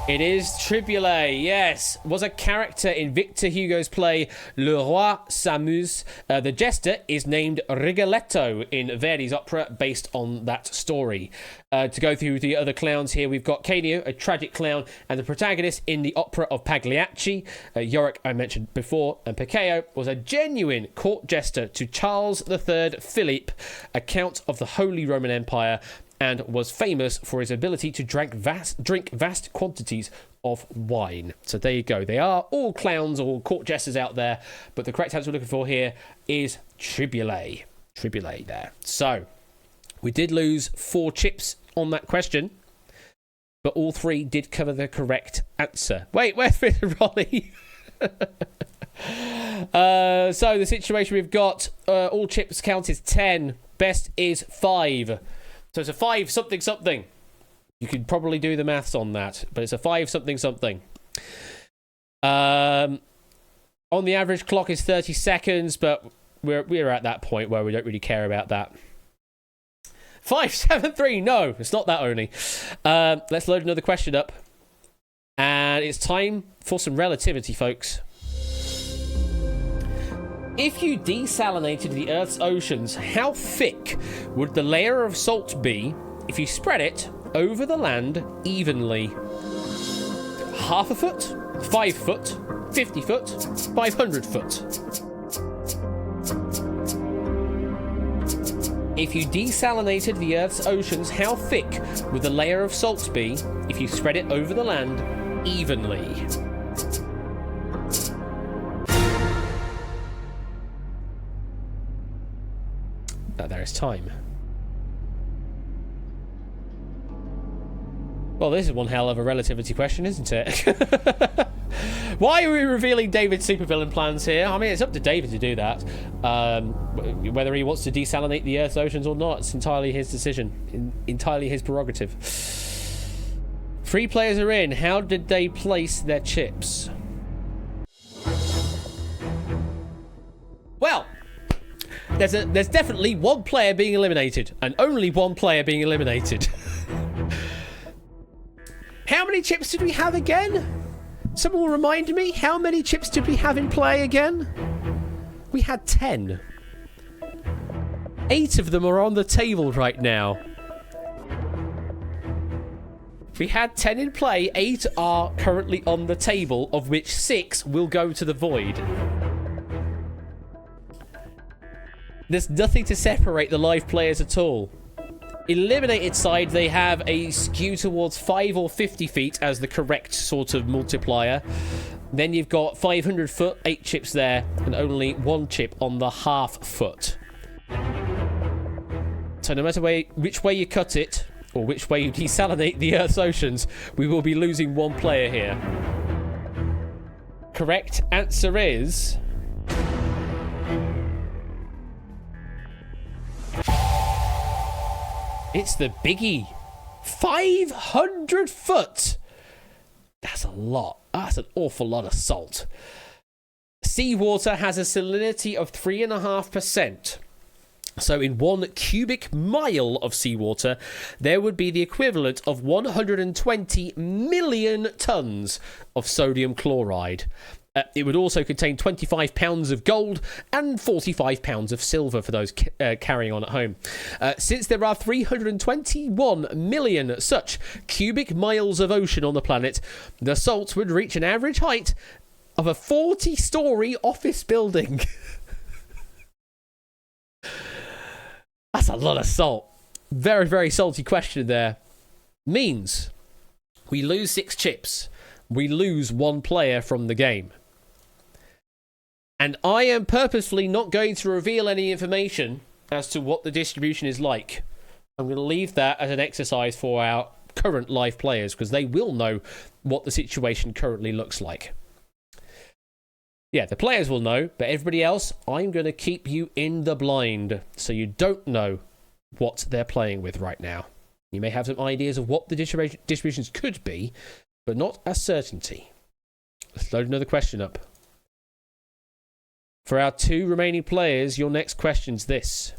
It is Triboulet, yes. Was a character in Victor Hugo's play Le Roi s'amuse. The jester is named Rigoletto in Verdi's opera based on that story. To go through the other clowns here, we've got Canio, a tragic clown, and the protagonist in the opera of Pagliacci. Yorick, I mentioned before, and Pacao was a genuine court jester to Charles III Philippe, a count of the Holy Roman Empire, and was famous for his ability to drink vast quantities of wine. So there you go. They are all clowns or court jesters out there, but the correct answer we're looking for here is Triboulet. Triboulet there. So we did lose 4 chips on that question, but all 3 did cover the correct answer. Wait, where's Rolly? So the situation we've got, all chips count is 10. Best is 5. So it's a 5 something something. You could probably do the maths on that, but it's a 5 something something. On the average clock is 30 seconds, but we're at that point where we don't really care about that. 573. No, it's not that only. Let's load another question up, and it's time for some relativity, folks. If you desalinated the Earth's oceans, how thick would the layer of salt be if you spread it over the land evenly? 1/2 foot, 5 foot, 50 foot, 500 foot. If you desalinated the Earth's oceans, how thick would the layer of salt be if you spread it over the land evenly? There is time. Well, this is one hell of a relativity question, isn't it? Why are we revealing David's supervillain plans here? I mean, it's up to David to do that. Whether he wants to desalinate the Earth's oceans or not, it's entirely his decision. Entirely his prerogative. 3 players are in. How did they place their chips? Well, there's definitely 1 player being eliminated, and only 1 player being eliminated. How many chips did we have again? Someone will remind me. How many chips did we have in play again? We had 10. 8 of them are on the table right now. We had 10 in play. 8 are currently on the table, of which 6 will go to the void. There's nothing to separate the live players at all. Eliminated side, they have a skew towards 5 or 50 feet as the correct sort of multiplier. Then you've got 500 foot, 8 chips there, and only 1 chip on the 1/2 foot. So no matter which way you cut it, or which way you desalinate the Earth's oceans, we will be losing 1 player here. Correct answer is... it's the biggie. 500 foot. That's a lot. That's an awful lot of salt. Seawater has a salinity of 3.5%. So in 1 cubic mile of seawater, there would be the equivalent of 120 million tons of sodium chloride. It would also contain 25 pounds of gold and 45 pounds of silver for those carrying on at home. Since there are 321 million such cubic miles of ocean on the planet, the salt would reach an average height of a 40-story office building. That's a lot of salt. Very, very salty question there. Means we lose 6 chips. We lose 1 player from the game. And I am purposefully not going to reveal any information as to what the distribution is like. I'm going to leave that as an exercise for our current live players, because they will know what the situation currently looks like. Yeah, the players will know, but everybody else, I'm going to keep you in the blind so you don't know what they're playing with right now. You may have some ideas of what the distributions could be, but not a certainty. Let's load another question up. For our 2 remaining players, your next question's this.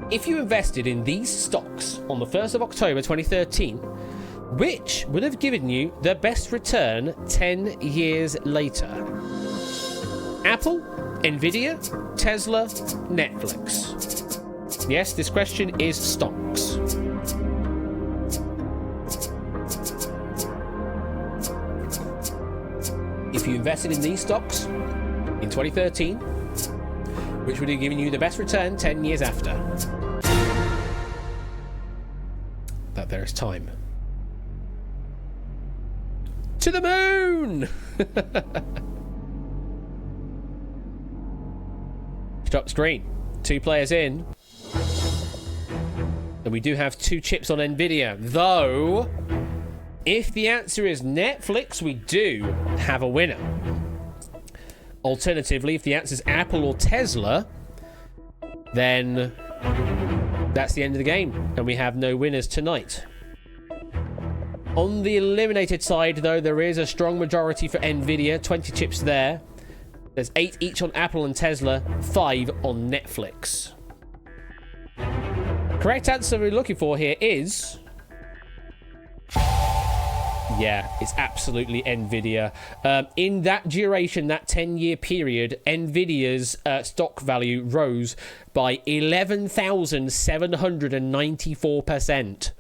If you invested in these stocks on the 1st of October 2013, which would have given you the best return 10 years later? Apple, Nvidia, Tesla, Netflix. Yes, this question is stocks. If you invested in these stocks in 2013, which would have given you the best return 10 years after? That there is time. To the moon! Stop screen. 2 players in. And we do have 2 chips on Nvidia. Though, if the answer is Netflix, we do have a winner. Alternatively, if the answer is Apple or Tesla, then that's the end of the game, and we have no winners tonight. On the eliminated side, though, there is a strong majority for Nvidia, 20 chips there. There's 8 each on Apple and Tesla, 5 on Netflix. Correct answer we're looking for here is... yeah, it's absolutely Nvidia. In that duration, that 10-year period, Nvidia's stock value rose by 11,794%.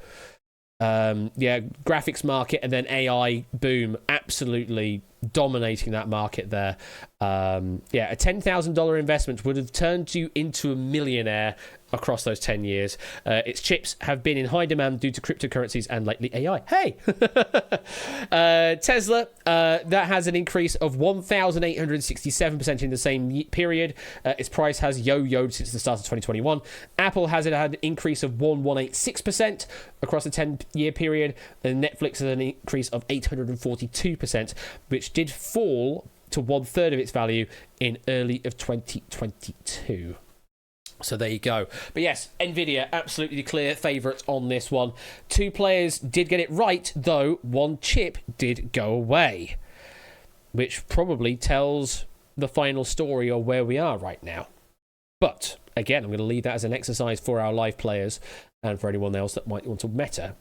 Yeah, graphics market and then AI boom, absolutely dominating that market there. Yeah, a $10,000 investment would have turned you into a millionaire across those 10 years. Its chips have been in high demand due to cryptocurrencies and lately AI. Hey! Tesla, that has an increase of 1,867% in the same period. Its price has yo-yoed since the start of 2021. Apple has had an increase of 1,186% across the 10-year period. And Netflix has an increase of 842%, which did fall to 1/3 of its value in early of 2022. So there you go. But yes, Nvidia, absolutely clear favourite on this one. 2 players did get it right, though 1 chip did go away, which probably tells the final story of where we are right now. But again, I'm going to leave that as an exercise for our live players and for anyone else that might want to meta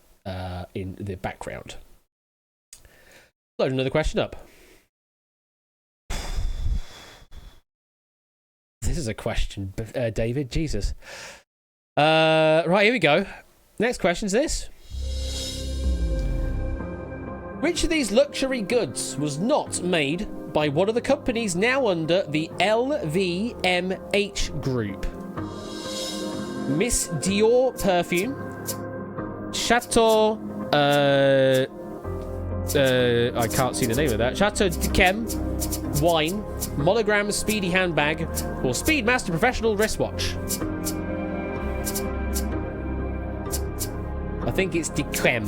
in the background. Load another question up. This is a question, David. Jesus. Right, here we go. Next question's this. Which of these luxury goods was not made by one of the companies now under the LVMH group? Miss Dior perfume, Chateau... I can't see the name of that. Chateau d'Yquem wine, Monogram speedy handbag, or Speedmaster professional wristwatch. I think it's d'Yquem,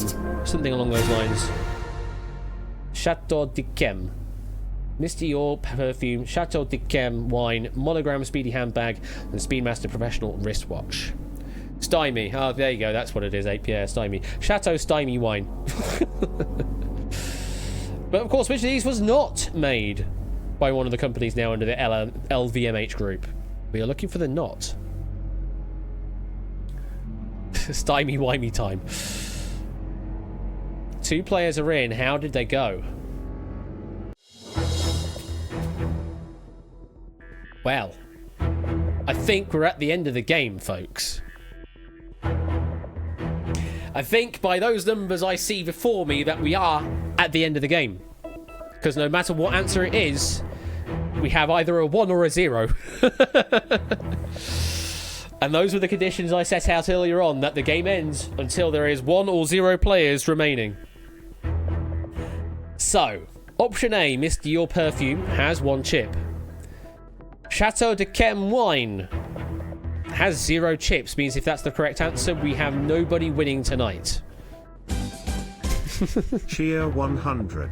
something along those lines. Chateau d'Yquem, Miss Dior perfume, Chateau d'Yquem wine, Monogram speedy handbag, and Speedmaster professional wristwatch. Stymie. Oh, there you go. That's what it is. Yeah, Stymie. Chateau Stymie wine. But of course, which of these was not made by one of the companies now under the LVMH group? We are looking for the not. Stymie-wimey time. 2 players are in. How did they go? Well, I think we're at the end of the game, folks. I think by those numbers I see before me that we are at the end of the game. Because no matter what answer it is, we have either a 1 or a 0. And those were the conditions I set out earlier on, that the game ends until there is 1 or 0 players remaining. So, option A, Miss Dior perfume, has 1 chip. Chateau de Chem wine has 0 chips, means if that's the correct answer, we have nobody winning tonight. Cheer 100.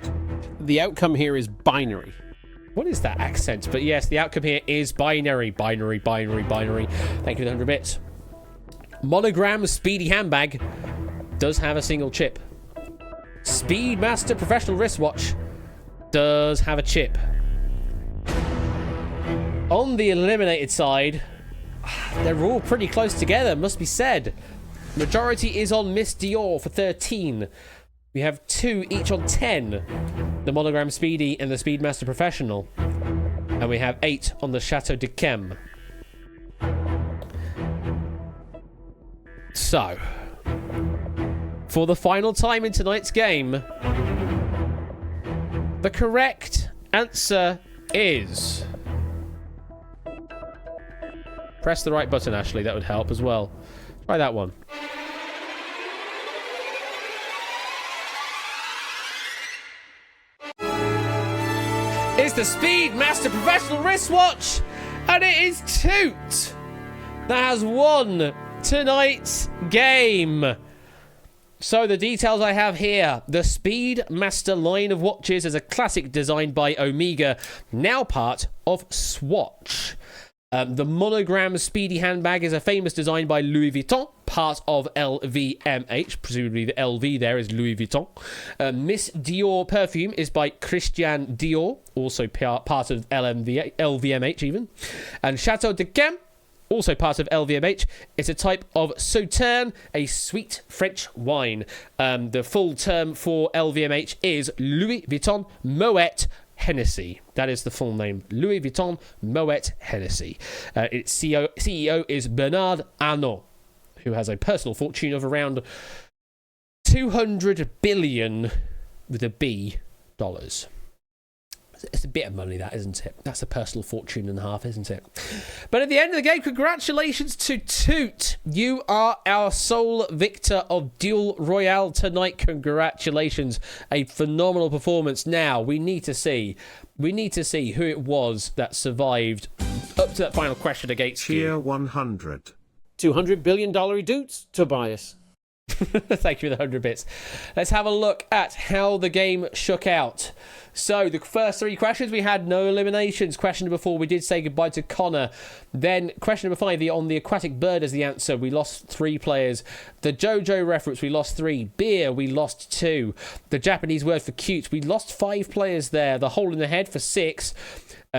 The outcome here is binary. What is that accent? But yes, the outcome here is binary. Binary, binary, binary. Thank you for the 100 bits. Monogram Speedy Handbag does have a single chip. Speedmaster Professional Wristwatch does have a chip. On the eliminated side, they're all pretty close together, must be said. Majority is on Miss Dior for 13. We have 2 each on 10. The Monogram Speedy and the Speedmaster Professional. And we have 8 on the Chateau de Chem. So, for the final time in tonight's game, the correct answer is... Press the right button, Ashley, that would help as well. Try that one. It's the Speedmaster Professional Wristwatch, and it is Toot that has won tonight's game. So the details I have here: the Speedmaster line of watches is a classic designed by Omega, now part of Swatch. The Monogram Speedy handbag is a famous design by Louis Vuitton, part of LVMH. Presumably the LV there is Louis Vuitton. Miss Dior perfume is by Christian Dior, also part of LVMH even. And Chateau de Chem, also part of LVMH. It's a type of Sauterne, a sweet French wine. The full term for LVMH is Louis Vuitton Moet Hennessy. That is the full name. Louis Vuitton Moet Hennessy. Its CEO is Bernard Arnault, who has a personal fortune of around 200 billion with a B dollars. It's a bit of money, that, isn't it? That's a personal fortune and a half, isn't it? But at the end of the game, congratulations to Toot. You are our sole victor of Duel Royale tonight. Congratulations. A phenomenal performance. Now, we need to see who it was that survived up to that final question against you. Cheer 100. $200 billion dudes, Tobias. Thank you for the 100 bits. Let's have a look at how the game shook out. So, the first 3 questions, we had no eliminations. Question number 4, we did say goodbye to Connor. Then, question number 5, on the aquatic bird as the answer, we lost 3 players. The JoJo reference, we lost 3. Beer, we lost 2. The Japanese word for cute, we lost 5 players there. The hole in the head for 6.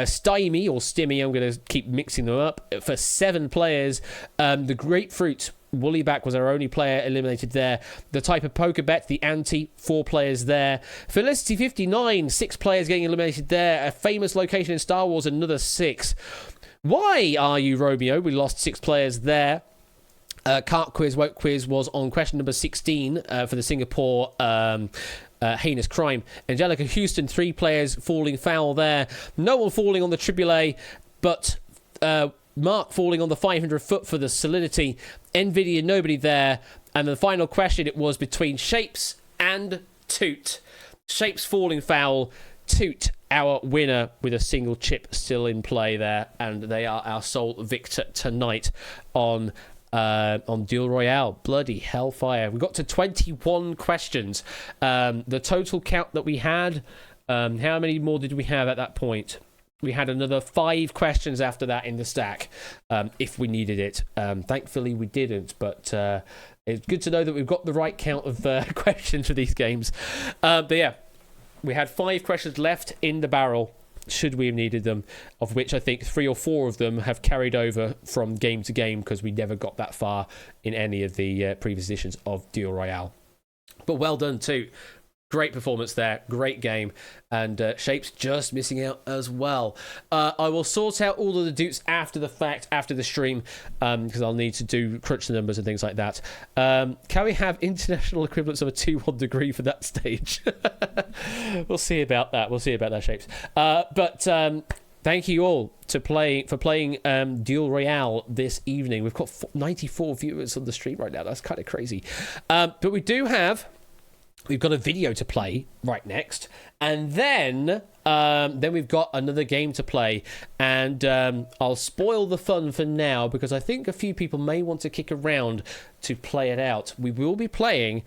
Stymie, or Stimmy, I'm going to keep mixing them up, for 7 players. The grapefruit, Woollyback was our only player eliminated there. The type of poker bet, the ante, 4 players there. Felicity 59, 6 players getting eliminated there. A famous location in Star Wars, another 6. Why are you Romeo? We lost 6 players there. Cart Quiz, Woke Quiz was on question number 16 for the Singapore heinous crime. Angelica Houston, 3 players falling foul there. No one falling on the AAA, but Mark falling on the 500 foot for the solidity. Nvidia, nobody there. And the final question, it was between Shapes and Toot. Shapes falling foul. Toot, our winner, with a single chip still in play there. And they are our sole victor tonight on Duel Royale. Bloody hellfire. We got to 21 questions. The total count that we had, how many more did we have at that point? We had another 5 questions after that in the stack, if we needed it. Thankfully, we didn't, but it's good to know that we've got the right count of questions for these games. But yeah, we had 5 questions left in the barrel, should we have needed them, of which I think 3 or 4 of them have carried over from game to game because we never got that far in any of the previous editions of Duel Royale. But well done, too. Great performance there, great game, and Shapes just missing out as well. I will sort out all of the dutes after the fact, after the stream, because I'll need to crunch the numbers and things like that. Can we have international equivalents of a 2-1 degree for that stage? We'll see about that. Shapes. But thank you all for playing Duel Royale this evening. We've got 94 viewers on the stream right now. That's kind of crazy. But we've got a video to play right next, and then we've got another game to play, and I'll spoil the fun for now because I think a few people may want to kick around to play it out. We will be playing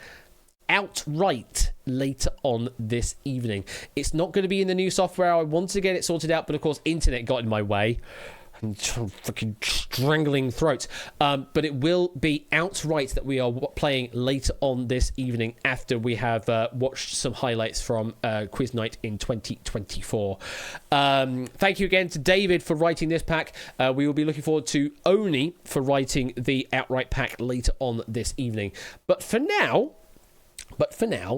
Outright later on this evening. It's not going to be in the new software. I want to get it sorted out, but of course internet got in my way. I'm fucking strangling throats. But it will be Outright that we are playing later on this evening after we have watched some highlights from Quiz Night in 2024. Thank you again to David for writing this pack. We will be looking forward to Oni for writing the Outright pack later on this evening. But for now,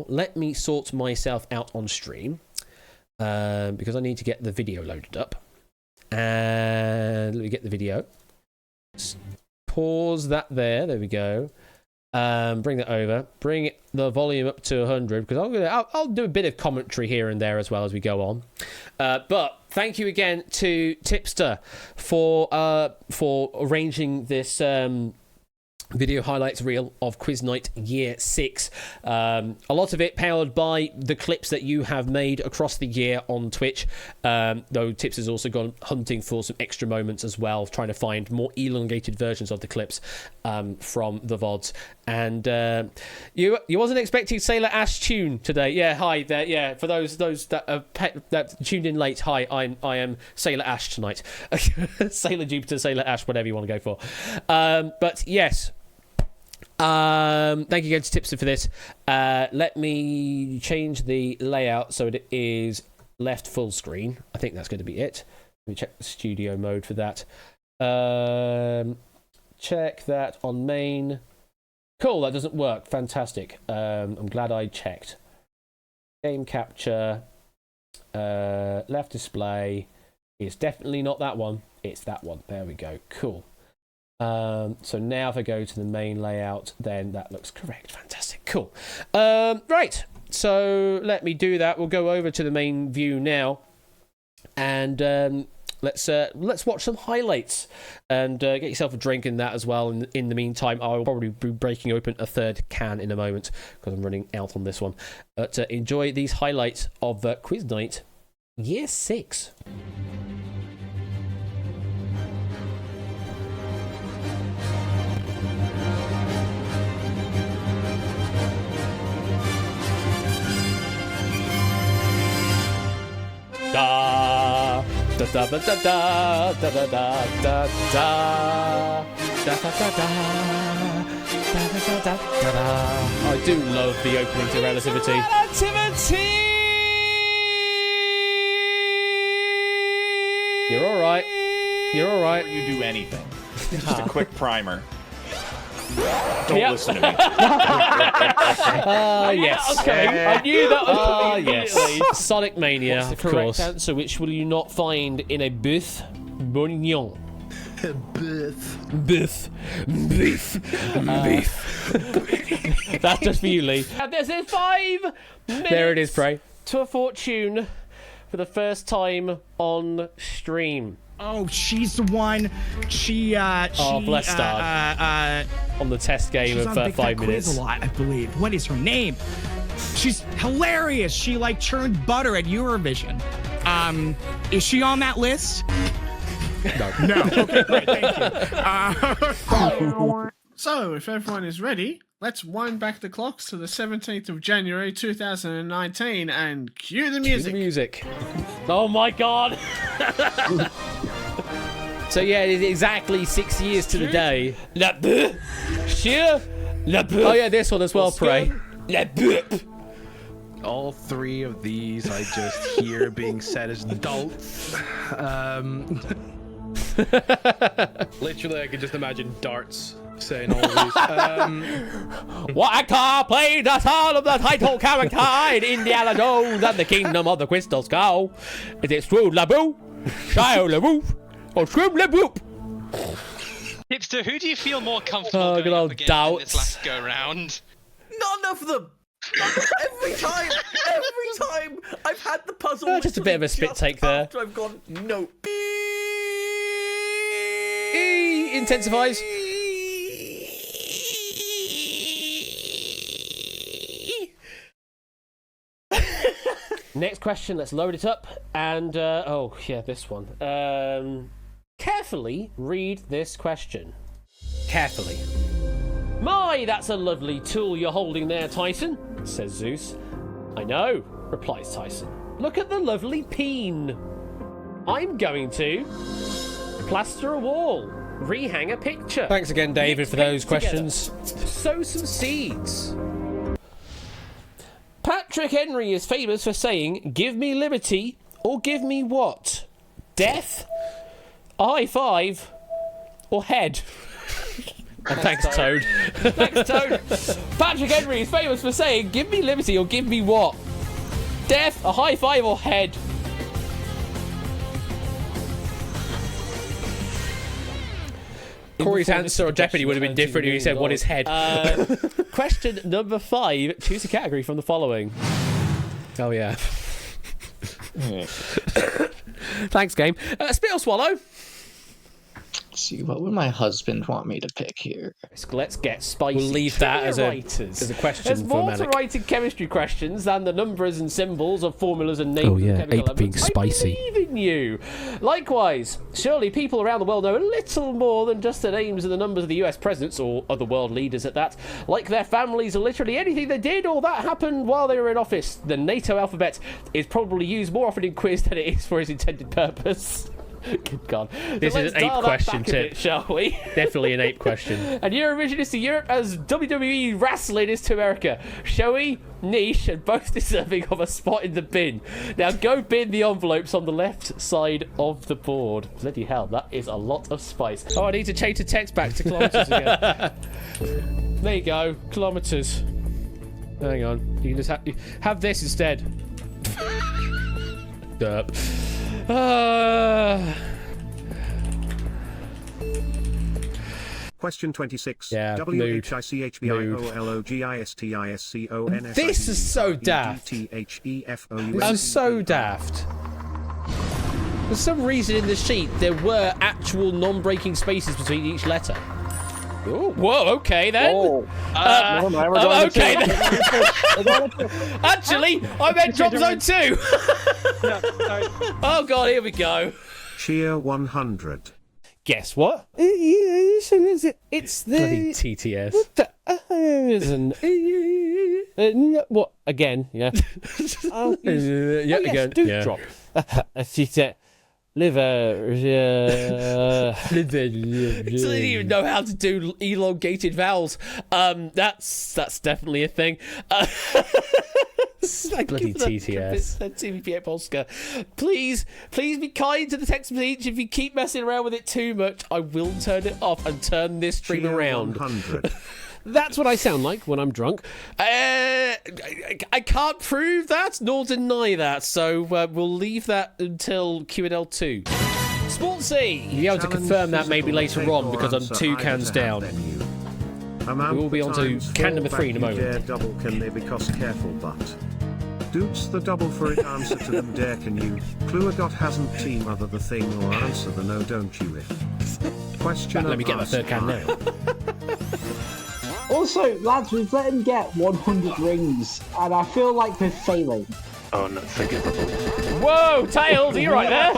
let me sort myself out on stream because I need to get the video loaded up. And let me get the video. Pause that there. There we go. Bring that over. Bring the volume up to 100 because I'll do a bit of commentary here and there as well as we go on. But thank you again to Tipster for arranging this video highlights reel of Quiz Night Year 6. A lot of it powered by the clips that you have made across the year on Twitch, though Tips has also gone hunting for some extra moments as well, trying to find more elongated versions of the clips from the VODs. And you wasn't expecting Sailor Ash tune today. Yeah, hi there. Yeah, for those that tuned in late, hi, I am Sailor Ash tonight. Sailor Jupiter, Sailor Ash, whatever you want to go for. But yes, thank you again to Tipster for this. Let me change the layout so it is left full screen. I think that's going to be it. Let me check the studio mode for that. Check that on main. Cool, that doesn't work. Fantastic. I'm glad I checked. Game capture. Left display. It's definitely not that one. It's that one. There we go. Cool. So now if I go to the main layout, then that looks correct. Fantastic. Cool. Right. So let me do that. We'll go over to the main view now. And let's watch some highlights and get yourself a drink in that as well. In the meantime, I'll probably be breaking open a third can in a moment because I'm running out on this one. But enjoy these highlights of Quiz Night Year 6. Da da da da da da da da da da da da. I do love the opening to Relativity. You're all right. You're all right. Before you do anything, just a quick primer. Don't listen to me. Yes. Okay. I knew that was yes. Sonic Mania, What's the of correct course. answer? Which will you not find in a booth? Bourguignon. Booth. Beef. That's just for you, Lee. And this is 5 minutes. There it is, Prey. To a fortune for the first time on stream. Oh, she's the one. Bless on the test game she's of on Big 5 Fat Quiz minutes. a lot, I believe. What is her name? She's hilarious. She like churned butter at Eurovision. Is she on that list? No. No. Okay, great. Thank you. So, if everyone is ready, let's wind back the clocks to the 17th of January 2019 and cue the music. The music. Oh my god. So yeah, it is exactly 6 years to the day. Oh yeah, this one as well, Prey. All three of these I just hear being said as adults. Literally, I could just imagine darts saying all of these. What actor played the son of the title character in Indiana Jones and the Kingdom of the Crystal Skull? Is it Shrew LaBoo, Shia LaBoo, or Shrew LaBoop? Hipster, who do you feel more comfortable going up against in this last go round? None of them. Every time I've had the puzzle. Just a bit of a spit take there. After I've gone, no. Intensifies. Next question, let's load it up. And, oh, yeah, this one. Carefully read this question. Carefully. My, that's a lovely tool you're holding there, Tyson, says Zeus. I know, replies Tyson. Look at the lovely peen. I'm going to plaster a wall, rehang a picture. Thanks again, David, for those questions. Sow some seeds. Patrick Henry is famous for saying, give me liberty, or give me what? Death? A high five? Or head? And thanks, Toad. Thanks, Toad. Patrick Henry is famous for saying, give me liberty, or give me what? Death, a high five, or head? Corey's answer on Jeopardy would have been different if he said, what is head? Question number 5. Choose a category from the following. Oh, yeah. Thanks, game. Spit or swallow? See, what would my husband want me to pick here? Let's get spicy. We'll leave that as a question There's for more Manic. to writing chemistry questions than the numbers and symbols of formulas and names Oh, yeah, of chemical ape being elements. spicy. I believe in you. Likewise, surely people around the world know a little more than just the names and the numbers of the US presidents or other world leaders at that. Like their families or literally anything they did or that happened while they were in office. The NATO alphabet is probably used more often in quiz than it is for its intended purpose. Good God. This is an ape question, Tip. Shall we? Definitely an ape question. And Eurovision is to Europe as WWE wrestling is to America. Showy, niche, and both deserving of a spot in the bin. Now go bin the envelopes on the left side of the board. Bloody hell, that is a lot of spice. Oh, I need to change the text back to kilometres again. There you go, kilometres. Hang on, you can just have this instead. Derp. Question 26. Yeah, WHICHBIOLOGISTISCONS. This is so daft. I'm so daft. For some reason in the sheet, there were actual non-breaking spaces between each letter. Ooh, whoa, okay then. Okay then. Actually, I meant drop zone 2. Oh god, here we go. Cheer 100. Guess what? It's the Bloody TTS. What again? Yeah. Yeah, again. Do Yeah. drop. She said, liver. Doesn't even know how to do elongated vowels. That's definitely a thing. Bloody TTS. TVP Polska. Please be kind to the text message. If you keep messing around with it too much, I will turn it off and turn this stream Cheer around. 100. That's what I sound like when I'm drunk. I can't prove that nor deny that, so we'll leave that until Q&L 2. Sportsy! You'll be able to confirm that maybe later on because I'm 2 cans down. We will be on to can number 3 in a moment. Double can they because careful but. Doots the double for it answer to them dare can you. Clue a dot hasn't team other the thing or answer the no don't you if. Question Let me get the 3rd can now. Also, lads, we've let him get 100 rings, and I feel like we're failing. Oh, not forgivable. Whoa, Tails, are you right there?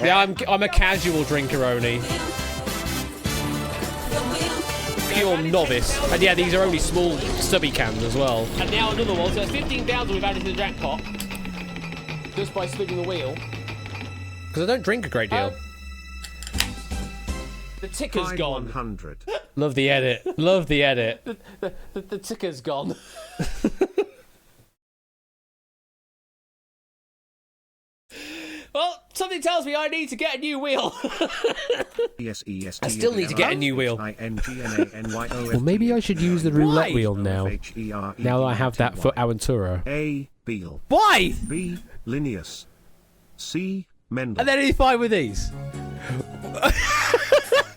Yeah, I'm a casual drinker only. Pure novice. And yeah, these are only small, stubby cans as well. And now another one, so it's 15,000 we've added to the jackpot. Just by spinning the wheel. Because I don't drink a great deal. The ticker's gone. 100. Love the edit. Love the edit. The ticker's gone. Well, something tells me I need to get a new wheel. I still need to get a new wheel. Well, maybe I should use the roulette wheel now. Now that I have that for Aventura. A. Beal. Why? B. Linnaeus. C. Mendel. And then he's fine with these.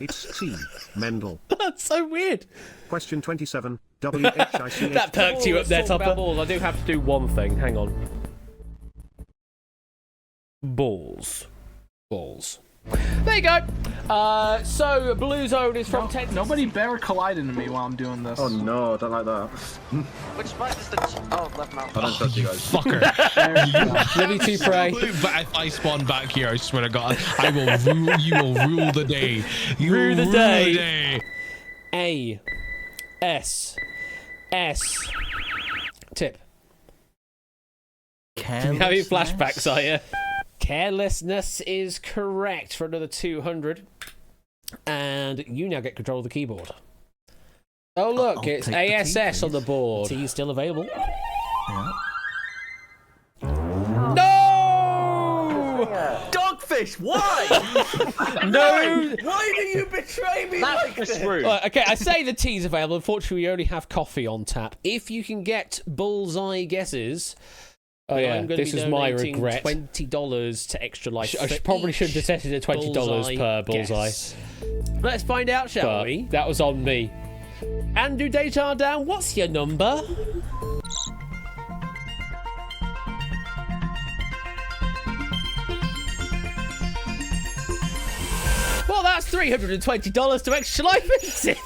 It's T. Mendel. That's so weird. Question 27. WHIC. That perked you up there, Topper. Balls. I do have to do one thing. Hang on. Balls. There you go. So Blue Zone is from 10. Nobody better collide into me while I'm doing this. Oh no, I don't like that. Which button is the... left mouse. I don't trust you guys. Fucker. Ready to pray. But if I spawn back here, I swear to God, I will rule. You will rule the day. You Rule the will day. A. S. S. Tip. You having flashbacks, are you? Carelessness is correct for another 200. And you now get control of the keyboard. Oh, look, it's ASS on the board. T is still available. Yeah. No! Dogfish, why? No! Why do you betray me like this? Right, okay, I say the tea's available. Unfortunately, we only have coffee on tap. If you can get bullseye guesses... Oh yeah, this is my regret. $20 to Extra Life. I probably shouldn't have set it at $20 per bullseye. Let's find out, shall we? That was on me. Andrew Desjardins, what's your number? Well, that's $320 to Extra Life, isn't it?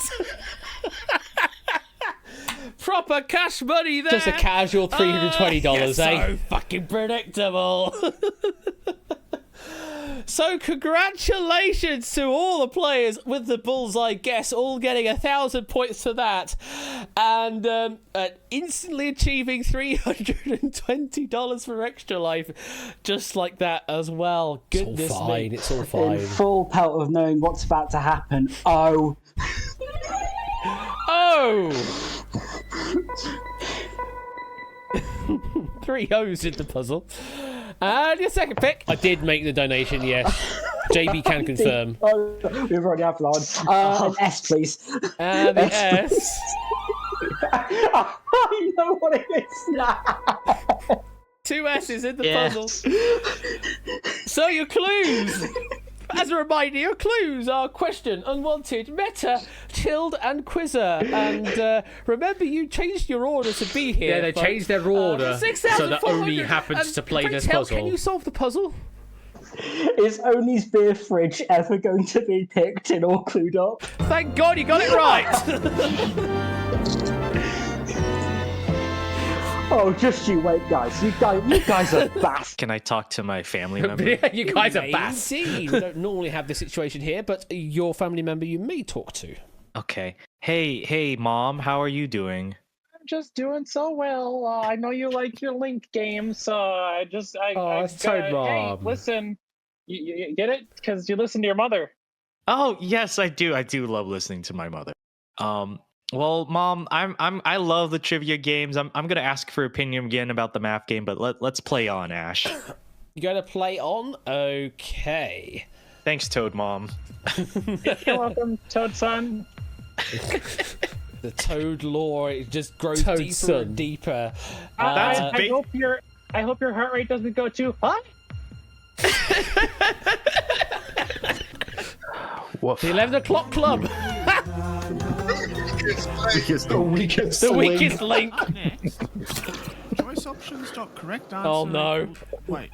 Proper cash money there. Just a casual $320, So fucking predictable. So congratulations to all the players with the bullseye guess, all getting 1,000 points for that, and instantly achieving $320 for Extra Life, just like that as well. Goodness me. It's all fine. In full pelt of knowing what's about to happen. Oh. Oh! 3 O's in the puzzle. And your second pick. I did make the donation, yes. JB can confirm. Oh, we've already had one. An S, please. And the S. I know what it is now. 2 S's in the puzzle. So your clues. As a reminder, your clues are question, unwanted, meta, chilled, and quizzer. And remember, you changed your order to be here. Yeah, they changed their order so that Oni happens to play this puzzle. Can you solve the puzzle? Is Oni's beer fridge ever going to be picked and all clued up? Thank God you got it right. Oh, just you wait, guys. You guys are bass. Can I talk to my family member? Yeah, you guys are bass. We don't normally have this situation here, but your family member you may talk to. Okay. Hey, Mom, how are you doing? I'm just doing so well. I know you like your Link games, so it's Toad Mom. Hey, listen, you get it? Because you listen to your mother. Oh, yes, I do. I do love listening to my mother. Well, Mom, I love the trivia games. I'm gonna ask for opinion again about the math game, but let's play on, Ash. You gonna play on? Okay. Thanks, Toad Mom. You're welcome, Toad Son. The Toad lore, it just grows deeper and deeper. I hope your heart rate doesn't go too high. The 11 o'clock club. The weakest link. Choice options. Correct answer. Oh no. Wait.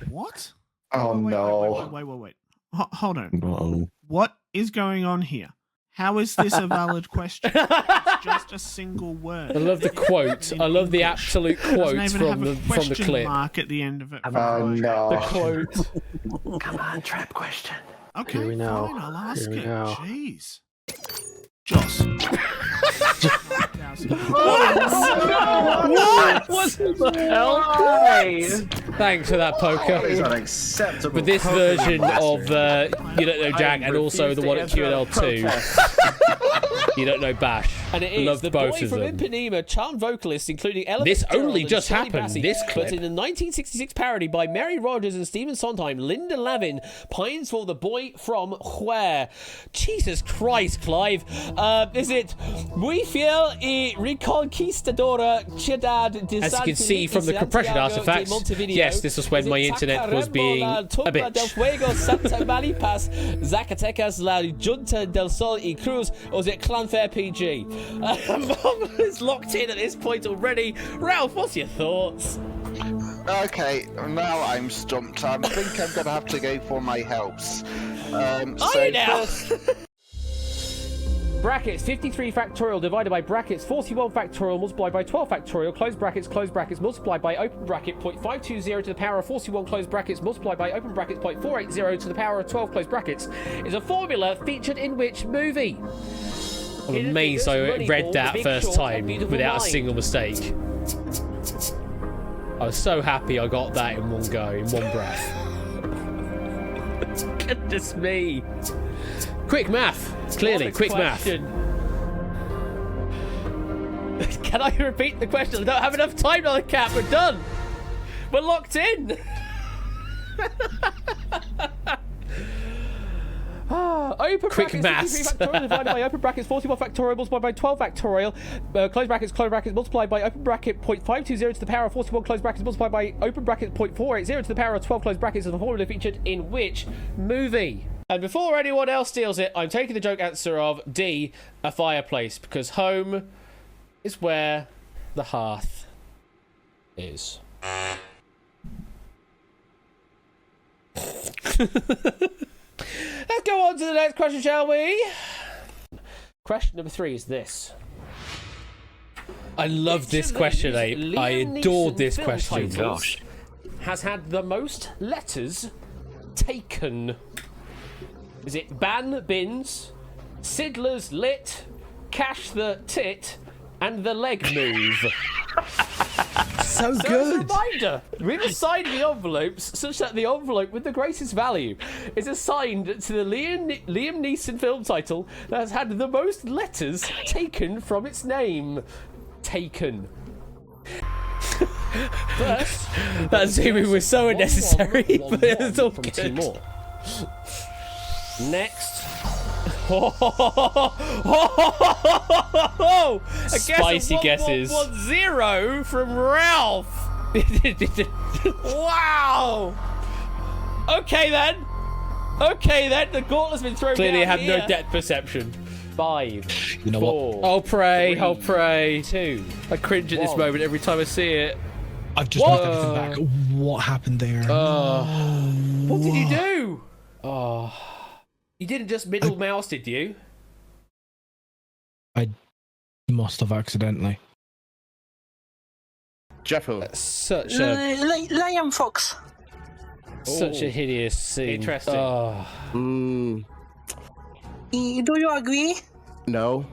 What? Oh no. Wait. Hold on. No. What is going on here? How is this a valid question? It's just a single word. I love the quote. I love the absolute quote from the clip. Mark at the end of it. Oh no. The quote. Come on, trap question. Okay, Here we know. Fine, I'll ask Here we it. go. Jeez. Joss. What the hell? Thanks for that, Poker. That is unacceptable. With this version of You Don't Know Jack and also the one at QNL2. You don't know Bash. And it is Love the both boy of from them. Ipanema, charmed vocalist, including Ella This Fitzgerald only and just Shirley happened, Bassey. this But clip. in a 1966 parody by Mary Rogers and Stephen Sondheim, Linda Lavin pines for the boy from Where. Jesus Christ, Clive. Is it We feel y reconquistadora ciudad de As you San can see from the Felipe compression Santiago de artifacts, Montevideo? yes, this was when Is it my internet was Tacarembo, being la a Tumba del bitch. Fuego, Santa Malipas, Zacatecas, La Junta del Sol y Cruz, or is it Clanfair PG? Mom is locked in at this point already. Ralph, what's your thoughts? Okay, now I'm stumped. I think I'm gonna have to go for my helps. Are you now? Brackets 53 factorial divided by brackets 41 factorial multiplied by 12 factorial close brackets multiplied by open bracket 0.520 to the power of 41 close brackets multiplied by open brackets 0.480 to the power of 12 close brackets is a formula featured in which movie? I'm amazed I read that first time without a single mistake. I was so happy I got that in one go, in one breath. Goodness me. Quick math. Clearly, quick math. Can I repeat the question? I don't have enough time on the cap. We're done. We're locked in. Open Quick brackets maths. 53 factorial divided by open brackets 41 factorial multiplied by 12 factorial close brackets multiplied by open bracket 0.520 to the power of 41 close brackets multiplied by open bracket 0.480 to the power of 12 close brackets is a formula featured in which movie? And before anyone else steals it, I'm taking the joke answer of D, a fireplace, because home is where the hearth is. Let's go on to the next question, shall we? Question number 3 is this. I love this question, Abe. I adored this question. Gosh. Has had the most letters taken. Is it Ban Bins, Siddler's Lit, Cash the Tit, and the Leg Move? So As good. a reminder, read the side of the envelopes such that the envelope with the greatest value is assigned to the Liam Neeson film title that has had the most letters taken from its name. Taken. First, that zooming was so unnecessary, but it's all good. Timor. Next. Spicy guesses. 1-1-1-0 from Ralph. Wow. Okay then. The gauntlet's been thrown. Clearly, I down have here. no depth perception. 5. You know 4. I'll pray. 3, I'll pray. 2. I cringe at this 1. moment every time I see it. I've just looked everything back. What happened there? What did you do? Oh, You didn't just middle mouse, did you? I must have accidentally. Jeffo. such a Lion Fox. such a hideous scene. Interesting. Oh. Do you agree? No.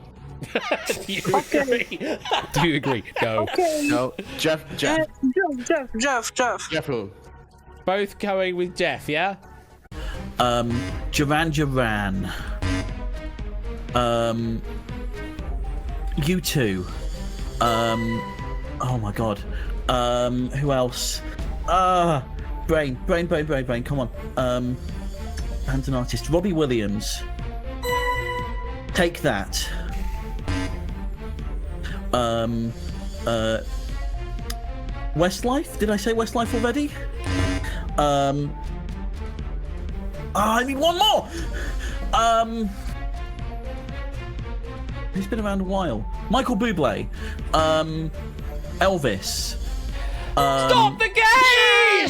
Do you agree? No. Okay. No. Jeff. Jeff. Jeffo. Both going with Jeff, yeah? Duran. You two. Oh my god. Who else? Brain. Come on. And an artist. Robbie Williams. Take that. Westlife? Did I say Westlife already? I need one more. Who's been around a while? Michael Bublé. Elvis. Stop the game!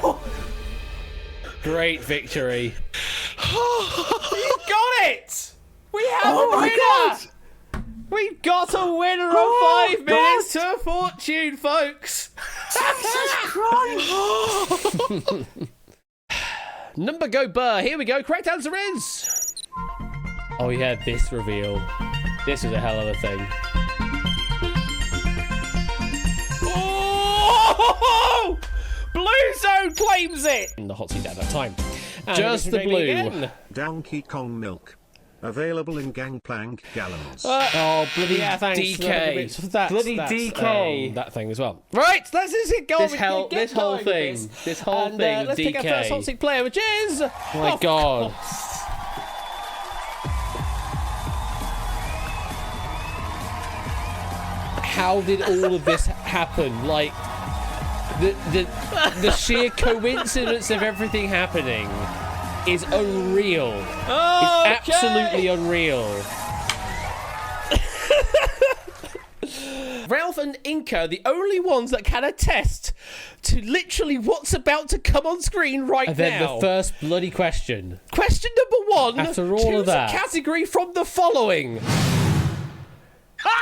Oh! Great victory. You got it! We have Oh a my winner! God! We've got a winner of 5 minutes to fortune, folks! Jesus Christ! Number go Burr. Here we go. Correct answer is... Oh yeah, this reveal. This was a hell of a thing. Oh! Blue Zone claims it! In the hot seat at that time. And Just the Jamie blue. again. Donkey Kong Milk. Available in Gangplank Gallons. Oh, bloody yeah, thanks. DK. That's, Bloody DK. That thing as well. Right, let's just get going. This whole thing. This whole thing. Let's DK. pick our first hot seat player, which is. Oh my God. How did all of this happen? Like, the sheer coincidence of everything happening is unreal. Oh, it's absolutely unreal. Ralph and Inca, the only ones that can attest to literally what's about to come on screen right And then now. the first bloody question. Question number 1. After all choose of that. a category from the following.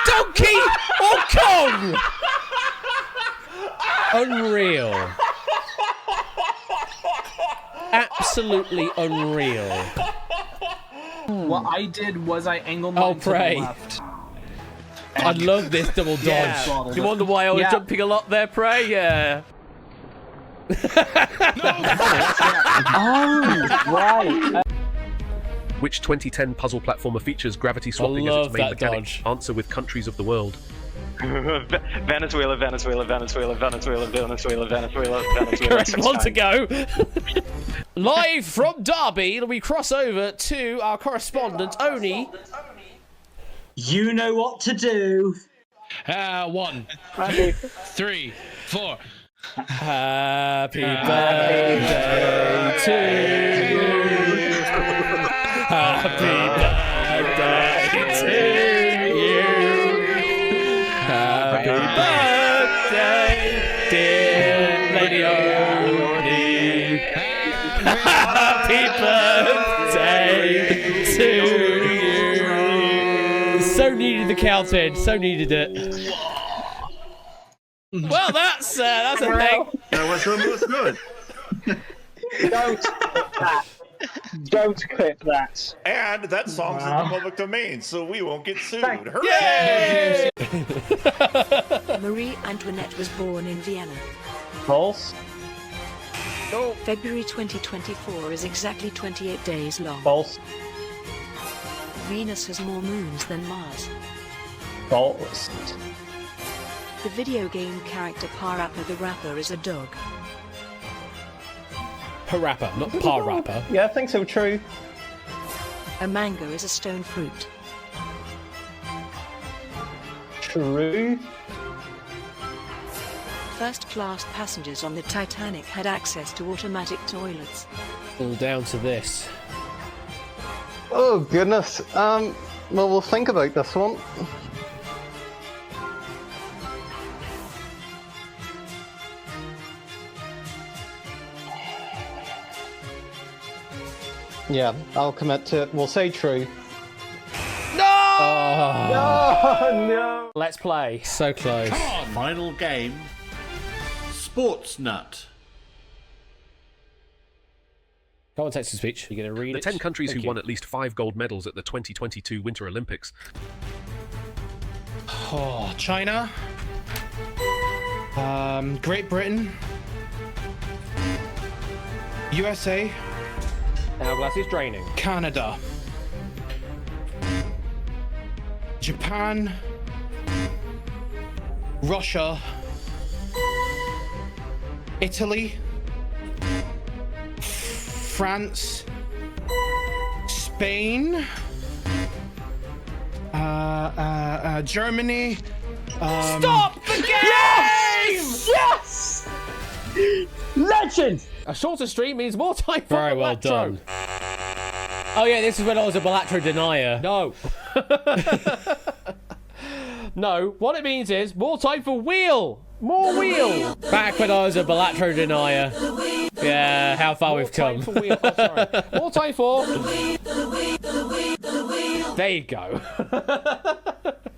Donkey or Kong? Unreal. Absolutely unreal. What I did was I angled mine to the Pray. left. I love this double dodge. Yeah. You wonder why I was jumping a lot there, Prey? Yeah. Oh, right. Which 2010 puzzle platformer features gravity swapping as love its main that mechanic? dodge. Answer with countries of the world. Venezuela, Venezuela, Venezuela, Venezuela, Venezuela, Venezuela, Venezuela. Correct one to go. Live from Derby, we cross over to our correspondent, Oni. You know what to do. 1, 3, 4. Happy birthday to you. Happy birthday to you. Happy birthday, dear Lady Oni. Happy birthday to you. So needed the counting. So needed it. Well, that's a thing. That was almost good. Don't clip that. Don't clip that. And that song's in the public domain, so we won't get sued. Yay! Marie Antoinette was born in Vienna. False. February 2024 is exactly 28 days long. False. Venus has more moons than Mars. False. The video game character Parappa the Rapper is a dog. Parappa, not Parappa. Yeah, I think so. True. A mango is a stone fruit. True. First-class passengers on the Titanic had access to automatic toilets. All down to this. Oh goodness. Well, we'll think about this one. Yeah, I'll commit to it. We'll say true. No! No, no. Let's play. So close. Come on. Final game. Sports Nut. Go on, text to speech. You're going to read The it? 10 countries Thank who you. won at least 5 gold medals at the 2022 Winter Olympics. Oh, China. Great Britain. USA. Hourglass is draining. Canada. Japan. Russia. Italy. France. Spain. Germany. Stop the game! Yes! Yes! Legend! A shorter stream means more time for Very well done. Oh yeah, this is when I was a Balatro denier. No. No, what it means is more time for wheel. More wheel. Back when I was a Balatro denier. Yeah, how far we've come. For wheel. Oh, sorry. More time for. There you go.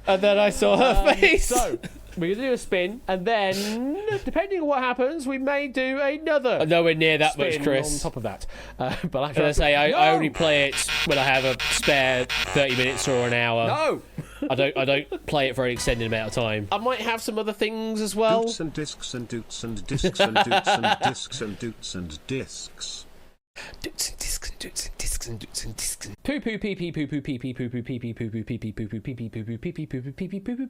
And then I saw her face. So, we're going to do a spin, and then, depending on what happens, we may do another. Nowhere near that spin much, Chris. on top of that. But Can I say I only play it when I have a spare 30 minutes or an hour. No. I don't play it for an extended amount of time. I might have some other things as well. Doots and discs and doots and discs and doots and discs and doots and discs. Poo poo pee pee poo poo pee pee poo poo pee pee poo poo pee pee poo poo pee pee poo poo pee pee poo poo pee pee poo poo.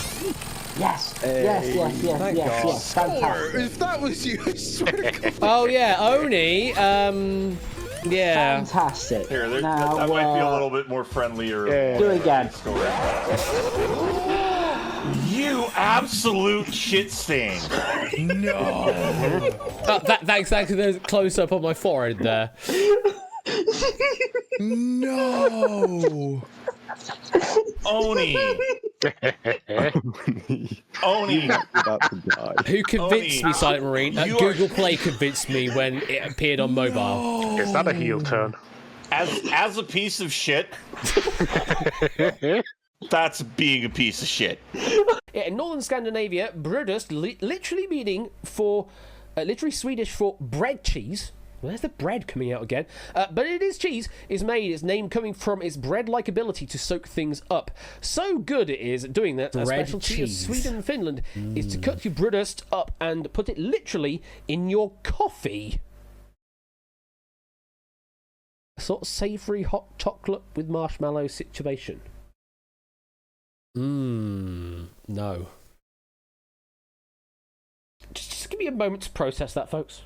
Yes, yes. Fantastic. If that was you, I swear to God. Oh yeah, Oni. Yeah. Fantastic. Here, Now, that might be a little bit more friendlier. Do it again. You absolute shit stain. No. Thanks for the close up on my forehead there. No. Oni. Oni. Who convinced me, Silent Marine? Google Play convinced me when it appeared on mobile. Is that a heel turn? As a piece of shit, that's being a piece of shit. Yeah, in northern Scandinavia, brödust literally meaning for literally Swedish for bread cheese. Well, there's the bread coming out again. But it is cheese, is made, its name coming from its bread-like ability to soak things up. So good it is at doing that, a specialty of Sweden and Finland is to cut your brödust up and put it literally in your coffee. A sort of savoury hot chocolate with marshmallow situation. No. Just give me a moment to process that, folks.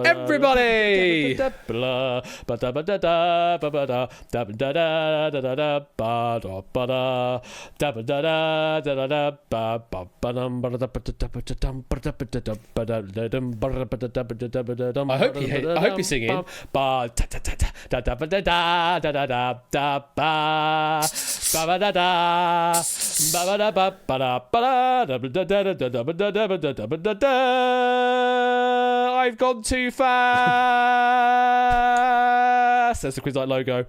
Everybody! I hope you're singing. I've gone too fast. That's the Quiznight logo.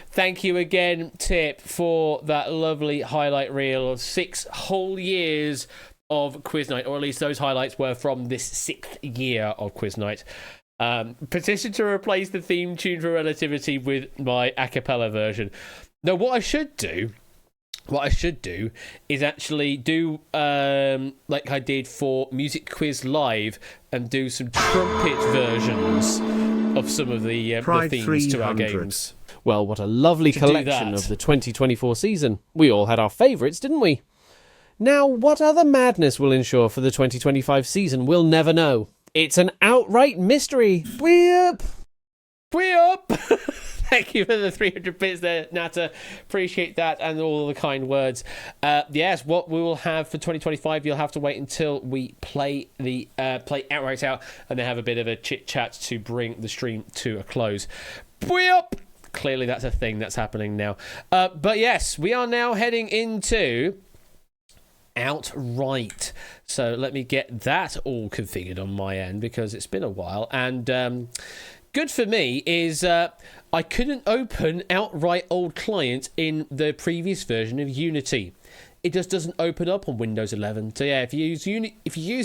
Thank you again, Tip, for that lovely highlight reel of 6 whole years of Quiznight, or at least those highlights were from this 6th year of Quiznight. Petition to replace the theme tune for Relativity with my a cappella version. No, what I should do is actually do like I did for Music Quiz Live and do some trumpet versions of some of the themes to our games. Well, what a lovely collection of the 2024 season. We all had our favourites, didn't we? Now, what other madness will ensure for the 2025 season, we'll never know. It's an outright mystery. Weep! Thank you for the 300 bits there, Nata. Appreciate that and all the kind words. Yes, what we will have for 2025, you'll have to wait until we play the play outright out and then have a bit of a chit-chat to bring the stream to a close. Weep! Clearly that's a thing that's happening now. But yes, we are now heading into outright. So let me get that all configured on my end because it's been a while. And good for me is I couldn't open outright old client in the previous version of Unity. It just doesn't open up on Windows 11. So yeah, if you use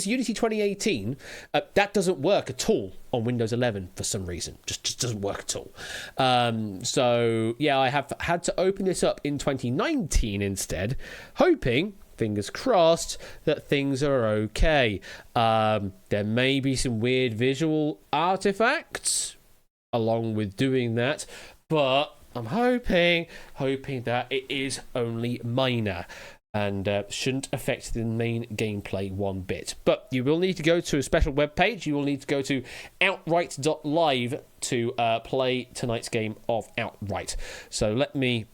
Unity 2018, that doesn't work at all on Windows 11 for some reason. Just doesn't work at all. So yeah, I have had to open this up in 2019 instead, hoping, fingers crossed, that things are okay. There may be some weird visual artifacts along with doing that, but I'm hoping that it is only minor and shouldn't affect the main gameplay one bit. But you will need to go to a special web page. You will need to go to outright.live to play tonight's game of Outright. So let me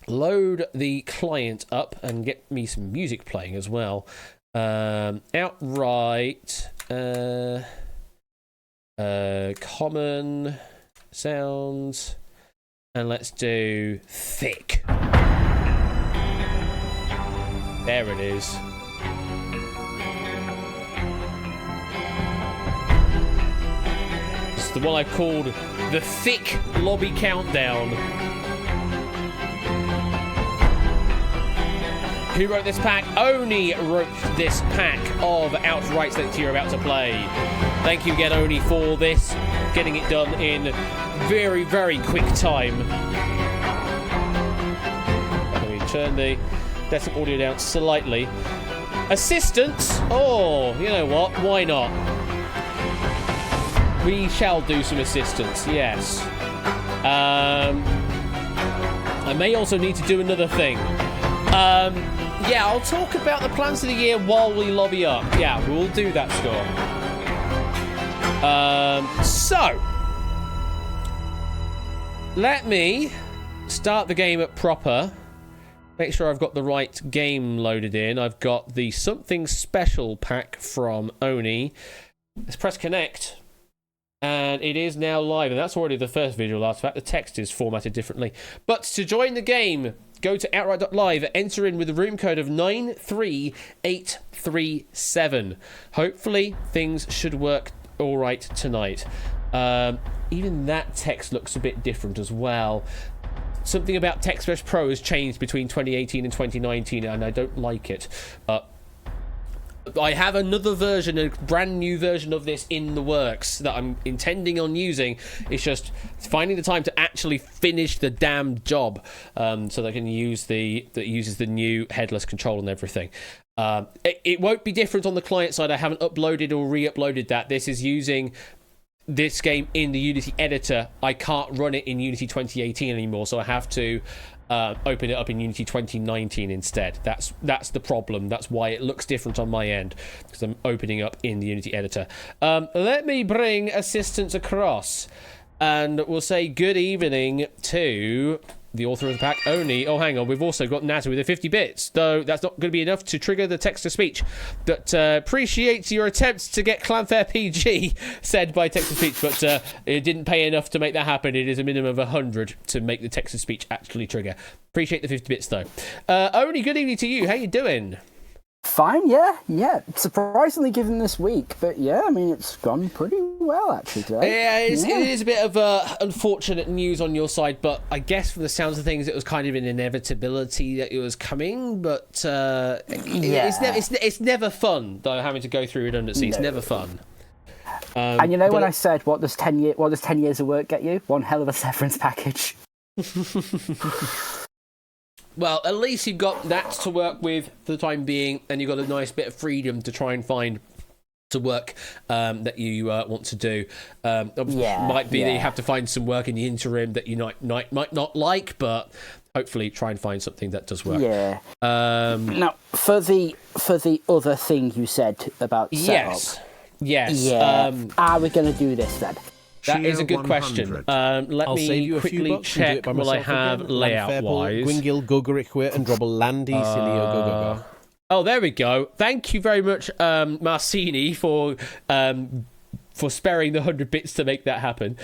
load the client up and get me some music playing as well. Outright, common sounds, and let's do thick. There it is. It's the one I called the thick lobby countdown. Who wrote this pack? Oni wrote this pack of outrights that you're about to play. Thank you again, Oni, for this. Getting it done in very, very quick time. Let me turn the desktop audio down slightly. Assistance? Oh, you know what? Why not? We shall do some assistance, yes. I may also need to do another thing. Yeah, I'll talk about the plans of the year while we lobby up. Yeah, we'll do that, Scott. So, let me start the game up proper. Make sure I've got the right game loaded in. I've got the Something Special pack from Oni. Let's press connect. And it is now live, and that's already the first visual artifact. The text is formatted differently. But to join the game, go to outright.live, enter in with the room code of 93837. Hopefully, things should work all right tonight. Even that text looks a bit different as well. Something about TextExpress Pro has changed between 2018 and 2019, and I don't like it. I have another version, a brand new version of this in the works that I'm intending on using. It's just finding the time to actually finish the damn job, so that I can use that uses the new headless control and everything. It won't be different on the client side. I haven't uploaded or re-uploaded that. This is using this game in the Unity editor. I can't run it in Unity 2018 anymore, so I have to open it up in Unity 2019 instead. That's the problem. That's why it looks different on my end, because I'm opening up in the Unity editor. Let me bring assistance across, and we'll say good evening to the author of the pack, Oni. Oh, hang on, we've also got Nata with the 50 bits, though that's not going to be enough to trigger the text-to-speech. But appreciates your attempts to get Clanfair PG said by text-to-speech, but it didn't pay enough to make that happen. It is a minimum of 100 to make the text-to-speech actually trigger. Appreciate the 50 bits, though. Oni, good evening to you. How you doing? Fine, yeah. Surprisingly given this week, but yeah, I mean, it's gone pretty well, actually, today. Yeah, it is a bit of unfortunate news on your side, but I guess from the sounds of things, it was kind of an inevitability that it was coming, but it's never fun, though, having to go through redundancy. It's never fun. And you know when I said, what does 10 years of work get you? One hell of a severance package. Well, at least you've got that to work with for the time being, and you've got a nice bit of freedom to try and find to work that you want to do. Might be that you have to find some work in the interim that you might not like, but hopefully try and find something that does work. Yeah. Now, for the other thing you said about setup. Yes. Yeah. Are we going to do this then? That is a good question. Let me quickly check what I have layout-wise. Gwingil Gugarikwit and drop a Landy Cilio Gogogo. Oh, there we go. Thank you very much, Marcini, for sparing the 100 bits to make that happen.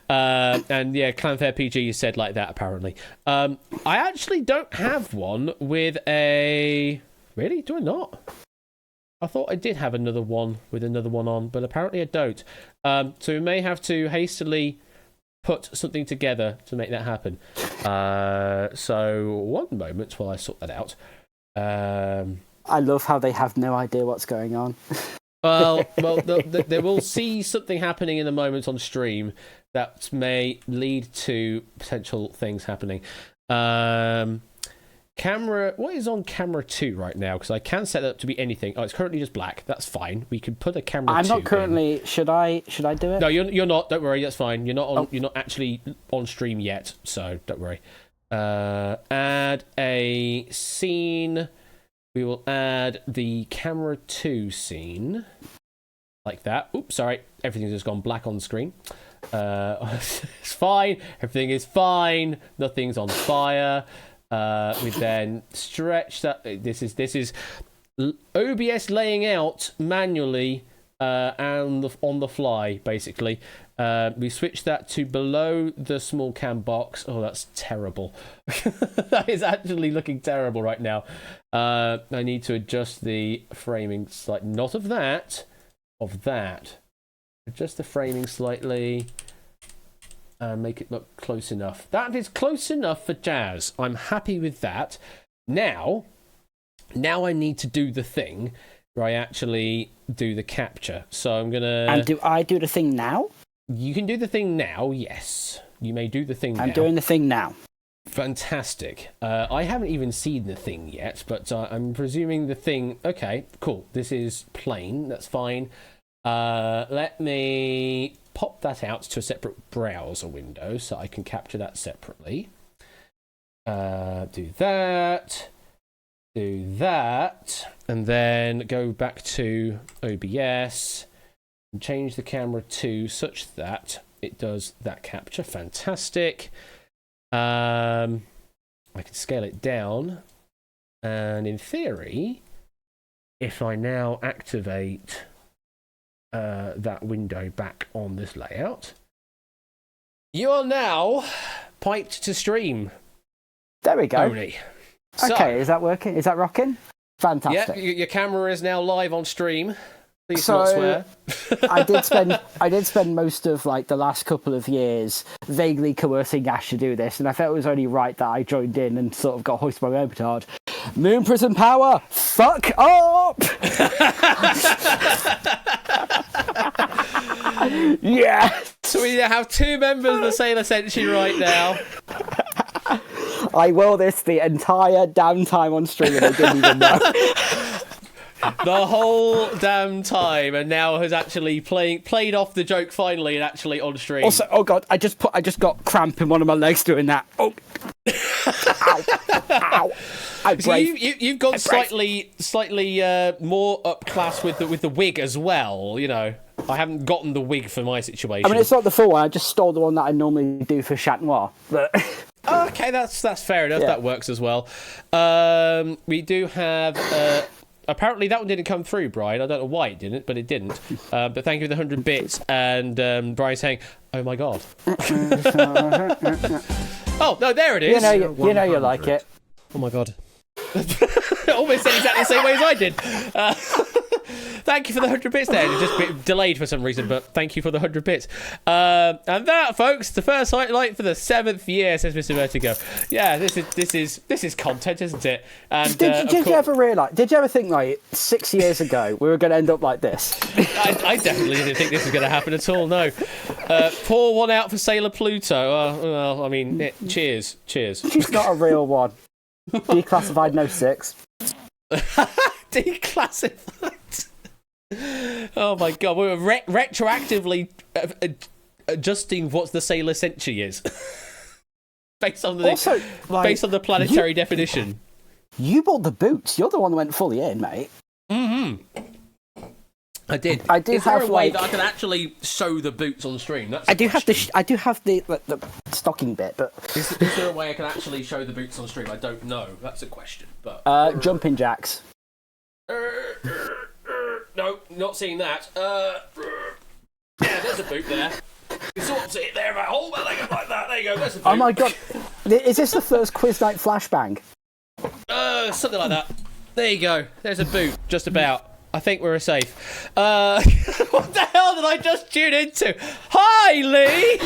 And yeah, Clanfair PG is said like that, apparently. I actually don't have one with a... Really? Do I not? I thought I did have another one with another one on, but apparently I don't. So we may have to hastily put something together to make that happen. So one moment while I sort that out. I love how they have no idea what's going on. Well, they will see something happening in a moment on stream that may lead to potential things happening. Camera, what is on camera 2 right now? Because I can set it up to be anything. Oh, it's currently just black. That's fine. We could put a camera. I'm 2 not currently. In. Should I do it? No, you're not. Don't worry. That's fine. You're not on. You're not actually on stream yet, so don't worry. Add a scene. We will add the camera 2 scene, like that. Oops, sorry. Everything's just gone black on screen. It's fine. Everything is fine. Nothing's on fire. We then stretch that. This is OBS laying out manually and on the fly, basically. We switch that to below the small cam box. Oh, that's terrible. That is actually looking terrible right now. I need to adjust the framing slightly. Not of that. Of that. Adjust the framing slightly. and make it look close enough. That is close enough for Jazz. I'm happy with that. Now I need to do the thing where I actually do the capture. So I'm gonna. And do I do the thing now? You can do the thing now. Yes, you may do the thing now. I'm doing the thing now. Fantastic. I haven't even seen the thing yet, but I'm presuming the thing... Okay, cool. This is plain. That's fine. Let me pop that out to a separate browser window so I can capture that separately. Do that. Do that. And then go back to OBS and change the camera to such that it does that capture. Fantastic. I can scale it down, and in theory, if I now activate that window back on this layout, you are now piped to stream. There we go. Only. Okay, is that working? Is that rocking? Fantastic. Yeah, your camera is now live on stream. Please not swear. I did spend most of like the last couple of years vaguely coercing Ash to do this, and I felt it was only right that I joined in and sort of got hoisted by my own petard. Moon Prison Power, fuck up! Yeah. So we have two members of the Sailor Senshi right now. I will this the entire damn time on stream, and I didn't even know. The whole damn time, and now has actually played off the joke finally and actually on stream. Also, oh god, I just got cramp in one of my legs doing that. Oh, ow, ow. So you've gone slightly more up class with the wig as well. You know, I haven't gotten the wig for my situation. I mean, it's not the full one. I just stole the one that I normally do for Chat Noir. But okay, that's fair enough. Yeah. That works as well. We do have. Apparently that one didn't come through, Brian. I don't know why it didn't, but it didn't. But thank you for the 100 bits. And Brian saying, "Oh my god." Oh no, there it is. You know you like it. Oh my god. Almost said exactly the same way as I did. Thank you for the 100 bits there. It just a bit delayed for some reason, but thank you for the 100 bits. And that, folks, the first highlight for the 7th year, says Mr. Vertigo. Yeah, this is content, isn't it? And did you ever realise? Did you ever think like 6 years ago we were going to end up like this? I definitely didn't think this was going to happen at all. No. Pour one out for Sailor Pluto. Well, I mean, cheers. She's not a real one. Declassified no 6. Declassified. Oh my god, we were retroactively adjusting what the Sailor Senshi is. based on the planetary definition. You bought the boots. You're the one that went fully in, mate. Mm-hmm. I did. Is there a way that I can actually show the boots on stream? I do have the stocking bit, but is there a way I can actually show the boots on stream? I don't know. That's a question. But jumping jacks. No, not seeing that. Yeah, there's a boot there. You sort of see it there, hold my leg up like that. There you go. There's a boot. Oh my god, is this the first quiz night flashbang? Something like that. There you go. There's a boot. Just about. I think we're safe. What the hell did I just tune into? Hi, Lee!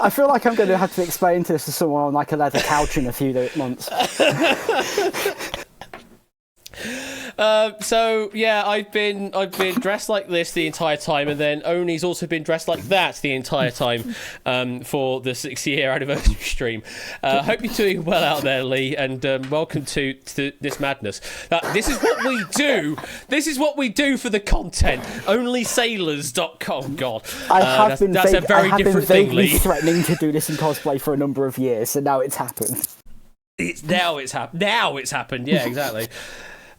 I feel like I'm going to have to explain this to someone on like a leather couch in a few months. So yeah, I've been dressed like this the entire time, and then Oni's also been dressed like that the entire time for the 6-year anniversary stream. Hope you're doing well out there, Lee, and welcome to this madness. This is what we do. This is what we do for the content. OnlySailors.com. God, that's a very different thing, Lee. Threatening to do this in cosplay for a number of years, so now it's happened. Now it's happened. Yeah, exactly.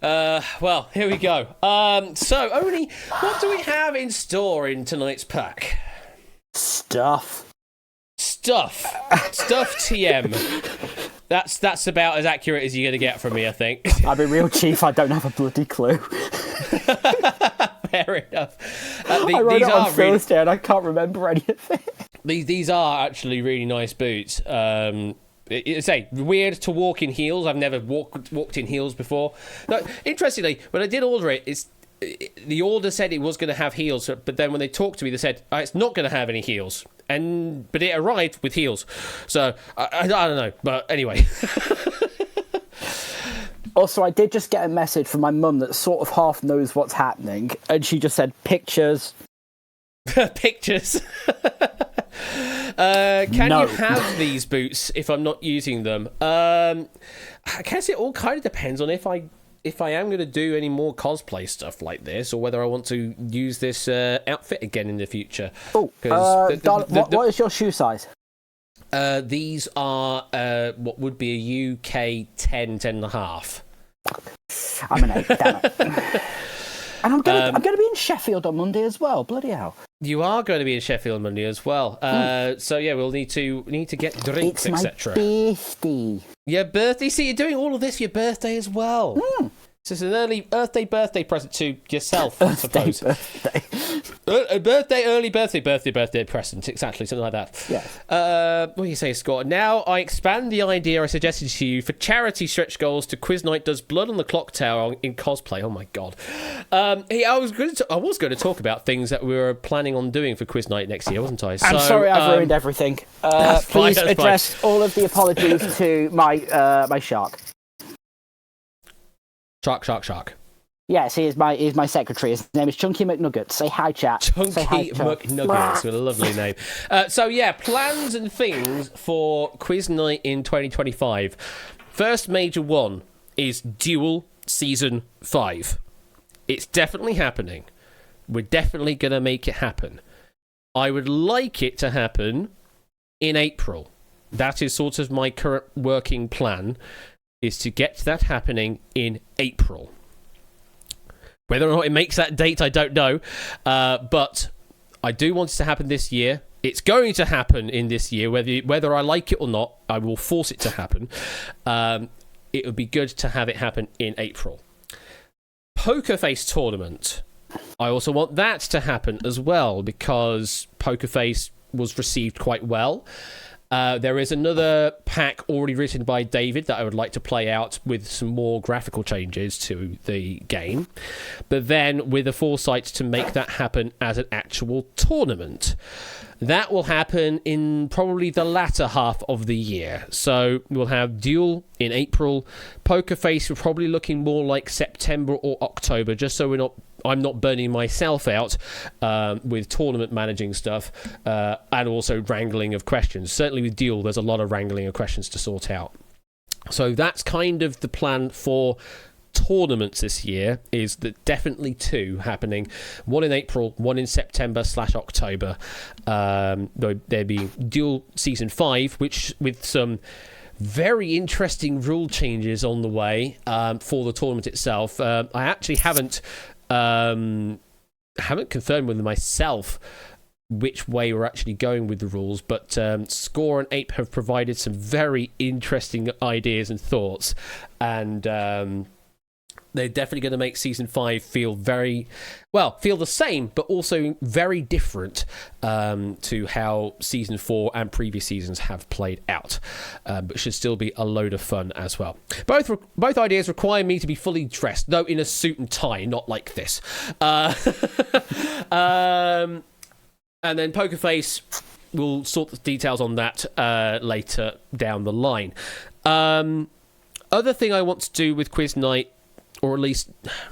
Well, here we go. So, Oni, what do we have in store in tonight's pack? Stuff TM. That's about as accurate as you're going to get from me, I think. I'll be real, Chief, I don't have a bloody clue. Fair enough. I wrote it on Thursday and I can't remember anything. These are actually really nice boots. It's weird to walk in heels. I've never walked in heels before. No, interestingly, when I did order it, the order said it was going to have heels, but then when they talked to me, they said it's not going to have any heels. But it arrived with heels. So I don't know. But anyway. Also, I did just get a message from my mum that sort of half knows what's happening, and she just said, pictures. Pictures. Can No. you have these boots if I'm not using them? I guess it all kind of depends on if I am going to do any more cosplay stuff like this, or whether I want to use this outfit again in the future. Oh, what is your shoe size? These are what would be a UK 10 and a half. I'm an 8, damn it. And I'm gonna be in Sheffield on Monday as well. Bloody hell! You are going to be in Sheffield Monday as well. So yeah, we'll need to get drinks, etc. It's my birthday. Your birthday. See, you're doing all of this for your birthday as well. So it's an early birthday present to yourself, I suppose. Early birthday present, exactly, something like that. Yes. What do you say, Scott? Now I expand the idea I suggested to you for charity stretch goals to Quiz Night does Blood on the Clock Tower in cosplay. Oh my god. I was going to talk about things that we were planning on doing for Quiz Night next year, wasn't I? I'm sorry, I've ruined everything. Please address all of the apologies to my shark. Shark. Yes, he is my secretary. His name is Chunky McNuggets. Say hi, chat. Say hi, Chunky McNuggets, with a lovely name. So yeah, plans and things for Quiz Night in 2025. First major one is Duel Season 5. It's definitely happening. We're definitely going to make it happen. I would like it to happen in April. That is sort of my current working plan, is to get that happening in April. Whether or not it makes that date, I don't know. But I do want it to happen this year. It's going to happen in this year. Whether I like it or not, I will force it to happen. It would be good to have it happen in April. Poker Face tournament. I also want that to happen as well, because Poker Face was received quite well. There is another pack already written by David that I would like to play out with some more graphical changes to the game, but then with the foresight to make that happen as an actual tournament. That will happen in probably the latter half of the year. So we'll have Duel in April. Poker Face, we're probably looking more like September or October, just so I'm not burning myself out with tournament managing stuff and also wrangling of questions. Certainly with Duel, there's a lot of wrangling of questions to sort out. So that's kind of the plan for tournaments this year, is that definitely 2 happening. One in April, one in September/October. There being Duel Season 5, which with some very interesting rule changes on the way for the tournament itself. I actually haven't confirmed with myself which way we're actually going with the rules, but Score and Ape have provided some very interesting ideas and thoughts, and they're definitely going to make Season 5 feel the same, but also very different to how Season 4 and previous seasons have played out. But should still be a load of fun as well. Both ideas require me to be fully dressed, though in a suit and tie, not like this. And then Poker Face, we'll sort the details on that later down the line. Other thing I want to do with Quiz Night, or at least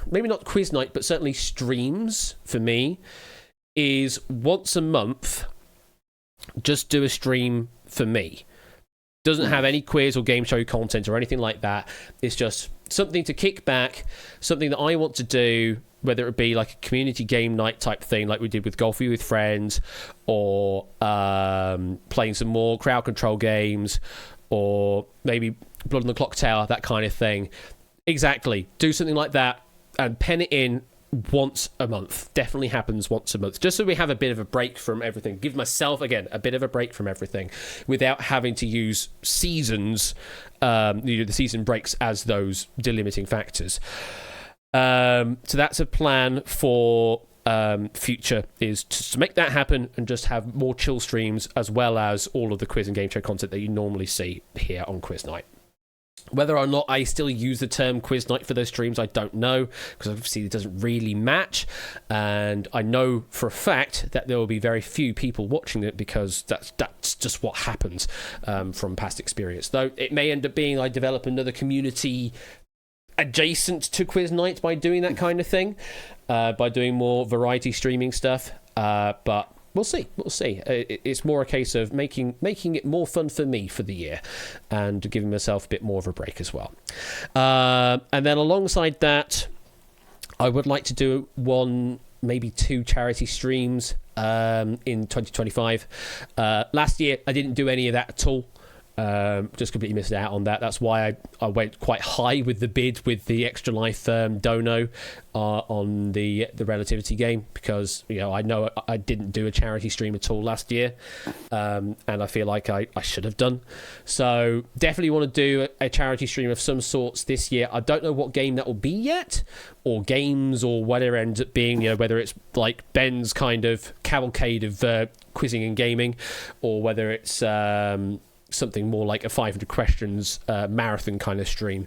maybe not Quiz Night, but certainly streams for me, is once a month, just do a stream for me. Doesn't have any quiz or game show content or anything like that. It's just something to kick back, something that I want to do, whether it be like a community game night type thing like we did with Golf with Friends, or playing some more crowd control games, or maybe Blood on the Clock Tower, that kind of thing. Exactly. Do something like that and pen it in once a month. Definitely happens once a month. Just so we have a bit of a break from everything. Give myself, again, a bit of a break from everything without having to use seasons, the season breaks as those delimiting factors. So that's a plan for future, is to make that happen and just have more chill streams, as well as all of the quiz and game show content that you normally see here on Quiz Night. Whether or not I still use the term quiz night for those streams, I don't know, because obviously it doesn't really match. And I know for a fact that there will be very few people watching it, because that's just what happens from past experience. Though it may end up being I develop another community adjacent to quiz night by doing that kind of thing, by doing more variety streaming stuff. But we'll see. It's more a case of making it more fun for me for the year, and giving myself a bit more of a break as well. And then alongside that, I would like to do 1, maybe 2 charity streams in 2025. Last year, I didn't do any of that at all. Just completely missed out on that. That's why I went quite high with the bid with the Extra Life Dono on the Relativity game, because I know I didn't do a charity stream at all last year, and I feel like I should have done. So definitely want to do a charity stream of some sorts this year. I don't know what game that will be yet, or games, or whatever it ends up being. Whether it's like Ben's kind of cavalcade of quizzing and gaming, or whether it's something more like a 500 questions marathon kind of stream.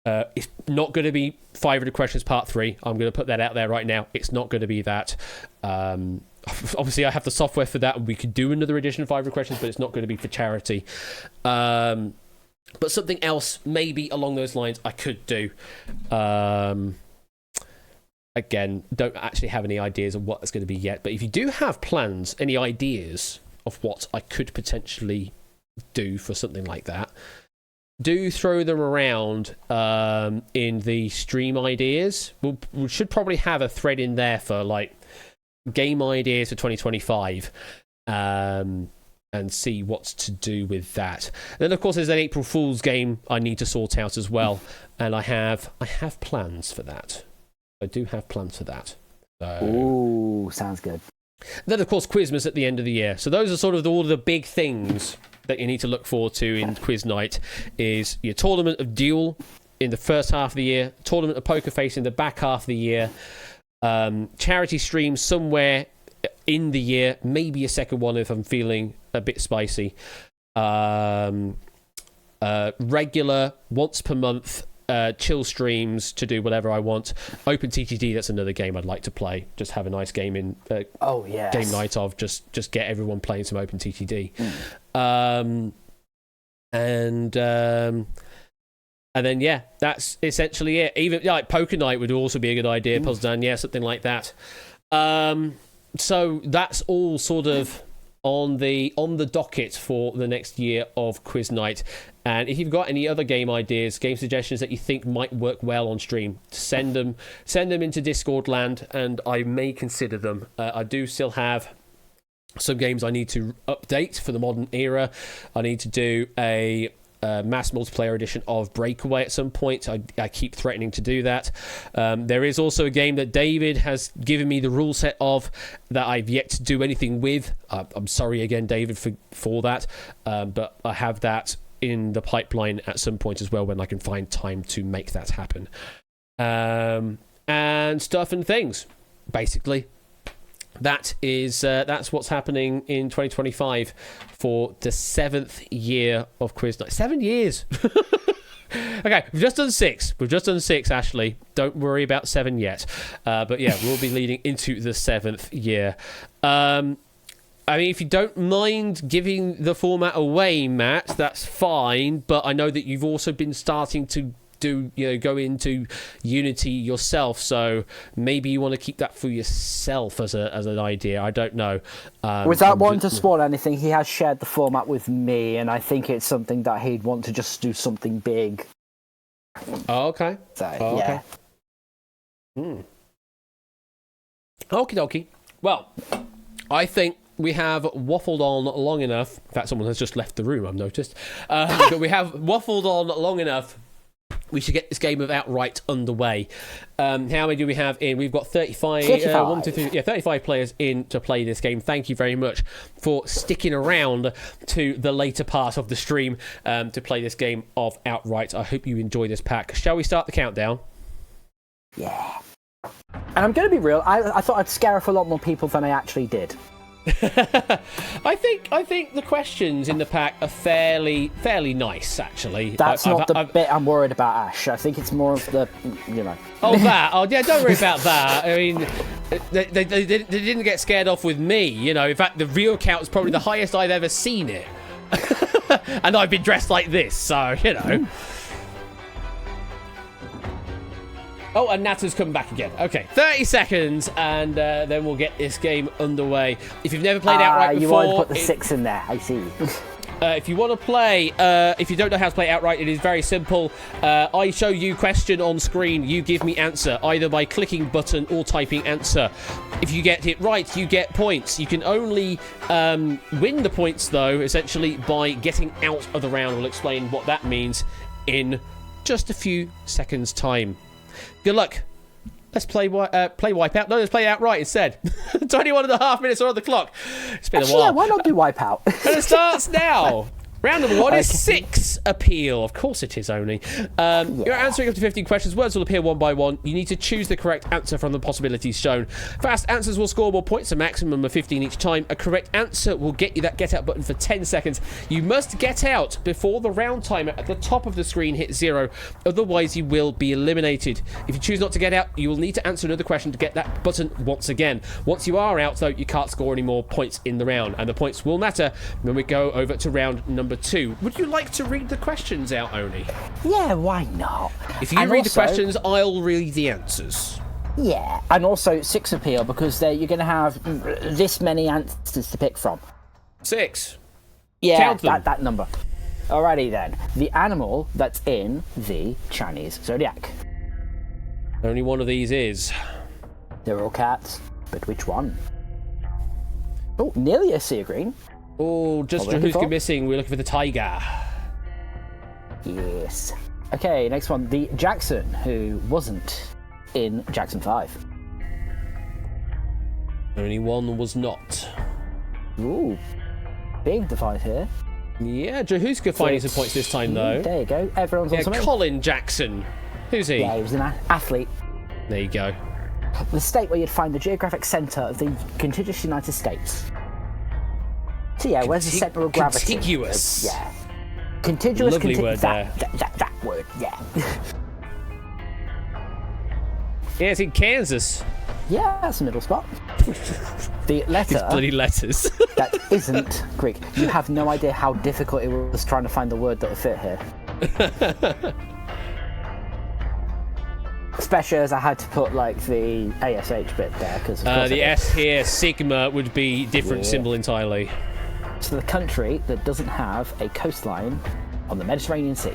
It's not going to be 500 questions part 3. I'm going to put that out there right now. It's not going to be that. Obviously, I have the software for that, and we could do another edition of 500 questions, but it's not going to be for charity. But something else, maybe along those lines, I could do. Again, don't actually have any ideas of what it's going to be yet. But if you do have plans, any ideas of what I could potentially do for something like that, do throw them around in the stream ideas. We should probably have a thread in there for like game ideas for 2025, and see what's to do with that. And then of course there's an April Fool's game I need to sort out as well, and I have plans for that. I do have plans for that. Ooh, sounds good. Then of course Quizmas at the end of the year. So those are sort of all the big things that you need to look forward to in Quiz Night. Is your tournament of Duel in the first half of the year, tournament of Poker Face in the back half of the year, charity stream somewhere in the year, maybe a second one if I'm feeling a bit spicy, regular once per month chill streams to do whatever I want. Open TTD, that's another game I'd like to play. Just have a nice game in game night of just get everyone playing some Open TTD. And then that's essentially it. Even like Poker Night would also be a good idea. Puzzle Dan, something like that. So that's all sort of on the docket for the next year of Quiz Night. And if you've got any other game ideas, game suggestions that you think might work well on stream, send them into Discord land, and I may consider them. I do still have some games I need to update for the modern era. I need to do a mass multiplayer edition of Breakaway at some point. I keep threatening to do that. There is also a game that David has given me the rule set of that I've yet to do anything with. I'm sorry again, David, for that. But I have that in the pipeline at some point as well when I can find time to make that happen. And stuff and things, basically. That is that's what's happening in 2025 for the 7th year of Quiz Night. 7 years. Okay, we've just done 6. Ashley. Don't worry about 7 yet. But yeah, we'll be leading into the 7th year. I mean, if you don't mind giving the format away, Matt, that's fine. But I know that you've also been starting to go into Unity yourself, so maybe you want to keep that for yourself as an idea. I don't know. Without wanting to spoil anything, he has shared the format with me, and I think it's something that he'd want to just do something big. Oh, okay. So, okay. Okie dokie. Well, I think we have waffled on long enough. In fact, someone has just left the room, I've noticed. But we have waffled on long enough. We should get this game of Outright underway. How many do we have in? We've got 35. 35 players in to play this game. Thank you very much for sticking around to the later part of the stream to play this game of Outright. I hope you enjoy this pack. Shall we start the countdown? Yeah. And I'm going to be real. I thought I'd scare off a lot more people than I actually did. I think the questions in the pack are fairly nice, actually. That's not the bit I'm worried about, Ash. I think it's more of the, Oh, that. Oh, yeah, don't worry about that. I mean, they didn't get scared off with me, In fact, the view count is probably the highest I've ever seen it. And I've been dressed like this, so, Oh, and Natter's come back again. Okay, 30 seconds, and then we'll get this game underway. If you've never played Outright before... You want to put the 6 in there, I see. If you want to play, if you don't know how to play Outright, it is very simple. I show you question on screen, you give me answer, either by clicking button or typing answer. If you get it right, you get points. You can only win the points, though, essentially, by getting out of the round. We'll explain what that means in just a few seconds' time. Good luck. Let's play Wipeout. No, let's play Outright instead. 21 and a half minutes are on the clock. It's been a while. Yeah, why not do Wipeout? And it starts now. Round number 1 is 6 appeal. Of course it is, only. You're answering up to 15 questions. Words will appear one by one. You need to choose the correct answer from the possibilities shown. Fast answers will score more points, a maximum of 15 each time. A correct answer will get you that get out button for 10 seconds. You must get out before the round timer at the top of the screen hits 0. Otherwise, you will be eliminated. If you choose not to get out, you will need to answer another question to get that button once again. Once you are out, though, you can't score any more points in the round. And the points will matter when we go over to round number 2. Would you like to read the questions out, Oni? Yeah, why not? If you read the questions, I'll read the answers. Yeah, and also 6 appeal, because you're going to have this many answers to pick from. 6. Yeah, Count them. that number. Alrighty then. The animal that's in the Chinese zodiac. Only one of these is. They're all cats, but which one? Oh, nearly a sea green. Oh, just who's missing? We're looking for the tiger. Yes. Okay, next one. The Jackson, who wasn't in Jackson 5. Only one was not. Ooh. Big divide here. Yeah, Jahuska finding some points this time, though. There you go. Everyone's on something. Colin Jackson. Who's he? Yeah, he was an athlete. There you go. The state where you'd find the geographic centre of the contiguous United States. So yeah, where's the centre of gravity? Contiguous. Yeah. Contiguous. Lovely word there. That word, yeah. Yeah, it's in Kansas. Yeah, that's a middle spot. The letter... These bloody letters. that isn't Greek. You have no idea how difficult it was trying to find the word that would fit here. Especially as I had to put, the ASH bit there. Cause the S here, Sigma, would be different symbol entirely. So the country that doesn't have a coastline on the Mediterranean Sea.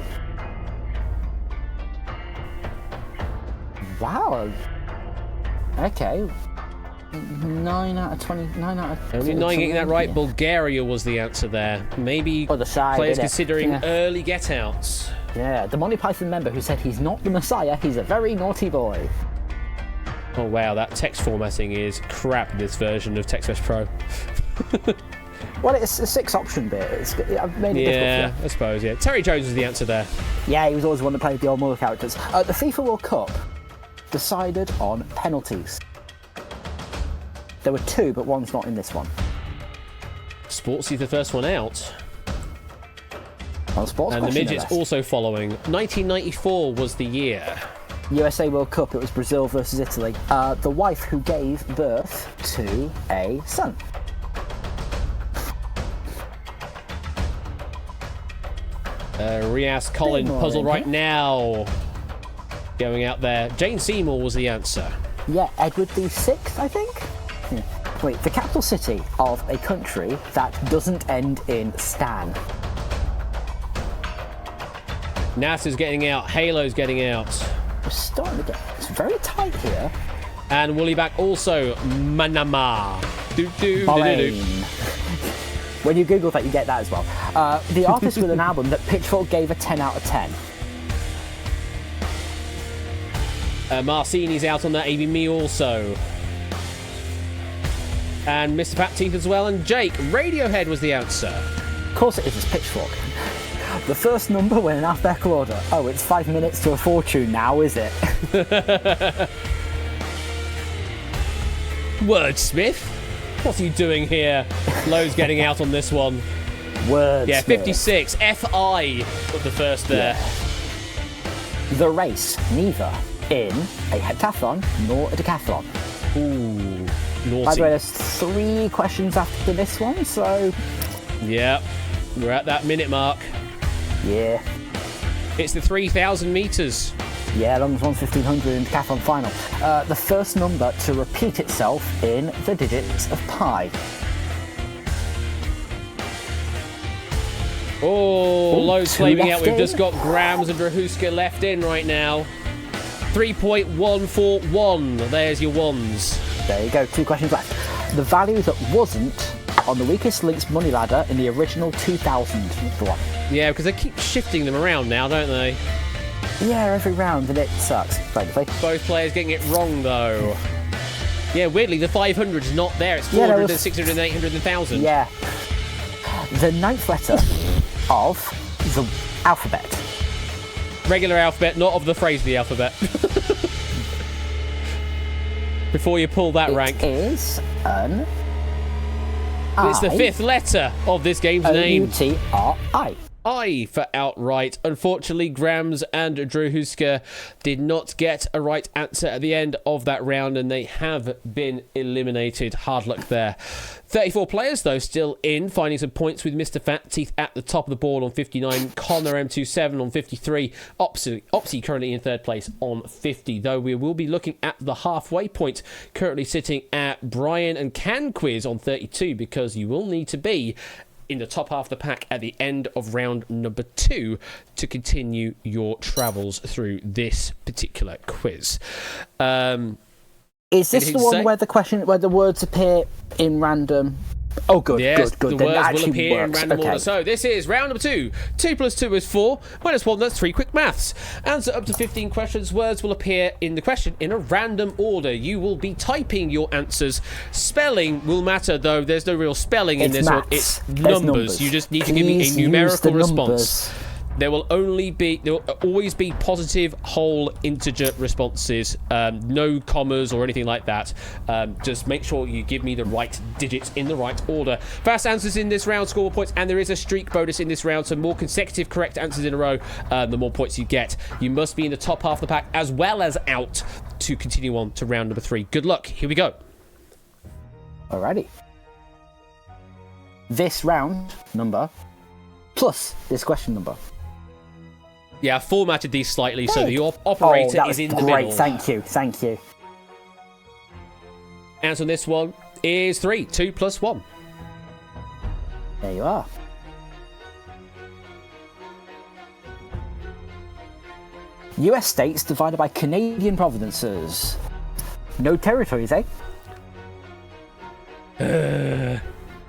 Wow. Okay. 9 out of 20. 9 out of 20. Only 9 getting that right. Yeah. Bulgaria was the answer there. Maybe players considering early get-outs. Yeah, the Monty Python member who said he's not the Messiah, he's a very naughty boy. Oh wow, that text formatting is crap in this version of TextMesh Pro. Well, it's a 6-option bit. I've made it difficult for you. I suppose, yeah. Terry Jones was the answer there. Yeah, he was always the one that played the old Muller characters. The FIFA World Cup decided on penalties. There were 2, but one's not in this one. Sportsy the first one out. Well, sports and the midgets also following. 1994 was the year. USA World Cup, it was Brazil versus Italy. The wife who gave birth to a son. Rias Colin puzzle right now. Going out there. Jane Seymour was the answer. Yeah, Edward VI, I think? Yeah. Wait, the capital city of a country that doesn't end in Stan. NASA's getting out. Halo's getting out. We're starting to get... It's very tight here. And Woollyback also. Manama. When you Google that, you get that as well. The artist with an album that Pitchfork gave a 10 out of 10. Marcini's out on that. AB Me also. And Mr. Fat Teeth as well. And Jake. Radiohead was the answer. Of course it is. It's Pitchfork. The first number went in alphabetical order. Oh, it's 5 minutes to a fortune now, is it? Wordsmith. What's he doing here? Lowe's getting out on this one. Words. Yeah, 56. FI of the first there. Yeah. The race, neither in a heptathlon nor a decathlon. Ooh, naughty. By the way, there's 3 questions after this one, so... Yeah, we're at that minute mark. Yeah. It's the 3,000 metres. Yeah, long as one's 1,500 in decathlon final. The first number to repeat itself in the digits of pi. Oh, Lowe's flaming out. We've in. just got Grams and Drahuska left in right now. 3.141. There's your ones. There you go, 2 questions left. The value that wasn't on the weakest links money ladder in the original 2000 one. Yeah, because they keep shifting them around now, don't they? Yeah, every round, and it sucks, frankly. Both players getting it wrong, though. Yeah, weirdly, the 500 is not there. It's 400, 600, 800, 1,000. Yeah. The 9th letter of the alphabet. Regular alphabet, not of the phrase of the alphabet. Before you pull that rank. It is an It's the 5th letter of this game's name. O-U-T-R-I. I for outright. Unfortunately, Grams and Drahuska did not get a right answer at the end of that round, and they have been eliminated. Hard luck there. 34 players, though, still in, finding some points with Mr. Fat Teeth at the top of the board on 59, Connor M27 on 53, Opsy currently in 3rd place on 50, though we will be looking at the halfway point, currently sitting at Brian and Can Quiz on 32, because you will need to be in the top half of the pack at the end of round number 2 to continue your travels through this particular quiz. Is this the one where the words appear in random? Oh, good, yes, good. The then words will appear in works. random Okay. order. So this is round number 2. 2 plus 2 is 4. Minus 1, that's 3 quick maths. Answer up to 15 questions. Words will appear in the question in a random order. You will be typing your answers. Spelling will matter, though. There's no real spelling in this one. It's numbers. You just need to give me a numerical response. There will always be positive whole integer responses, no commas or anything like that. Just make sure you give me the right digits in the right order. Fast answers in this round score points, and there is a streak bonus in this round, so more consecutive correct answers in a row, the more points you get. You must be in the top half of the pack as well as out to continue on to round number 3. Good luck. Here we go. Alrighty. This round number plus this question number. Yeah, I formatted these slightly so the operator is in the middle. Thank you. Answer on this one is 3. 2 plus 1. There you are. US states divided by Canadian provinces. No territories, eh?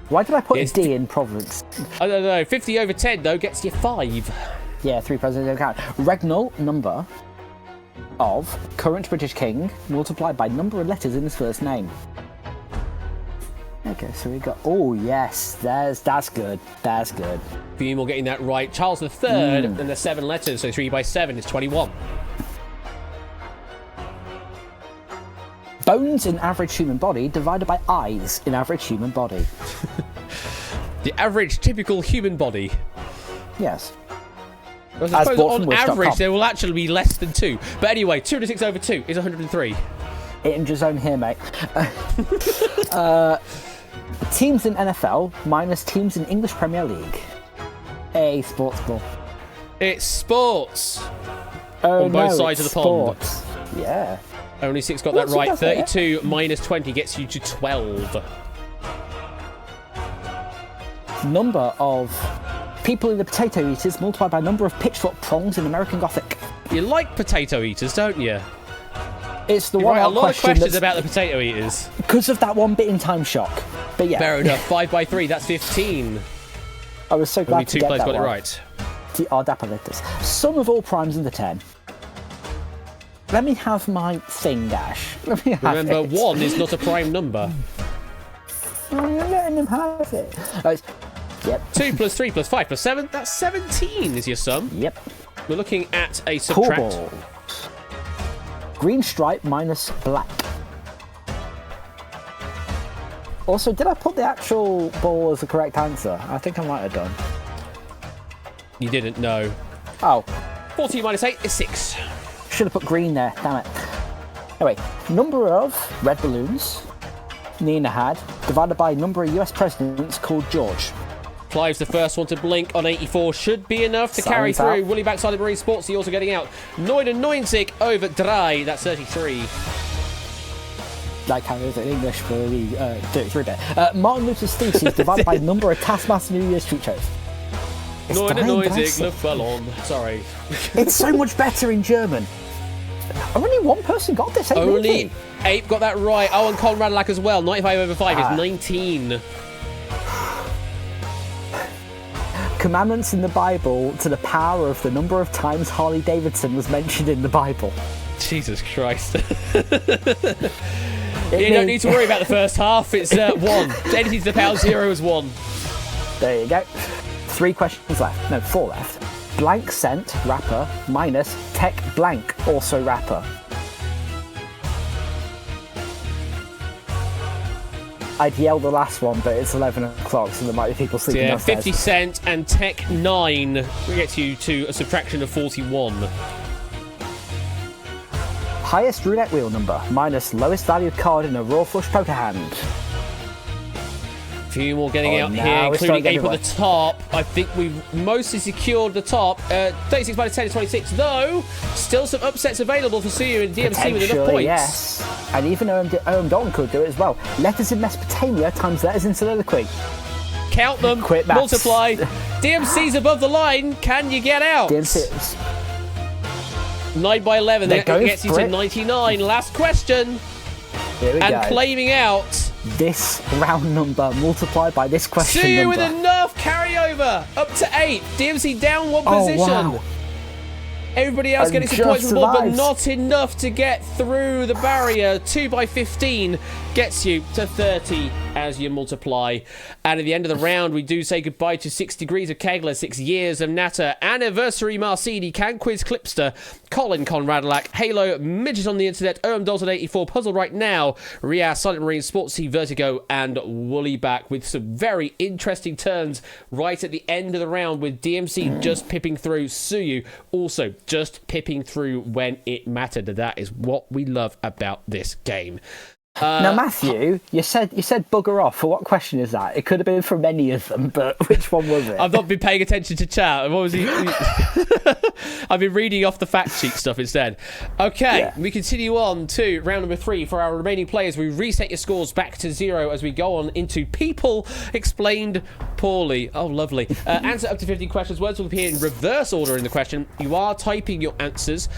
Why did I put a D in province? I don't know. 50 over 10, though, gets you 5. Yeah, 3 presidents don't count. Regnal number of current British king multiplied by number of letters in his first name. Okay, so we got... Oh, yes. That's good. That's good. Few more getting that right. Charles III, and the 7 letters, so 3 by 7 is 21. Bones in average human body divided by eyes in average human body. The average typical human body. Yes. I suppose on average there will actually be less than 2. But anyway, 206 over 2 is 103. Injury zone here, mate. Teams in NFL minus teams in English Premier League. A sports ball. It's sports. On both sides of the pond. Yeah. Only 6 got that right. 32 minus 20 gets you to 12. Number of people in the potato eaters multiplied by number of pitchfork prongs in American Gothic. You like potato eaters, don't you? It's the you one write a lot of question questions about the potato eaters. Because of that one bit in Time Shock. But yeah. Fair enough. 5 by 3, that's 15. I was so glad Only to 2 get players that got it one. right. Sum of all primes in the 10. Let me have my thing, Dash. Let me have Remember, it. 1 is not a prime number. I'm letting him have it. Yep. 2 plus 3 plus 5 plus 7, that's 17 is your sum. Yep. We're looking at a subtract. Cool. Green stripe minus black. Also, did I put the actual ball as the correct answer? I think I might have done. You didn't know. Oh. 14 minus 8 is 6. Should have put green there, damn it. Anyway, number of red balloons Nina had, divided by number of US presidents called George. Clive's the first one to blink on 84. Should be enough to carry through. Willie backside of Marine Sports, he also getting out. 99 over 3. That's 33. Like how is it in English for the 33-bit. Martin Luther's thesis divided by number of Taskmaster New Year's street shows. 99 Luftballon. Sorry. It's so much better in German. Only one person got this. Only Ape got that right. Oh, and Conrad Lack as well. 95 over 5 is 19. Commandments in the Bible to the power of the number of times Harley Davidson was mentioned in the Bible. Jesus Christ. You don't need to worry about the first half. It's 1. Anything to the power 0 is 1. There you go. 3 questions left. No, 4 left. Blank Scent, rapper, minus Tech Blank, also rapper. I'd yell the last one, but it's 11 o'clock, so there might be people sleeping downstairs. 50 Cent and Tech 9 gets you to a subtraction of 41. Highest roulette wheel number, minus lowest valued card in a raw flush poker hand. A few more getting out here, including Ape at the top. I think we've mostly secured the top. 36 minus 10 is 26, though. Still some upsets available for Suyu and DMC with enough points. Yes. And even Owen Dalton could do it as well. Letters in Mesopotamia times letters in soliloquy. Count them. Quit maths. Multiply. DMC's above the line. Can you get out? DMC's 9 by 11. That gets you to 99. Last question. Here we go. Claiming out this round number multiplied by this question Suyu number. with enough carryover up to 8. DMC down 1 position. Wow. Everybody else getting some points on the board, but not enough to get through the barrier. 2 by 15 gets you to 30 as you multiply. And at the end of the round, we do say goodbye to 6 Degrees of Kegler, 6 Years of Natter, Anniversary Marcini, Can Quiz Clipster, Colin Conradlack, Halo, Midget on the Internet, OM Dalton 84, Puzzle Right Now, Ria, Silent Marine, Sportsy, Vertigo, and Woolly back with some very interesting turns right at the end of the round with DMC just pipping through, Suyu also just pipping through when it mattered. That is what we love about this game. Now, Matthew, you said bugger off. For what question is that? It could have been from any of them, but which one was it? I've not been paying attention to chat. What was he? I've been reading off the fact sheet stuff instead. Okay, we continue on to round number 3 for our remaining players. We reset your scores back to 0 as we go on into People Explained Poorly. Oh, lovely. Answer up to 15 questions. Words will appear in reverse order in the question. You are typing your answers.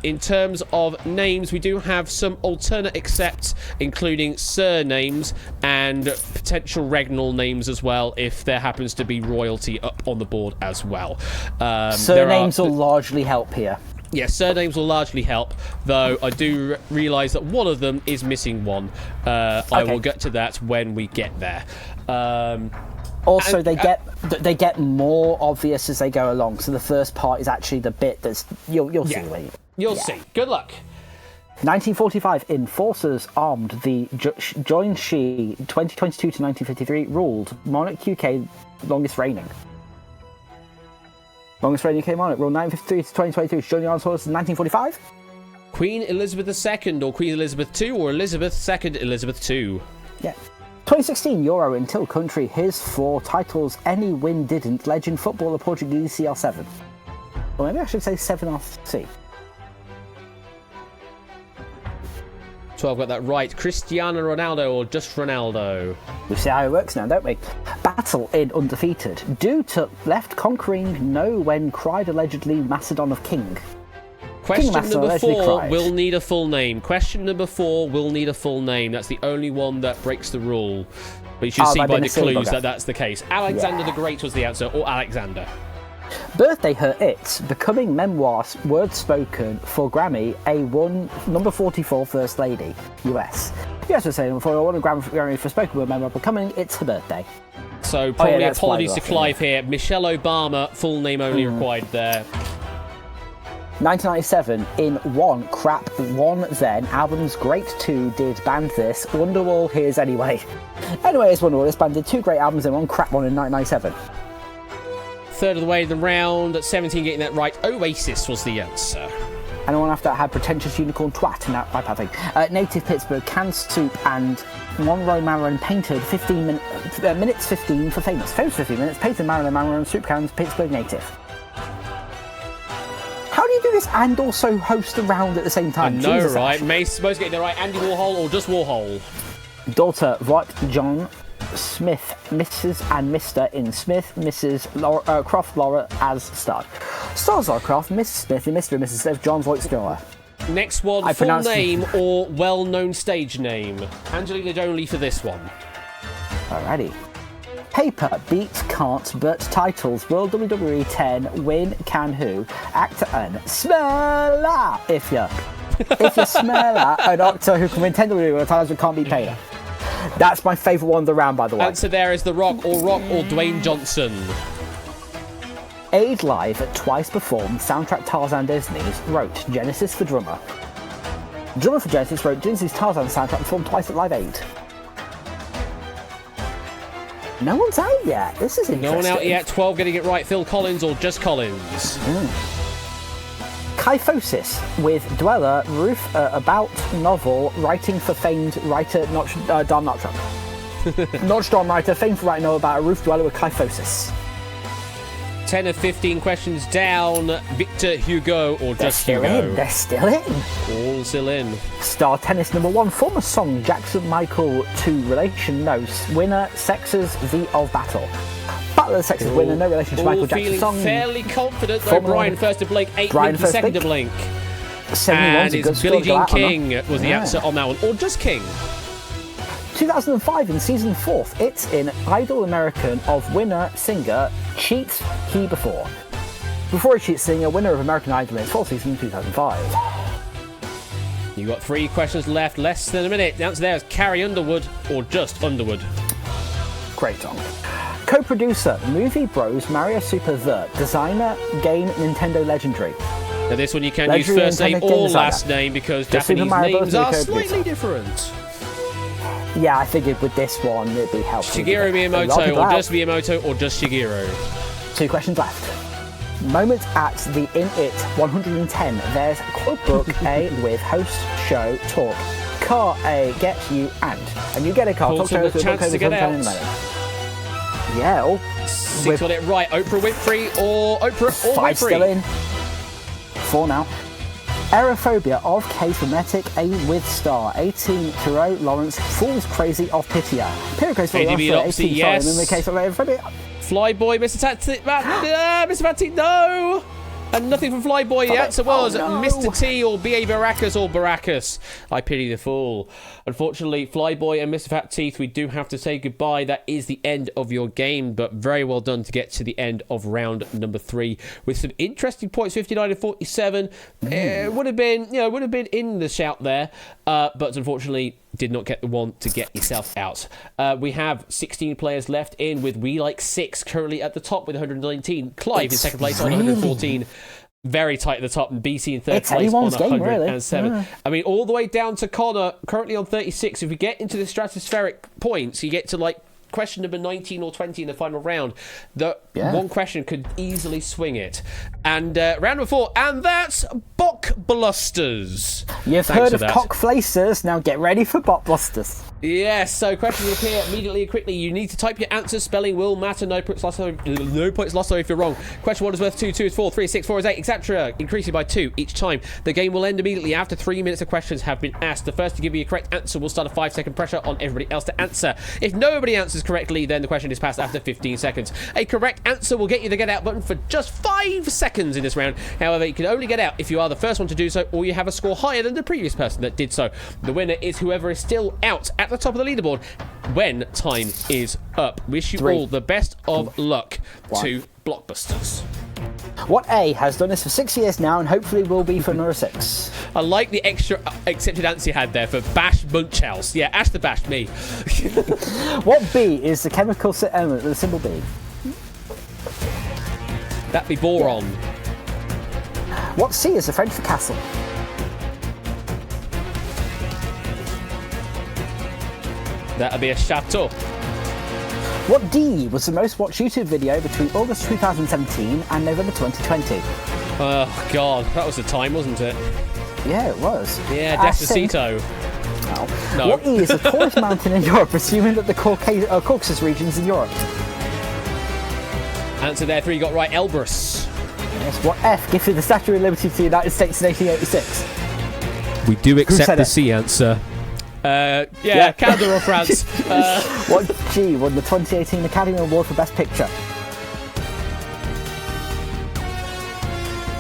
In terms of names, we do have some alternate accepts, including surnames and potential regnal names as well, if there happens to be royalty up on the board as well. Surnames will largely help here. Yes, surnames will largely help, though I do realise that one of them is missing one. I will get to that when we get there. Also, they get more obvious as they go along. So the first part is actually the bit that's you'll see later. You'll see. Good luck. 1945, enforcers armed the Joinshi 2022 to 1953 ruled monarch UK longest reigning. Longest reigning UK monarch ruled 1953 to 2022. Joining armed forces in 1945. Queen Elizabeth II or Queen Elizabeth II or Elizabeth II Elizabeth II. Yeah. 2016 Euro until country. His 4 titles. Any win didn't. Legend footballer Portuguese CR7. Or maybe I should say 7RC. 12 got that right. Cristiano Ronaldo or just Ronaldo? We see how it works now, don't we? Battle in Undefeated. Do took left conquering no when cried allegedly Macedon of King. Question King number 4 cried. will need a full name. Question number 4 will need a full name. That's the only one that breaks the rule. But you should see by the clues that that's the case. Alexander the Great was the answer, or Alexander. Birthday Her It, becoming memoirs, word spoken for Grammy, number 44 First Lady, US. US was saying before I won a Grammy for spoken word memoir, becoming It's Her Birthday. So probably apologies to Clive here. Michelle Obama, full name only required there. 1997, in One Crap One Then, albums Great 2 did band this, Wonderwall Here's Anyway. Anyway, S15ES1 this band did 2 great albums and 1 crap one in 1997. Third of the way in the round, at 17 getting that right. Oasis was the answer. Anyone after that had pretentious unicorn twat in that iPad thing. Native Pittsburgh, canned soup and 1 row Marilyn painted 15 minutes 15 for famous. Famous 15 minutes, painted Marilyn soup cans, Pittsburgh native. How do you do this and also host a round at the same time? I know, Jesus, right? Ash. Most getting the right. Andy Warhol or just Warhol? Daughter, what? John Smith, Mrs. and Mr. in Smith, Mrs. Laura, Croft, Laura as starred. Stars Laura Croft, Mrs. Smith in Mr. and Mrs. Smith, John Voight Snorer. Next one, full name or well-known stage name. Angelina Jolie for this one. Alrighty. Paper, beat, can't, but titles, World WWE 10, win, can who, actor and smeller, if you smeller, an actor who can win 10 WWE titles but can't be paid. That's my favourite one of the round, by the way. Answer there is The Rock or Dwayne Johnson. Aid Live twice performed soundtrack Tarzan Disney's wrote Genesis for drummer. Drummer for Genesis wrote Disney's Tarzan soundtrack performed twice at Live Aid. No one's out yet. This is interesting. No one out yet. 12 getting it right. Phil Collins or just Collins? Kyphosis with Dweller, Roof about novel, writing for famed writer Don Nottrop. Notch writer, famed for writing novel about a roof dweller with kyphosis. 10 of 15 questions down. Victor Hugo or just Hugo? They're still in. All still in. Star tennis number 1, former song Jackson Michael to relation notes, winner Sexes V of Battle. Battle of the Sexes winner, no relation to Michael Jackson's song. Fairly confident though. Brian first to Blake, 8 Minky second to Blink. And it's Billie Jean King was the answer on that one. Or just King. 2005 in season 4th, it's in Idol American of winner singer Cheats He Before. Before he cheats singer, winner of American Idol in its 4th season 2005. You got 3 questions left, less than a minute. The answer there is Carrie Underwood or just Underwood. Great song. Co-producer, Movie Bros, Mario Super The, designer, game, Nintendo Legendary. Now this one you can use first name or last name because Japanese names are slightly different. Yeah, I figured with this one it'd be helpful. Shigeru Miyamoto or just Miyamoto or just Shigeru. 2 questions left. Moment at the In It 110. There's quote book A with host, show, talk. Car A, get you and you get a car. Talk show, the chance to get out. Yeah, all 6 got it right. Oprah Winfrey or Oprah or 5 Winfrey. Still in. 4 now. Aerophobia of Kate Romantic, A with star, 18 Thoreau Lawrence, Fools Crazy of Pitya. Period Crazy ADB Lawrence, 18 yes. in the case of Aerophobia. Flyboy, Mr. Mr. Fancy, no! And nothing from Flyboy. The answer was Mr. T or B.A. Baracus or Baracus. I pity the fool. Unfortunately, Flyboy and Mr. Fat Teeth, we do have to say goodbye. That is the end of your game, but very well done to get to the end of round number 3 with some interesting points, 59 and 47. Would have been in the shout there, but unfortunately did not get the one to get yourself out. We have 16 players left in with We Like 6 currently at the top with 119. Clive in second place on 114. Very tight at the top, and BC in third place on 107. Really. I mean, all the way down to Connor, currently on 36. If we get into the stratospheric points, you get to like question number 19 or 20 in the final round. One question could easily swing it. And round number 4, and that's Bockblusters. You've heard of cockflacers, now get ready for Bockblusters. Yes, so questions will appear immediately and quickly. You need to type your answers. Spelling will matter. No points lost if you're wrong. Question 1 is worth 2, 2 is 4, 3 is 6, 4 is 8, etc. Increasing by 2 each time. The game will end immediately after 3 minutes of questions have been asked. The first to give you a correct answer will start a 5-second pressure on everybody else to answer. If nobody answers correctly, then the question is passed after 15 seconds. A correct answer will get you the get out button for just 5 seconds in this round. However, you can only get out if you are the first one to do so or you have a score higher than the previous person that did so. The winner is whoever is still out at the top of the leaderboard when time is up. Wish you all the best of luck to Blockbusters. What A has done this for 6 years now and hopefully will be for another 6? I like the extra accepted answer you had there for Bash Munchhouse. Yeah, Ash the Bash, me. What B is the chemical element of the symbol B? That'd be boron. What C is the French for castle? That'll be a chateau. What D was the most watched YouTube video between August 2017 and November 2020? Oh, God. That was the time, wasn't it? Yeah, it was. Yeah, Despacito. Oh. No. What E is the tallest mountain in Europe, assuming that the Caucasus region is in Europe? Answer there, 3 got right. Elbrus. Yes. What F gifted the Statue of Liberty to the United States in 1886? We do accept said the it? C answer. Canada or France. What G won the 2018 Academy Award for Best Picture?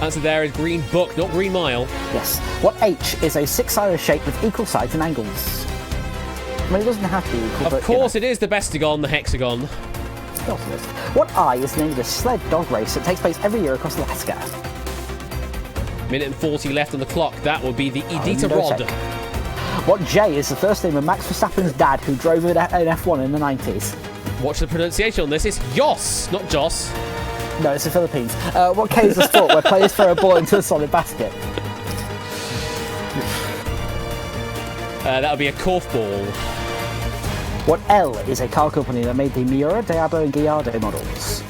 Answer there is Green Book, not Green Mile. Yes. What H is a six-sided shape with equal sides and angles? I mean, it doesn't have to be equal. Of course it is the bestagon, the hexagon. Of course it is. What I is named a sled dog race that takes place every year across Alaska? Minute and 40 left on the clock. That will be the Iditarod. What J is the first name of Max Verstappen's dad who drove an F1 in the 90s? Watch the pronunciation on this. It's Jos, not Joss. No, it's the Philippines. What K is a sport where players throw a ball into a solid basket? That'll be a korfball. What L is a car company that made the Miura, Diablo and Gallardo models?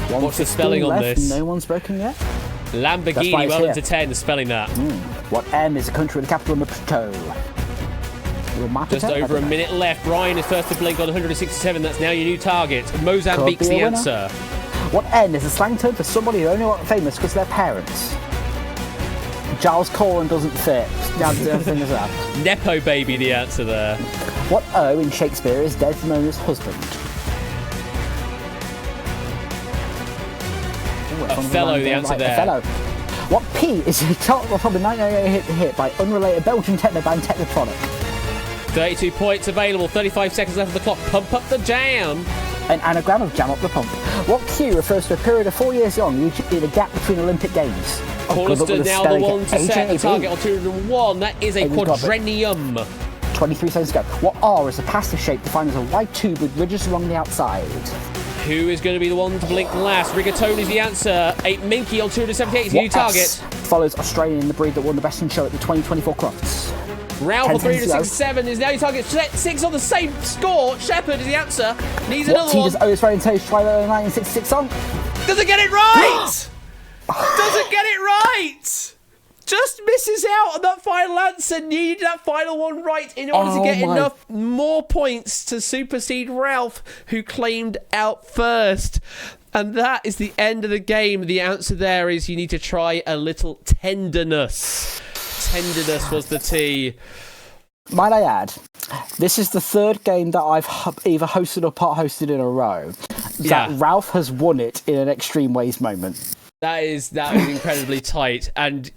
What's the spelling on left, this? No one's broken yet? Lamborghini, well into 10, spelling that. What M is a country with the capital Maputo? Just over a minute left. Ryan is first to blink on 167. That's now your new target. Mozambique's the answer. What N is a slang term for somebody who only got famous because of their parents? Giles Corran doesn't fit. Nepo baby, the answer there. What O in Shakespeare is Desdemona's husband? Othello, the answer there. Othello. What P is a top from the 1998 hit by unrelated Belgian techno band Technotronic? 32 points available, 35 seconds left of the clock. Pump up the jam. An anagram of jam up the pump. What Q refers to a period of 4 years long, usually in a gap between Olympic Games? Hollister now the one to set the target on 201. That is a quadrennium. 23 seconds ago. What R is a passive shape defined as a wide tube with ridges along the outside? Who is going to be the one to blink last? Rigatone is the answer. 8 Minky on 278 is the new target. Follows Australian in the breed that won the best in show at the 2024 Crofts. Ralph on 367 is now your target. 6 on the same score. Shepherd is the answer. Needs another one. What T does Otis Varianto's try the 1966 song? Doesn't get it right! Doesn't get it right! Just misses out on that final answer. Needed that final one right in order to get enough more points to supersede Ralph, who claimed out first. And that is the end of the game. The answer there is you need to try a little tenderness. Tenderness was the T. Might I add, this is the third game that I've either hosted or part hosted in a row that Ralph has won it in an extreme ways moment. That is incredibly tight, and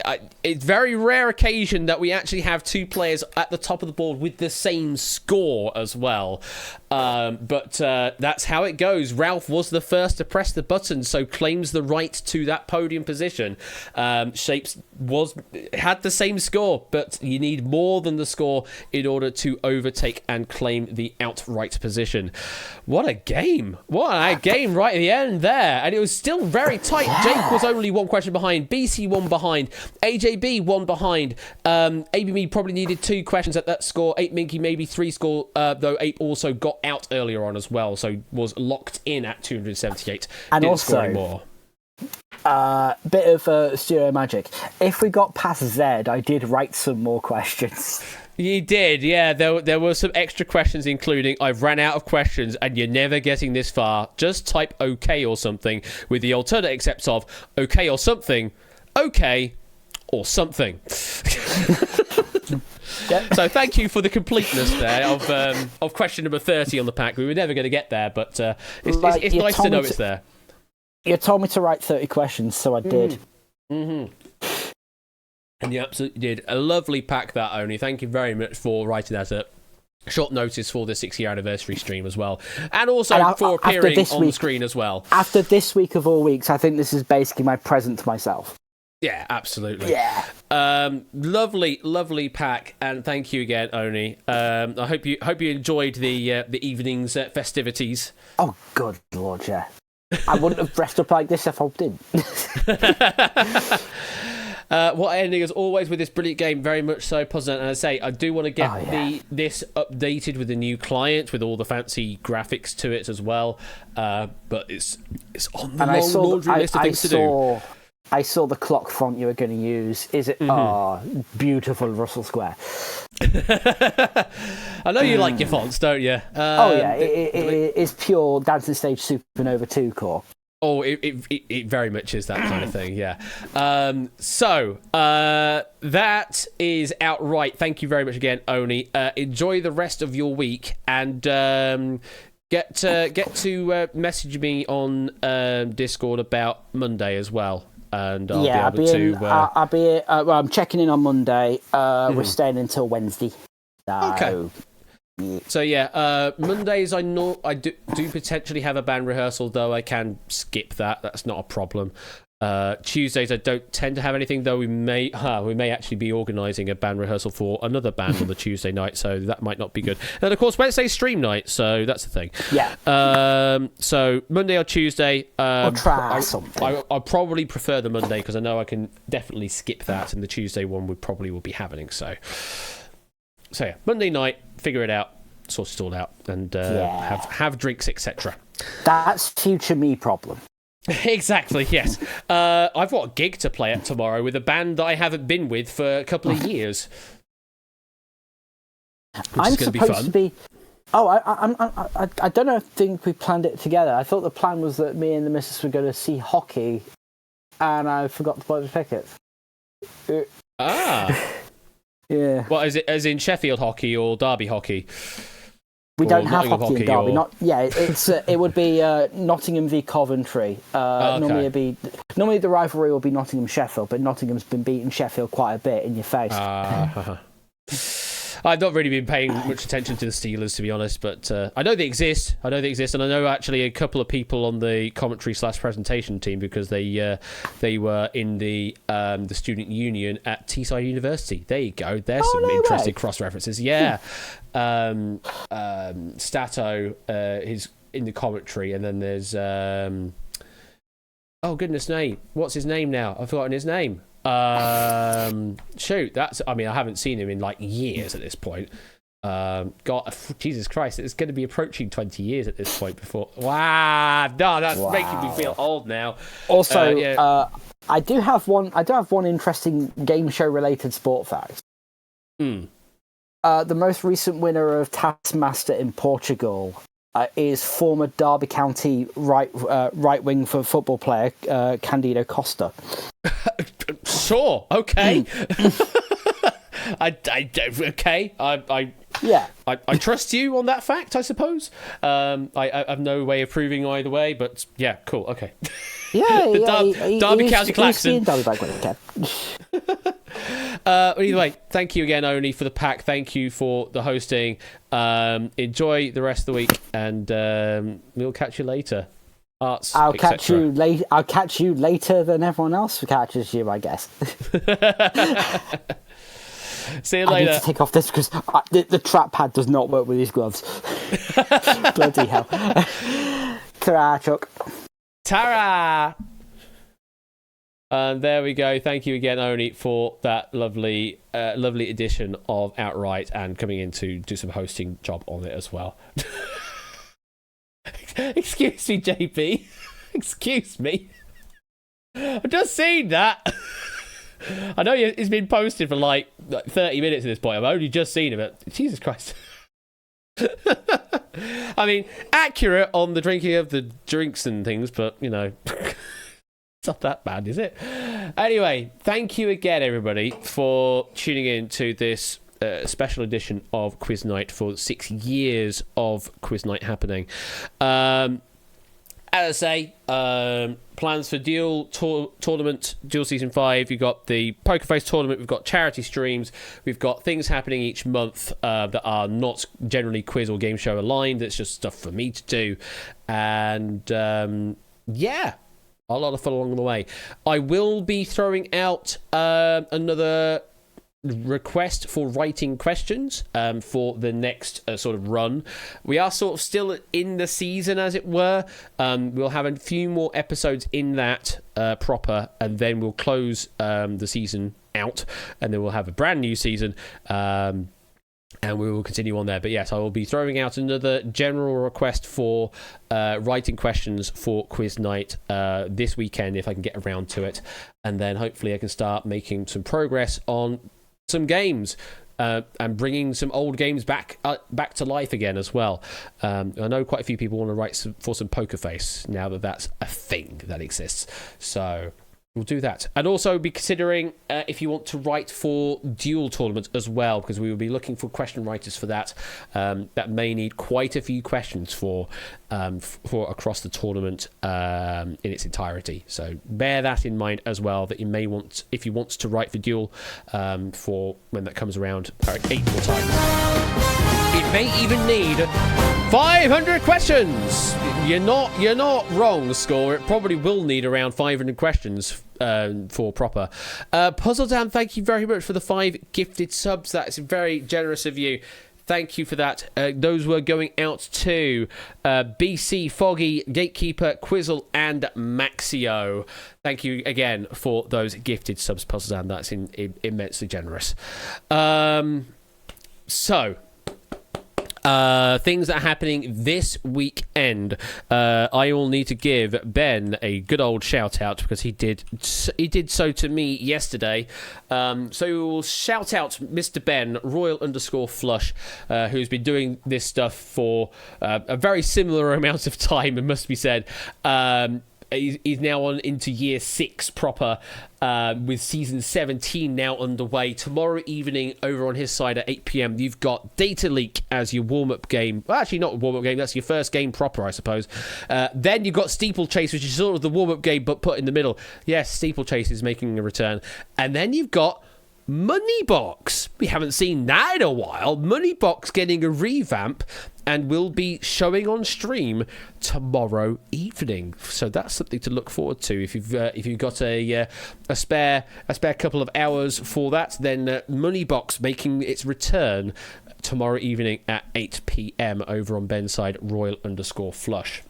it's very rare occasion that we actually have two players at the top of the board with the same score as well. But that's how it goes. Ralph was the first to press the button, so claims the right to that podium position. Shapes had the same score, but you need more than the score in order to overtake and claim the outright position. What a game! What a game right at the end there, and it was still very tight. Jake was only one question behind. BC one behind. AJB one behind. ABB probably needed 2 questions at that score. 8 Minky maybe 3 score, though 8 also got out earlier on as well, so was locked in at 278. And Didn't also, score any more. Bit of studio magic. If we got past Z, I did write some more questions. You did, yeah. There were some extra questions, including I've ran out of questions and you're never getting this far. Just type OK or something with the alternate accepts of OK or something, OK or something. So thank you for the completeness there of question number 30 on the pack. We were never going to get there, but it's nice to know it's there. You told me to write 30 questions, so I did. Mm-hmm. And you absolutely did. A lovely pack that, Oni. Thank you very much for writing that at short notice for the 6-year anniversary stream as well. And also for appearing on the screen as well. After this week of all weeks, I think this is basically my present to myself. Yeah, absolutely. Yeah. Lovely pack, and thank you again, Oni. I hope you enjoyed the evening's festivities. Oh, good lord, yeah. I wouldn't have dressed up like this if I didn't. What ending as always with this brilliant game, very much so positive. And I say I do want to get this updated with the new client with all the fancy graphics to it as well. But it's on the laundry list of things to do. I saw the clock font you were going to use. Is it? Beautiful Russell Square. I know you like your fonts, don't you? It is pure Dancing Stage Supernova 2 core. Oh, it very much is that kind of thing, yeah. So that is outright. Thank you very much again, Oni. Enjoy the rest of your week, and get to message me on Discord about Monday as well. And I'll be able to. I'm checking in on Monday. We're staying until Wednesday. So, okay. So yeah, Mondays I do potentially have a band rehearsal, though I can skip that. That's not a problem. Tuesdays I don't tend to have anything, though we may actually be organising a band rehearsal for another band on the Tuesday night, so that might not be good. And of course Wednesday's stream night, so that's the thing. Yeah. So Monday or Tuesday. Or try something. I probably prefer the Monday because I know I can definitely skip that, and the Tuesday one will be happening. So yeah, Monday night, figure it out, sort it all out, and have drinks, etc. That's future me problem. Exactly, yes. I've got a gig to play at tomorrow with a band that I haven't been with for a couple of years. I'm supposed to be. Oh, I don't know. Think we planned it together. I thought the plan was that me and the missus were going to see hockey, and I forgot to buy the tickets. Yeah. What is it? As in Sheffield hockey or Derby hockey? We don't have hockey in Derby. It would be Nottingham v Coventry. Okay. Normally the rivalry will be Nottingham Sheffield, but Nottingham's been beating Sheffield quite a bit in your face. I've not really been paying much attention to the Steelers, to be honest, but I know they exist. And I know actually a couple of people on the commentary/presentation team because they were in the student union at Teesside University. There you go. There's some interesting cross references. Yeah. Stato is in the commentary, and then there's oh goodness name, what's his name now? I've forgotten his name. Shoot, I haven't seen him in like years at this point. God, Jesus Christ, it's going to be approaching 20 years at this point before. Wow, no, that's making me feel old now. Also, I do have one interesting game show related sport fact. The most recent winner of Taskmaster in Portugal is former Derby County right wing for football player Candido Costa. Sure. Okay. I trust you on that fact, I suppose. I have no way of proving either way, but yeah, cool. Okay. Derby County Claxton. Either way, thank you again, Oni, for the pack. Thank you for the hosting. Enjoy the rest of the week, and we'll catch you later. I'll catch you later than everyone else catches you, I guess. See you later. I need to take off this because the trap pad does not work with these gloves. Bloody hell. Ta-ra, Chuck. Ta-ra! And there we go. Thank you again, Oni, for that lovely edition of Outright and coming in to do some hosting job on it as well. Excuse me, JP. Excuse me. I've just seen that. I know it's been posted for like 30 minutes at this point. I've only just seen it, but Jesus Christ. I mean, accurate on the drinking of the drinks and things, but, you know, it's not that bad, is it? Anyway, thank you again, everybody, for tuning in to this special edition of Quiz Night for 6 years of Quiz Night happening. As I say, plans for Duel Tournament, Duel Season 5. You've got the Poker Face Tournament. We've got charity streams. We've got things happening each month that are not generally quiz or game show aligned. It's just stuff for me to do. And, yeah, a lot of fun along the way. I will be throwing out another request for writing questions for the next sort of run. We are sort of still in the season, as it were. We'll have a few more episodes in that proper, and then we'll close the season out, and then we'll have a brand new season. And we will continue on there. But yes, I will be throwing out another general request for writing questions for quiz night this weekend, if I can get around to it. And then hopefully I can start making some progress on some games and bringing some old games back to life again as well. I know quite a few people want to write for some Poker Face now that that's a thing that exists. So we'll do that. And also be considering if you want to write for Duel Tournament as well, because we will be looking for question writers for that. That may need quite a few questions for across the tournament in its entirety. So bear that in mind as well, that you may want, if you want to write for Duel for when that comes around, April time. It may even need 500 questions. You're not wrong, Score. It probably will need around 500 questions for proper. Puzzle Dan, thank you very much for the 5 gifted subs. That's very generous of you. Thank you for that. Those were going out to BC, Foggy, Gatekeeper, Quizzle, and Maxio. Thank you again for those gifted subs, Puzzle Dan. That's immensely generous. So, things that are happening this weekend. I will need to give Ben a good old shout out because he did so to me yesterday. So we will shout out Mr. Ben Royal_Flush, who's been doing this stuff for a very similar amount of time, it must be said. He's now on into year 6 proper, with season 17 now underway. Tomorrow evening over on his side at 8 p.m. you've got Data Leak as your warm-up game. Well, actually not a warm-up game, that's your first game proper, I suppose. Then you've got Steeplechase, which is sort of the warm-up game but put in the middle. Yes, Steeplechase is making a return. And then you've got Moneybox. We haven't seen that in a while. Moneybox getting a revamp and will be showing on stream tomorrow evening. So that's something to look forward to. If you've got a spare couple of hours for that, then Moneybox making its return tomorrow evening at 8 p.m. over on Ben's side, Royal_Flush.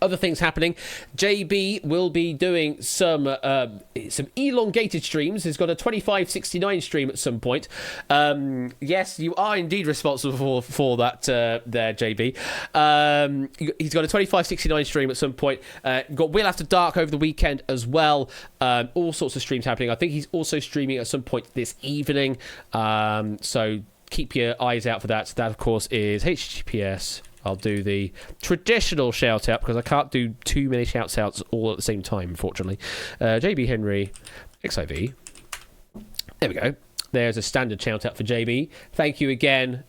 Other things happening. JB will be doing some elongated streams. He's got a 2569 stream at some point. Yes, you are indeed responsible for that there, JB. He's got a 2569 stream at some point. Got Will After Dark over the weekend as well. All sorts of streams happening. I think he's also streaming at some point this evening. So keep your eyes out for that. That, of course, is HTTPS. I'll do the traditional shout out because I can't do too many shouts outs all at the same time, unfortunately. JB Henry, XIV. There we go. There's a standard shout out for JB. Thank you again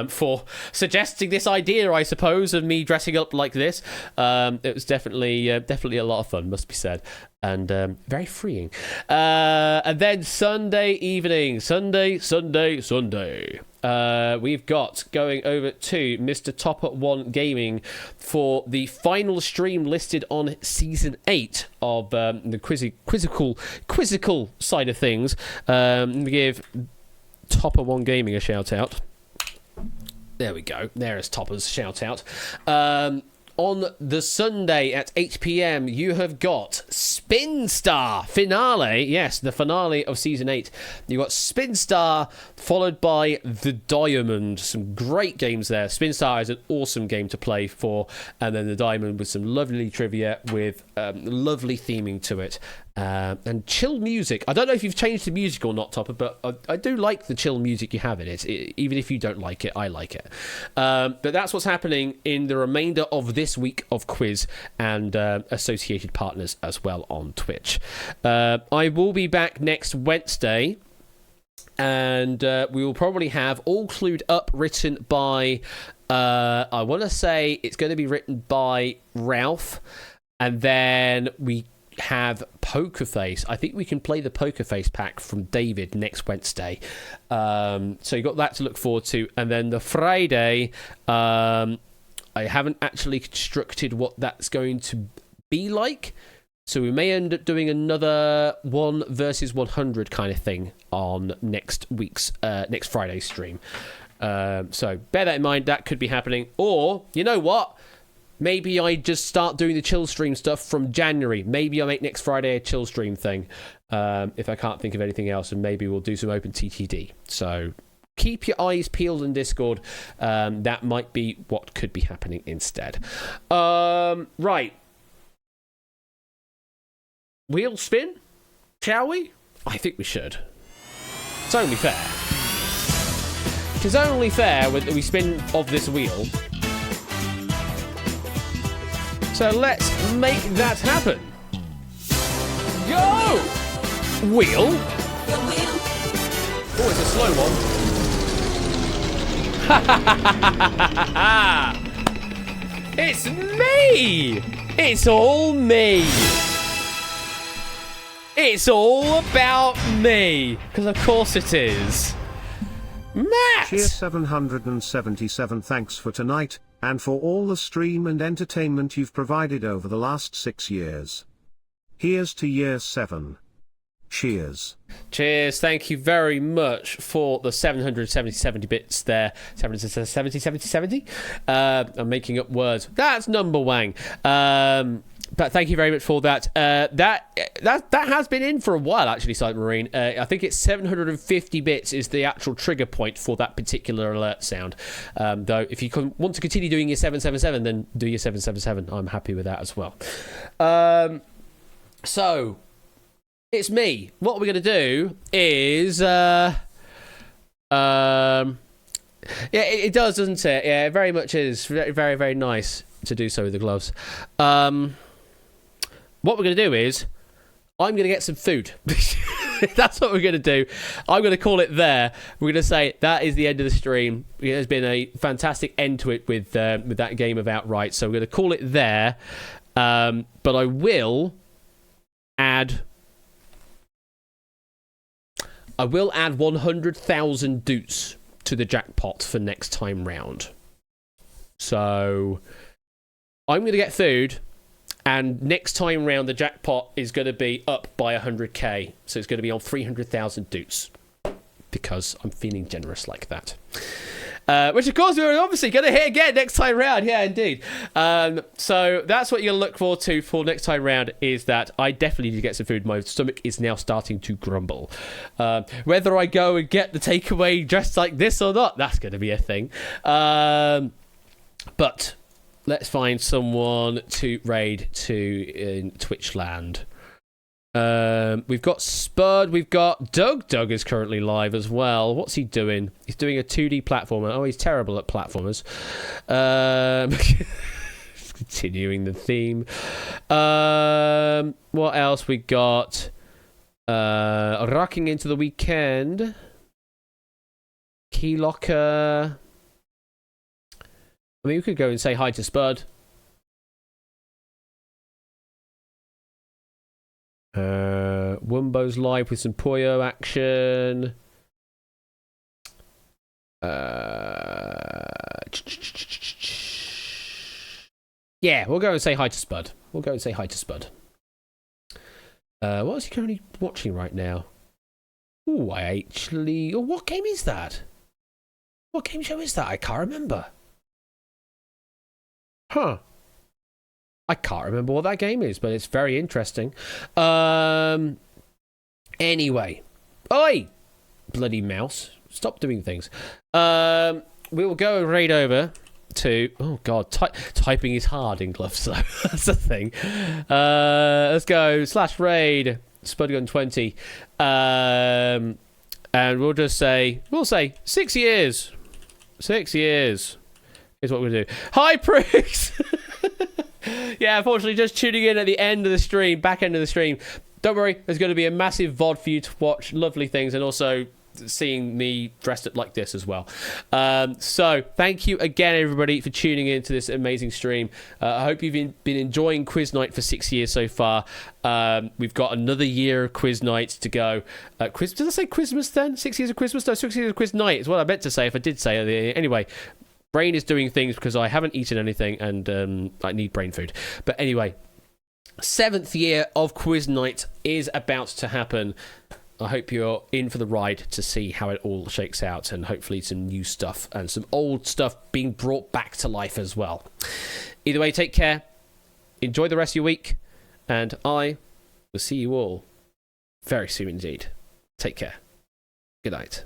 for suggesting this idea, I suppose, of me dressing up like this. It was definitely a lot of fun, must be said. And very freeing. And then Sunday evening. Sunday. We've got going over to Mr. Top at 1 Gaming for the final stream listed on Season 8 of the quizzical side of things. Let me give Top at 1 Gaming a shout out. There we go. There is Topper's shout out. On the Sunday at 8 p.m, you have got Spin Star finale. Yes, the finale of Season 8. You've got Spin Star followed by The Diamond. Some great games there. Spin Star is an awesome game to play for. And then The Diamond with some lovely trivia with lovely theming to it. And chill music. I don't know if you've changed the music or not, Topper, but I do like the chill music you have in it. Even if you don't like it, I like it. But that's what's happening in the remainder of this week of Quiz and associated partners as well on Twitch. I will be back next Wednesday, and we will probably have All Clued Up written by, I want to say it's going to be written by Ralph, and then we have Poker Face. I think we can play the Poker Face pack from David next Wednesday. So you got that to look forward to. And then the Friday, I haven't actually constructed what that's going to be like. So we may end up doing another 1 versus 100 kind of thing on next Friday's stream. So bear that in mind. That could be happening. Or, you know what? Maybe I just start doing the chill stream stuff from January. Maybe I'll make next Friday a chill stream thing if I can't think of anything else. And maybe we'll do some open TTD. So keep your eyes peeled in Discord. That might be what could be happening instead. Right. Wheel spin? Shall we? I think we should. It's only fair. It is only fair that we spin of this wheel. So let's make that happen. Go! Wheel. Oh, it's a slow one. It's me! It's all me. It's all about me. Because of course it is. Matt! Cheer 777, thanks for tonight, and for all the stream and entertainment you've provided over the last 6 years. Here's to year 7. Cheers. Cheers. Thank you very much for the 770 bits there. 770. I'm making up words. That's number wang. But thank you very much for that. That has been in for a while, actually, Silent Marine. I think it's 750 bits is the actual trigger point for that particular alert sound. Though, if you want to continue doing your 777, then do your 777. I'm happy with that as well. So, it's me. What we're going to do is... yeah, it does, doesn't it? Yeah, it very much is. Very, very, very nice to do so with the gloves. What we're going to do is, I'm going to get some food. That's what we're going to do. I'm going to call it there. We're going to say that is the end of the stream. It has been a fantastic end to it with that game of Outright. So we're going to call it there. But I will add 100,000 doots to the jackpot for next time round. So I'm going to get food. And next time round, the jackpot is going to be up by 100k. So it's going to be on 300,000 doots. Because I'm feeling generous like that. Which, of course, we're obviously going to hit again next time round. Yeah, indeed. So that's what you're going to look forward to for next time round, is that I definitely need to get some food. My stomach is now starting to grumble. Whether I go and get the takeaway dressed like this or not, that's going to be a thing. But... let's find someone to raid to in Twitch land. We've got Spud. We've got Doug. Doug is currently live as well. What's he doing? He's doing a 2D platformer. Oh, he's terrible at platformers. Continuing the theme. What else we got? Rocking into the weekend. Keylocker. I mean, we could go and say hi to Spud. Wumbo's live with some Puyo action. Yeah, we'll go and say hi to Spud. What is he currently watching right now? Ooh, what game is that? What game show is that? I can't remember. Huh. I can't remember what that game is, but it's very interesting. Anyway. Oi! Bloody mouse. Stop doing things. We will go right over to... oh, God. Typing is hard in gloves, so that's the thing. Let's go. /raid. Spudgun20. And we'll just say... we'll say 6 years. 6 years. Is what we're going to do. Hi, pricks! Yeah, unfortunately, just tuning in at the end of the stream, back end of the stream. Don't worry, there's going to be a massive VOD for you to watch lovely things, and also seeing me dressed up like this as well. So, thank you again, everybody, for tuning in to this amazing stream. I hope you've been enjoying Quiz Night for 6 years so far. We've got another year of Quiz Nights to go. Did I say Christmas then? 6 years of Christmas? No, 6 years of Quiz Night is what I meant to say if I did say it. Anyway, brain is doing things because I haven't eaten anything and I need brain food. But anyway, 7th year of Quiz Night is about to happen. I hope you're in for the ride to see how it all shakes out, and hopefully some new stuff and some old stuff being brought back to life as well. Either way, take care. Enjoy the rest of your week, and I will see you all very soon indeed. Take care. Good night.